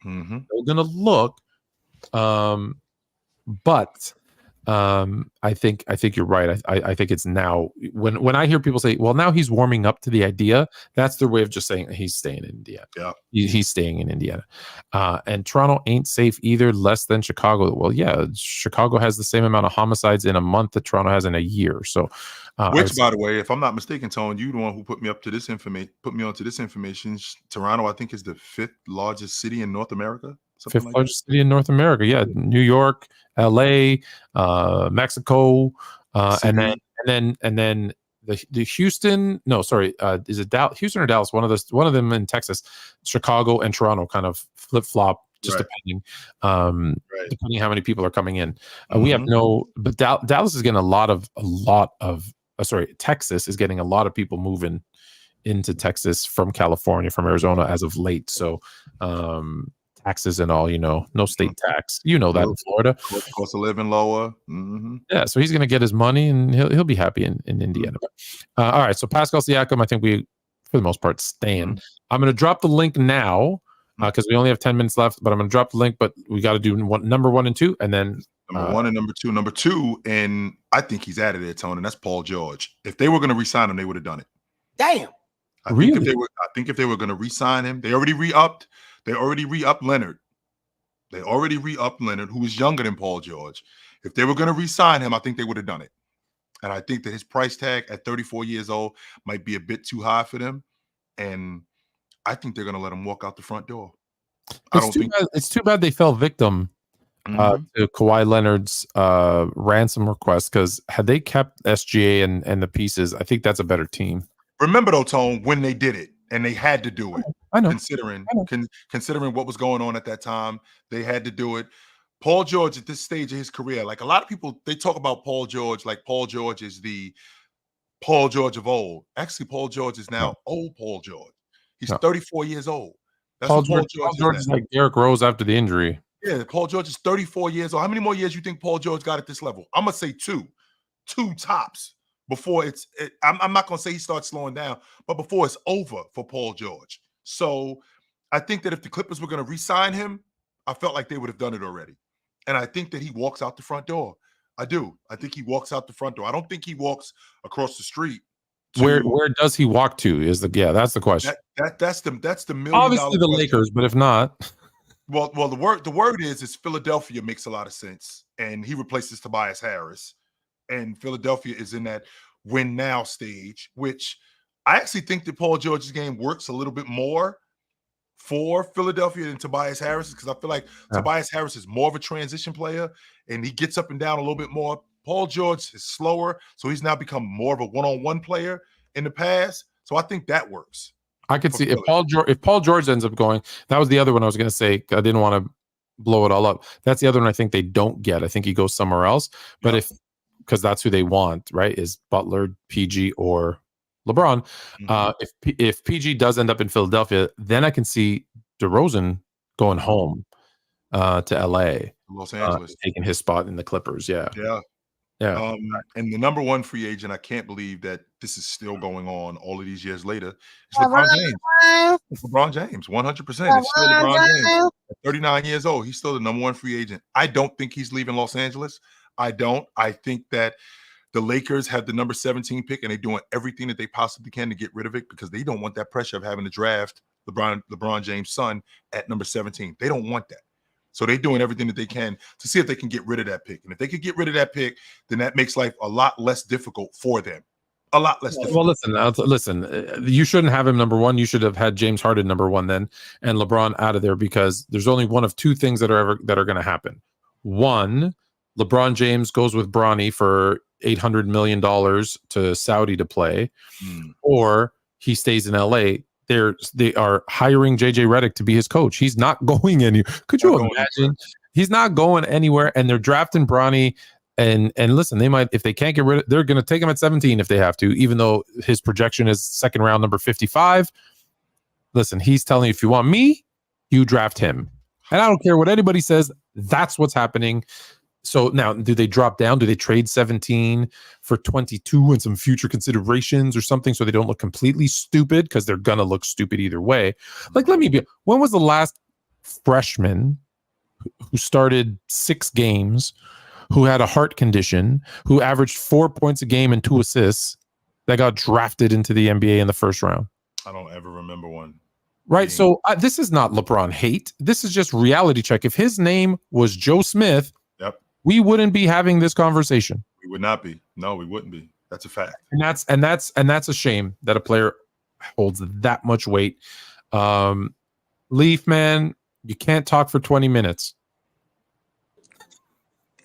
Mm-hmm. Still going to look. But I think you're right. I think it's now when I hear people say, well, now he's warming up to the idea, that's their way of just saying he's staying in Indiana. Yeah. He's staying in Indiana. And Toronto ain't safe either, less than Chicago. Well, yeah, Chicago has the same amount of homicides in a month that Toronto has in a year. So which, by the way, if I'm not mistaken, Tone, you the one who put me onto this information. Toronto, I think, is the 5th largest city in North America. Fifth largest city in North America. Yeah, New York, LA, Mexico, and then the Houston. No, sorry, is it Houston or Dallas? One of them in Texas, Chicago and Toronto, kind of flip flop, just depending, depending how many people are coming in. We have but Dallas is getting a lot of. Texas is getting a lot of people moving into Texas from California, from Arizona as of late. So. Taxes and all, no state tax. You know that in Florida. Cost of living lower. Yeah, so he's going to get his money and he'll be happy in Indiana. All right, so Pascal Siakam, I think we, for the most part, stand. I'm going to drop the link now because we only have 10 minutes left, but I'm going to drop the link, but we got to do number 1 and 2, and then number 1 and number 2. Number 2, and I think he's out of there, Tony, and that's Paul George. If they were going to re-sign him, they would have done it. Damn. I think if they were going to re-sign him, they already re-upped. They already re-upped Leonard. Who was younger than Paul George. If they were going to re-sign him, I think they would have done it. And I think that his price tag at 34 years old might be a bit too high for them. And I think they're going to let him walk out the front door. It's too bad they fell victim to Kawhi Leonard's ransom request, because had they kept SGA and the pieces, I think that's a better team. Remember, though, Tone, when they did it, and they had to do it. I know. Considering what was going on at that time, they had to do it. Paul George at this stage of his career, like a lot of people, they talk about Paul George like Paul George is the Paul George of old. Actually, Paul George is now old Paul George. He's 34 years old. That's Paul George is like Derrick Rose after the injury. Yeah, Paul George is 34 years old. How many more years you think Paul George got at this level? I'm gonna say two tops. Before I'm not going to say he starts slowing down, but before it's over for Paul George. So I think that if the Clippers were going to re-sign him, I felt like they would have done it already. And I think that he walks out the front door. I do. I think he walks out the front door. I don't think he walks across the street. Where does he walk to? That's the question. That's the $1 million. Obviously the Lakers, but if not, well, the word is Philadelphia makes a lot of sense, and he replaces Tobias Harris. And Philadelphia is in that win now stage, which I actually think that Paul George's game works a little bit more for Philadelphia than Tobias Harris, because I feel like Tobias Harris is more of a transition player and he gets up and down a little bit more. Paul George is slower, so he's now become more of a one-on-one player in the past. So I think that works. I could see if Paul George ends up going. That was the other one I was going to say. I didn't want to blow it all up. That's the other one I think they don't get. I think he goes somewhere else. But because that's who they want, right? Is Butler, PG, or LeBron. If PG does end up in Philadelphia, then I can see DeRozan going home to LA, Los Angeles, taking his spot in the Clippers. Yeah. And the number 1 free agent, I can't believe that this is still going on all of these years later, is LeBron James. LeBron James, 100%. It's still LeBron James. At 39 years old, he's still the number 1 free agent. I don't think he's leaving Los Angeles. I don't. I think that the Lakers have the number 17 pick, and they're doing everything that they possibly can to get rid of it, because they don't want that pressure of having to draft LeBron James' son at number 17. They don't want that. So they're doing everything that they can to see if they can get rid of that pick. And if they could get rid of that pick, then that makes life a lot less difficult for them. A lot less difficult. Well, listen. You shouldn't have him number 1. You should have had James Harden number 1 then, and LeBron out of there, because there's only one of 2 things that are going to happen. One, LeBron James goes with Bronny for $800 million to Saudi to play, or he stays in LA. They are hiring JJ Redick to be his coach. He's not going anywhere. Could you imagine? He's not going anywhere, and they're drafting Bronny. And listen, they might, if they can't get rid of, they're going to take him at 17 if they have to, even though his projection is second round number 55. Listen, he's telling you, if you want me, you draft him, and I don't care what anybody says. That's what's happening. So now, do they drop down? Do they trade 17 for 22 and some future considerations or something so they don't look completely stupid? Because they're going to look stupid either way. Like, when was the last freshman who started 6 games, who had a heart condition, who averaged 4 points a game and 2 assists that got drafted into the NBA in the first round? I don't ever remember one. Right. So this is not LeBron hate. This is just reality check. If his name was Joe Smith, we wouldn't be having this conversation. We would not be. No, we wouldn't be. That's a fact. And that's a shame that a player holds that much weight. Leaf, man, you can't talk for 20 minutes.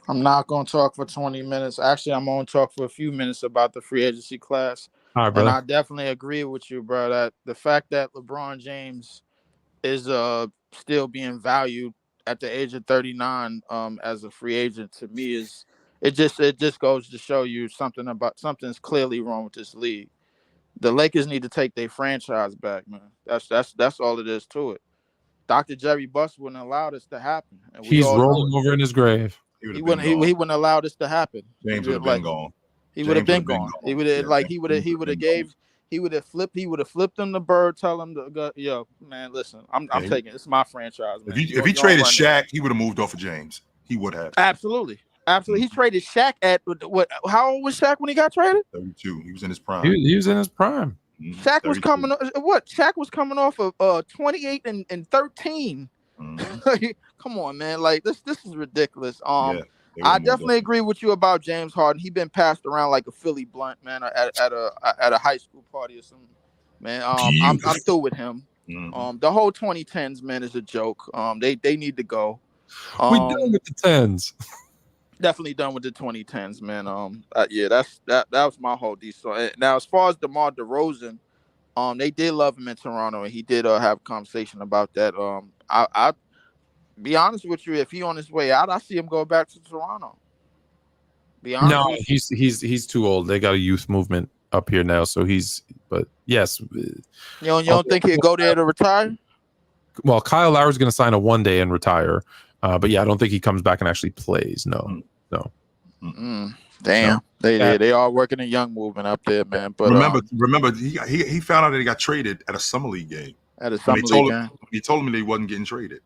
I'm not going to talk for 20 minutes. Actually, I'm going to talk for a few minutes about the free agency class. All right, brother. And I definitely agree with you, bro, that the fact that LeBron James is still being valued at the age of 39 as a free agent, to me, is it just goes to show you something's clearly wrong with this league. The Lakers need to take their franchise back, man. That's all it is to it. Dr. Jerry Buss wouldn't allow this to happen. And he's rolling over in his grave. He wouldn't allow this to happen. James would have been gone. He would have been gone. He would have flipped him the bird, tell him to go, yo, man, listen, I'm taking it's my franchise, man. If he traded Shaq, he would have moved off of James. He would have. Absolutely. He traded Shaq at what? How old was Shaq when he got traded? 32. He was in his prime. He was in his prime. Shaq was coming. Shaq was coming off of 28 and 13. Come on, man. Like this is ridiculous. I definitely agree with you about James Harden. He been passed around like a Philly blunt, man, at a high school party or something. Man, I'm through with him. The whole 2010s, man, is a joke. They need to go. We done with the 10s. Definitely done with the 2010s, man. That was my whole deal. So now, as far as DeMar DeRozan, they did love him in Toronto, and he did have a conversation about that. I be honest with you, if he on his way out, I see him go back to Toronto. Be honest. No, he's too old. They got a youth movement up here now, so but yes. You don't think he'd go there to retire? Well, Kyle Lowry's going to sign a 1-day and retire. But yeah, I don't think he comes back and actually plays. No. Damn, they are working a young movement up there, man. But remember, he found out that he got traded at a summer league game. At a summer league game, he told me that he wasn't getting traded.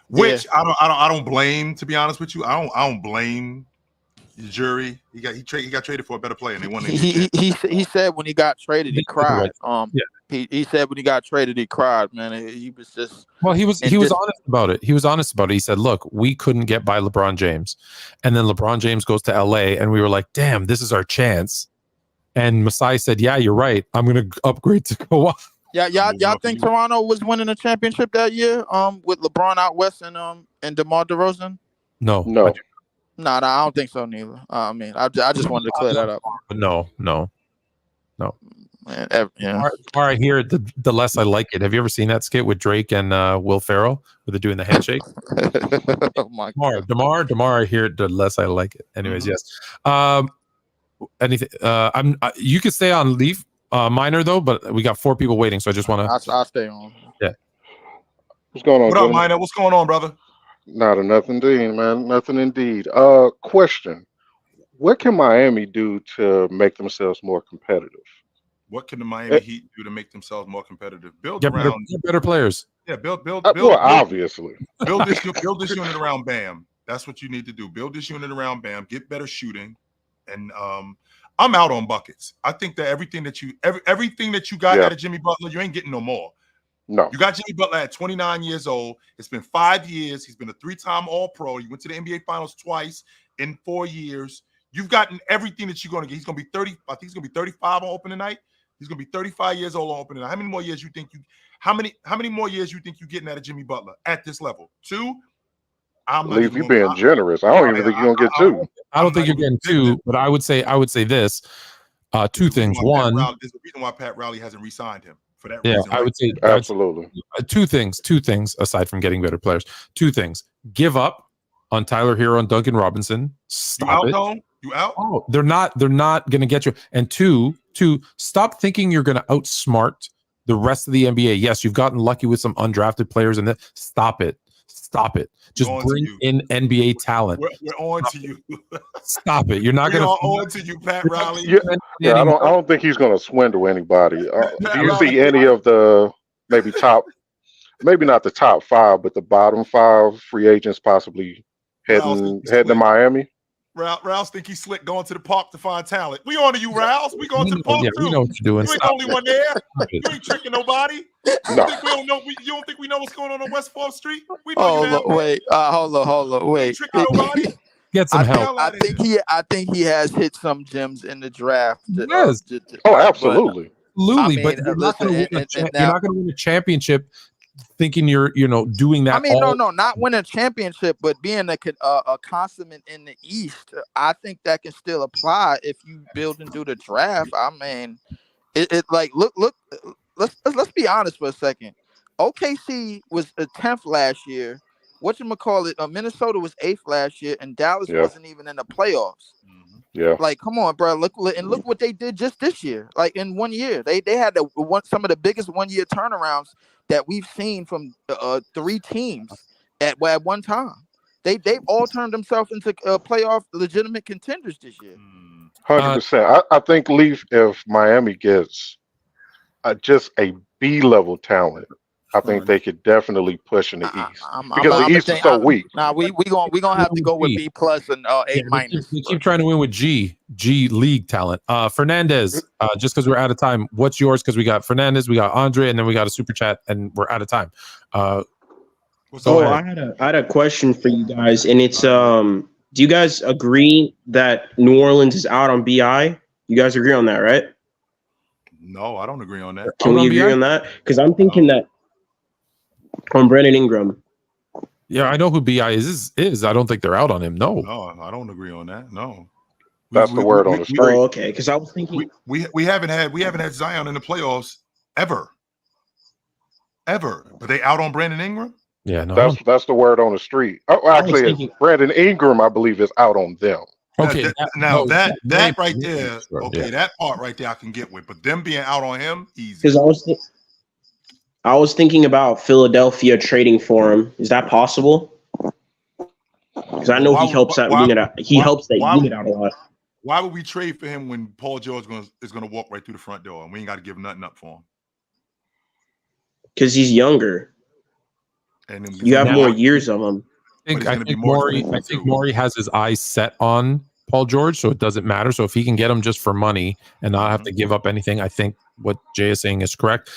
Which I don't blame. To be honest with you, I don't blame the jury. He got traded for a better player, and they won. He said when he got traded, he cried. He said when he got traded, he cried. Man, he was just. Well, he was honest about it. He was honest about it. He said, "Look, we couldn't get by LeBron James, and then LeBron James goes to LA, and we were like, damn, this is our chance." And Masai said, "Yeah, you're right. I'm going to upgrade to Kawhi." Yeah, y'all think Toronto was winning a championship that year? With LeBron out west and DeMar DeRozan? No. No, I don't think so neither. I mean, I just wanted to clear that up. No. Man, The more I hear it, the less I like it. Have you ever seen that skit with Drake and Will Ferrell where they're doing the handshake? Oh my God. DeMar, I hear it, the less I like it. Anyways, yes. Anything? You could stay on Leaf. Minor though, but we got 4 people waiting, so I just want to. I'll stay on. Yeah. What's going on? What up, Minor? What's going on, brother? Nothing indeed, man. Nothing indeed. Question: what can Miami do to make themselves more competitive? What can the Miami Heat do to make themselves more competitive? Get better players. Yeah, build. Obviously. Build this unit around Bam. That's what you need to do. Build this unit around Bam. Get better shooting, and I'm out on buckets. I think that everything that you got out of Jimmy Butler, you ain't getting no more. No. You got Jimmy Butler at 29 years old. It's been 5 years. He's been a 3-time All-Pro. He went to the NBA Finals twice in 4 years. You've gotten everything that you're going to get. He's going to be 30. I think he's going to be 35 on opening night. He's going to be 35 years old on opening night. How many more years you think How many more years you think you're getting out of Jimmy Butler at this level? 2. I believe you being generous. I don't even think you're gonna get 2. I don't think you're getting 2, but I would say this. 2 things. One, there's a reason why Pat Riley hasn't re-signed him for that reason. I would say absolutely. 2 things aside from getting better players. 2 things. Give up on Tyler Hero and Duncan Robinson. Stop it. You out? Oh, they're not going to get you. And 2, stop thinking you're going to outsmart the rest of the NBA. Yes, you've gotten lucky with some undrafted players, and stop it. Stop it. Just On to bring you. in NBA talent. We're on to you. Stop it. You're not We going are on to you, Pat Riley. Yeah, I don't think he's going to swindle anybody. Pat Do you Riley, see any of the maybe not the top 5, but the bottom 5 free agents possibly heading to Miami? Rouse think he's slick going to the park to find talent. We on to you, Rouse. We going to the park Yeah, too. we know what you're doing. You ain't the Stop only it. one there. Stop You it. ain't tricking nobody. No. You don't think we know what's going on West 4th Street? We know you Hold on, wait. Hold on, ain't wait. tricking nobody. Get some help. I think he has hit some gems in the draft. Yes. Oh, absolutely. Absolutely, but mean, you're not listen, going and to now- win a championship thinking you're doing that. I mean, no, not win a championship, but being a consummate in the East. I think that can still apply if you build and do the draft. I mean, it like look. Let's be honest for a second. OKC was 10th last year. Whatchamacallit, Minnesota was 8th last year, and Dallas wasn't even in the playoffs. Yeah. Like, come on, bro. Look what they did just this year. Like in 1 year, they had some of the biggest 1 year turnarounds that we've seen from 3 teams at one time. They've all turned themselves into playoff legitimate contenders this year. 100%. I think Leaf, if Miami gets just a B-level talent, I think they could definitely push in the East because the East is so weak. Nah, we gonna have to go with B+ and A-. We keep trying to win with G League talent. Fernandez, just because we're out of time, what's yours? Because we got Fernandez, we got Andre, and then we got a super chat, and we're out of time. I had a question for you guys, and it's do you guys agree that New Orleans is out on BI? You guys agree on that, right? No, I don't agree on that. Can we agree on that? Because I'm thinking that on Brandon Ingram. Yeah, I know who BI is. I don't think they're out on him. No, I don't agree on that. No, that's the word on the street. Oh, okay. Because I was thinking we haven't had Zion in the playoffs ever. But they out on Brandon Ingram. Yeah, no, that's the word on the street. Oh, actually, Brandon Ingram, I believe, is out on them. Okay, that right there. Okay, that part right there I can get with, but them being out on him, easy. Because I was thinking about Philadelphia trading for him. Is that possible? Because I know he helps that unit out. He helps that unit out a lot. Why would we trade for him when Paul George is going to walk right through the front door and we ain't got to give nothing up for him? Because he's younger. And then you have more years of him. I think Maury has his eyes set on Paul George, so it doesn't matter. So if he can get him just for money and not have to give up anything, I think what Jay is saying is correct.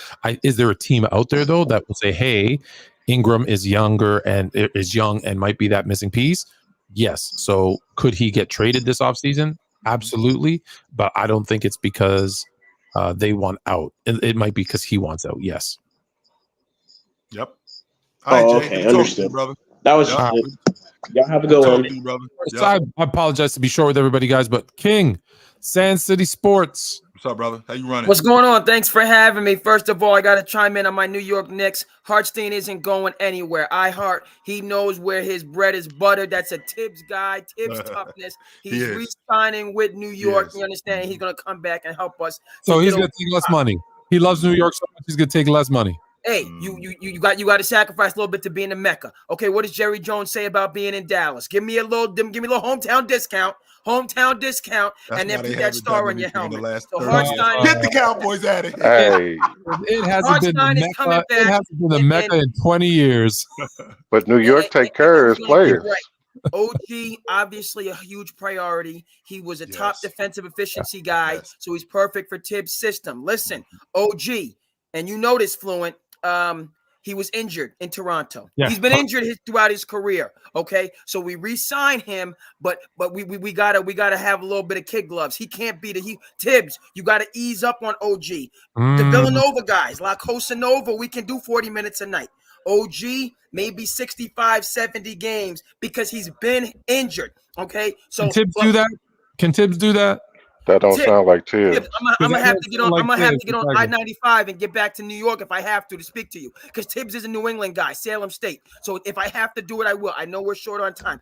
Is there a team out there though that will say, "Hey, Ingram is young and might be that missing piece"? Yes. So could he get traded this offseason? Absolutely, but I don't think it's because they want out. It might be because he wants out. Yes. Yep. All right, Jay, understood, brother. That was y'all have a good one, brother. I apologize to be short with everybody, guys, but King, Sand City Sports. What's up, brother? How you running? What's going on? Thanks for having me. First of all, I got to chime in on my New York Knicks. Hartstein isn't going anywhere. He knows where his bread is buttered. That's a Tibbs guy, Tibbs toughness. He's re-signing with New York. You understand? He's going to come back and help us. So he's going to take less money. He loves New York so much, he's going to take less money. Hey, you got to sacrifice a little bit to be in the Mecca. Okay, what does Jerry Jones say about being in Dallas? Give me a little hometown discount. That's and then put that star on your helmet. So Hartstein, get the Cowboys out of here. Hey, it hasn't been the Mecca in 20 years. But New York take care of his players. OG, obviously a huge priority. He was a top defensive efficiency guy, so he's perfect for Tibbs' system. Listen, OG, and you know this, Fluent. He was injured in Toronto. Yeah. He's been injured throughout his career. Okay, so we re-signed him, but we gotta have a little bit of kid gloves. He can't be Tibbs. You gotta ease up on OG. The Villanova guys, La Cosa Nova, we can do 40 minutes a night. OG maybe 65, 70 games because he's been injured. Okay, so can Tibbs do that? Can Tibbs do that? That don't sound like Tibbs. I'm gonna have to get on. I'm gonna have to get on I-95 and get back to New York if I have to speak to you. Because Tibbs is a New England guy, Salem State. So if I have to do it, I will. I know we're short on time.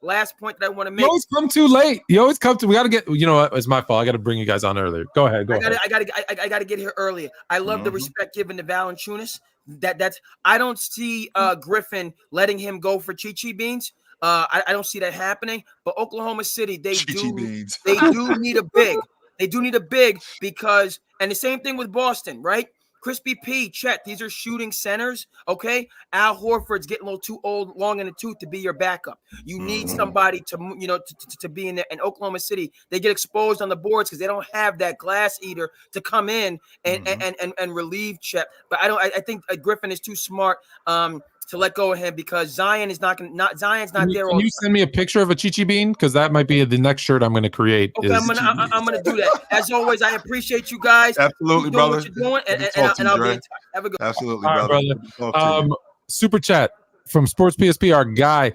Last point that I want to make. You always come too late. We got to get. You know what? It's my fault. I got to bring you guys on earlier. Go ahead. I got to get here earlier. I love the respect given to Valanciunas. That's I don't see Griffin letting him go for Chi Beans. I don't see that happening. But Oklahoma City, they do need a big. They do need a big because, and the same thing with Boston, right? Crispy P, Chet, these are shooting centers, okay? Al Horford's getting a little too old, long in the tooth to be your backup. You need somebody to be in there. In Oklahoma City, they get exposed on the boards because they don't have that glass eater to come in and relieve Chet. But I think Griffin is too smart to let go of him because Zion's not there. Can you send me a picture of a Chi Bean? Because that might be the next shirt I'm going to create. Okay, I'm gonna do that. As always, I appreciate you guys. Absolutely, brother. What you're doing, and I'll be in touch. Have a good Absolutely, right, brother. Super chat from Sports PSP, our guy.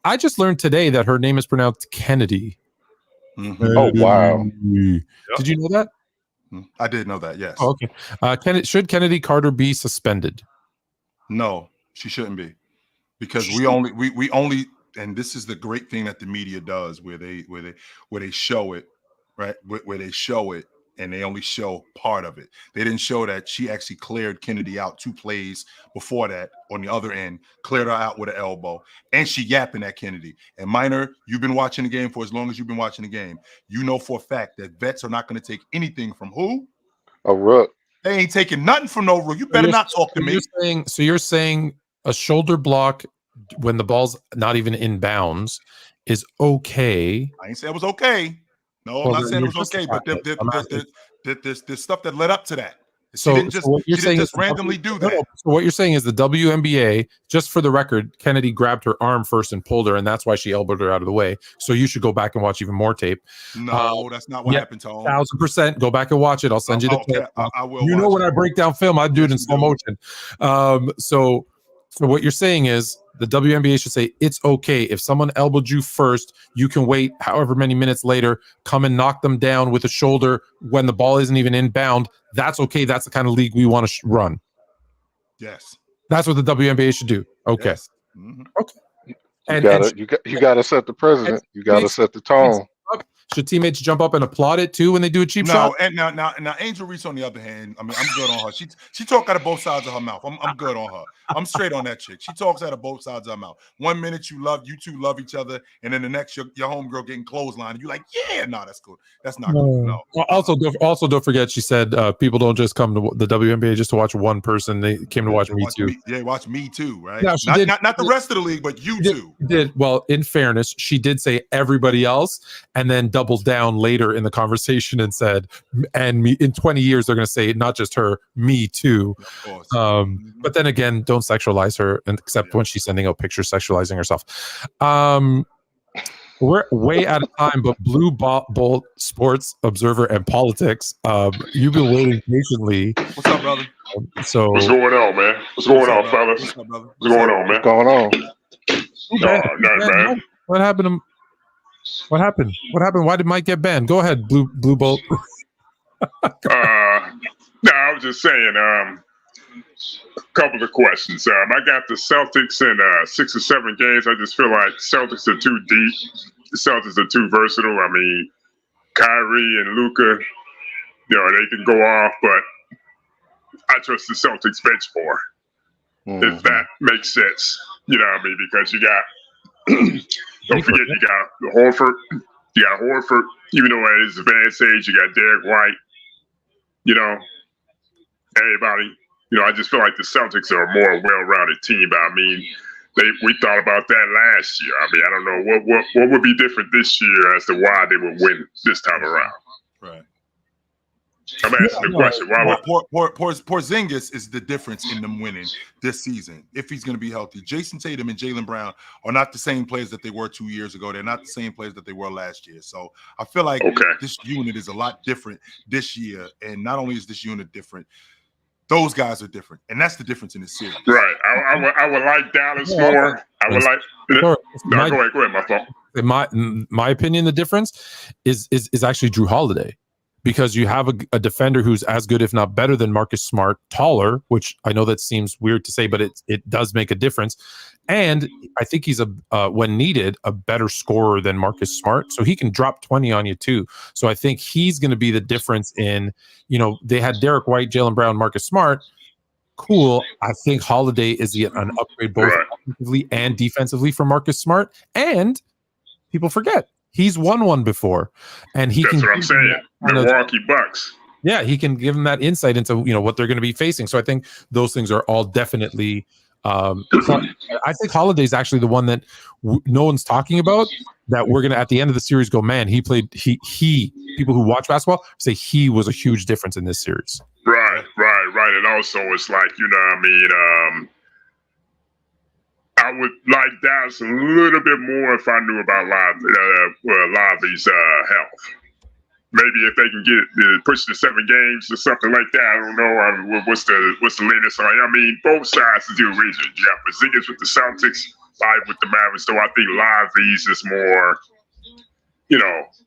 I just learned today that her name is pronounced Kennedy. Oh, wow. Did you know that? I did know that, yes. Oh, okay. Should Kennedy Carter be suspended? No, she shouldn't be. Because we only and this is the great thing that the media does where they show it, right? Where they show it and they only show part of it. They didn't show that she actually cleared Kennedy out 2 plays before that on the other end, cleared her out with an elbow, and she yapping at Kennedy. And Minor, you've been watching the game for as long as you've been watching the game. You know for a fact that vets are not going to take anything from who? A rook. They ain't taking nothing from no rook. You better not talk to me. You're saying a shoulder block when the ball's not even in bounds is okay. I ain't saying it was okay. No, I'm not saying it was okay, but there's stuff that led up to that. She didn't just randomly do that. So what you're saying is the WNBA, just for the record, Kennedy grabbed her arm first and pulled her, and that's why she elbowed her out of the way. So you should go back and watch even more tape. No, that's not what happened, Tom. 1,000%. Go back and watch it. I'll send you the clip. I will. You know when I break down film, I do it in slow motion. So what you're saying is the WNBA should say it's okay if someone elbowed you first, you can wait however many minutes later, come and knock them down with a shoulder when the ball isn't even inbound. That's okay. That's the kind of league we want to run. Yes, that's what the WNBA should do. Okay, yes. Okay. You gotta set the precedent. You gotta set the tone. Should teammates jump up and applaud it too when they do a cheap shot? And now Angel Reese on the other hand, I mean, I'm good on her. She talk out of both sides of her mouth. I'm good on her. I'm straight on that chick. She talks out of both sides of her mouth. 1 minute you two love each other, and then the next your homegirl getting clothesline, and you like, yeah, no, that's cool. That's not cool. No. Also, don't forget, she said people don't just come to the WNBA just to watch one person. They came to watch me too. Watch me too, right? No, not the rest of the league, but you too. Did well. In fairness, she did say everybody else, and then doubled down later in the conversation and said, and me in 20 years they're going to say not just her, me too. But then again, don't sexualize her, except when she's sending out pictures sexualizing herself. We're way out of time, but Blue Bolt Sports Observer and Politics, you've been waiting patiently. What's up, brother? So what's going on, man? What's going on, fellas? What's up, brother? What's going on, man? What's going on? Man. What happened to What happened? Why did Mike get banned? Go ahead, Blue Bolt. No, I was just saying, a couple of questions. I got the Celtics in 6 or 7 games. I just feel like Celtics are too deep. The Celtics are too versatile. I mean, Kyrie and Luka, they can go off, but I trust the Celtics bench more, if that makes sense. You know what I mean? Because you got, don't forget, you got Horford. You got Horford, even though at his advanced age, you got Derek White. Everybody. I just feel like the Celtics are a more well-rounded team. But I mean, we thought about that last year. I mean, I don't know what would be different this year as to why they would win this time around. Right. I'm asking the question. Porzingis is the difference in them winning this season if he's going to be healthy. Jason Tatum and Jaylen Brown are not the same players that they were 2 years ago. They're not the same players that they were last year. So I feel like this unit is a lot different this year. And not only is this unit different, those guys are different, and that's the difference in this series. Right. I would like Dallas more. I would like. Go ahead, my fault. In my opinion, the difference is actually Drew Holiday, because you have a defender who's as good, if not better, than Marcus Smart, taller, which I know that seems weird to say, but it does make a difference. And I think he's when needed, a better scorer than Marcus Smart, so he can drop 20 on you too. So I think he's going to be the difference in, they had Derek White, Jaylen Brown, Marcus Smart. cool. I think Holiday is an upgrade both offensively and defensively for Marcus Smart. And people forget he's won one before, and he That's can. what I'm saying. Milwaukee Bucks. Yeah, he can give them that insight into what they're going to be facing. So I think those things are all definitely. I think Holiday's actually the one that no one's talking about. That we're gonna at the end of the series go, man. He played. He people who watch basketball say he was a huge difference in this series. Right. And also, it's like, you know what I mean? I would like Dallas a little bit more if I knew about Lavi's health. Maybe if they can get push to 7 games or something like that. I don't know. What's the latest on? I mean, both sides of the equation. You got Porzingis with the Celtics, Live with the Mavericks. So I think Lavi's is more,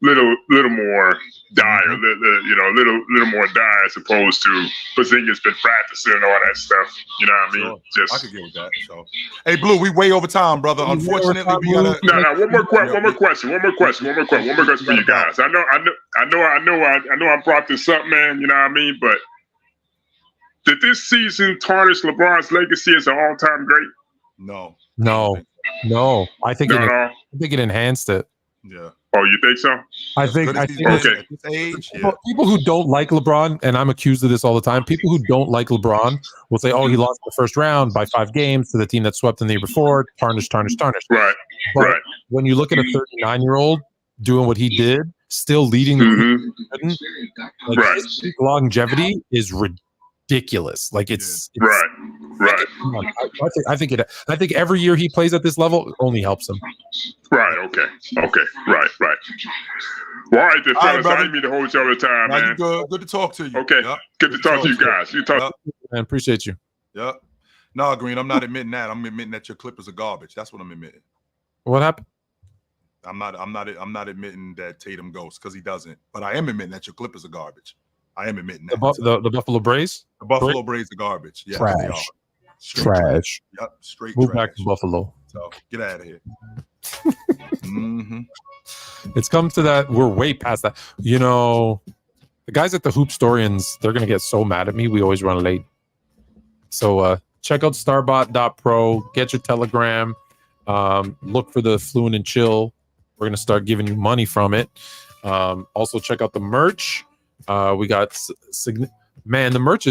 little more dire, little more dire as opposed to Porzingis been practicing and all that stuff. You know what I mean? Sure. I could get with that. So, hey, Blue, we way over time, brother. Unfortunately, we gotta. No. One more question for you guys. I know I brought this up, man. You know what I mean? But did this season tarnish LeBron's legacy as an all-time great? No. I think it enhanced it. Yeah. Oh, you think so? I think okay. Age, people who don't like LeBron, and I'm accused of this all the time, people who don't like LeBron will say, oh, he lost the first round by 5 games to the team that swept in the year before. Tarnish. Right. But when you look at a 39-year-old doing what he did, still leading the team, his peak longevity is ridiculous. Like it's right. I think every year he plays at this level only helps him. Right. Okay. Right. Well, all right, then, fellas. I didn't mean to hold you all the time, man. Good to talk to you. Okay. Yep. Good to talk to you guys. I appreciate you. Yep. No, Green, I'm not admitting that. I'm admitting that your Clippers are garbage. That's what I'm admitting. What happened? I'm not admitting that Tatum goes because he doesn't. But I am admitting that your Clippers are garbage. I am admitting that. The Buffalo Braves? The Buffalo Braves are garbage. Yeah, trash. Trash. Yep, straight Move trash. back to Buffalo. So get out of here. It's come to that. We're way past that. The guys at the Hoopstorians, they're going to get so mad at me. We always run late. So check out starbot.pro. Get your Telegram. Look for the Fluent and Chill. We're going to start giving you money from it. Also, check out the merch. We got the merch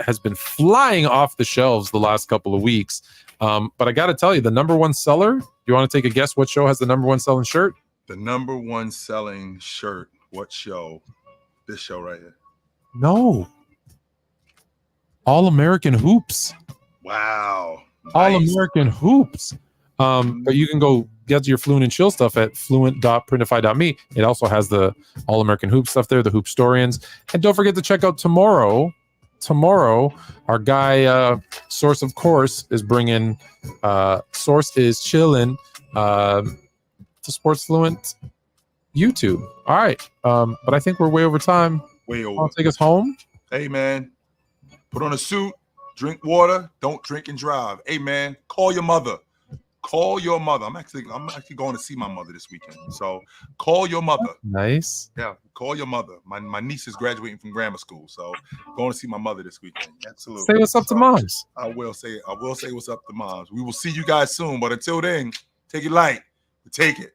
has been flying off the shelves the last couple of weeks. But I got to tell you, the number one seller, you want to take a guess what show has the number one selling shirt? The number one selling shirt. What show? This show right here. No. All American Hoops. Wow. Nice. All American Hoops. But you can go get your Fluent and Chill stuff at fluent.printify.me. It also has the All American Hoop stuff there, the Hoopstorians. And don't forget to check out tomorrow, our guy, Source of Course, is bringing Source is chilling to Sports Fluent YouTube. All right. But I think we're way over time. Way over. I'll take us home. Hey, man. Put on a suit. Drink water. Don't drink and drive. Hey, man. Call your mother. Call your mother. I'm actually going to see my mother this weekend. So call your mother. Nice. Yeah, call your mother. My niece is graduating from grammar school, so going to see my mother this weekend. Absolutely. Say what's up to moms. I will say what's up to moms. We will see you guys soon, but until then, take it light. Take it.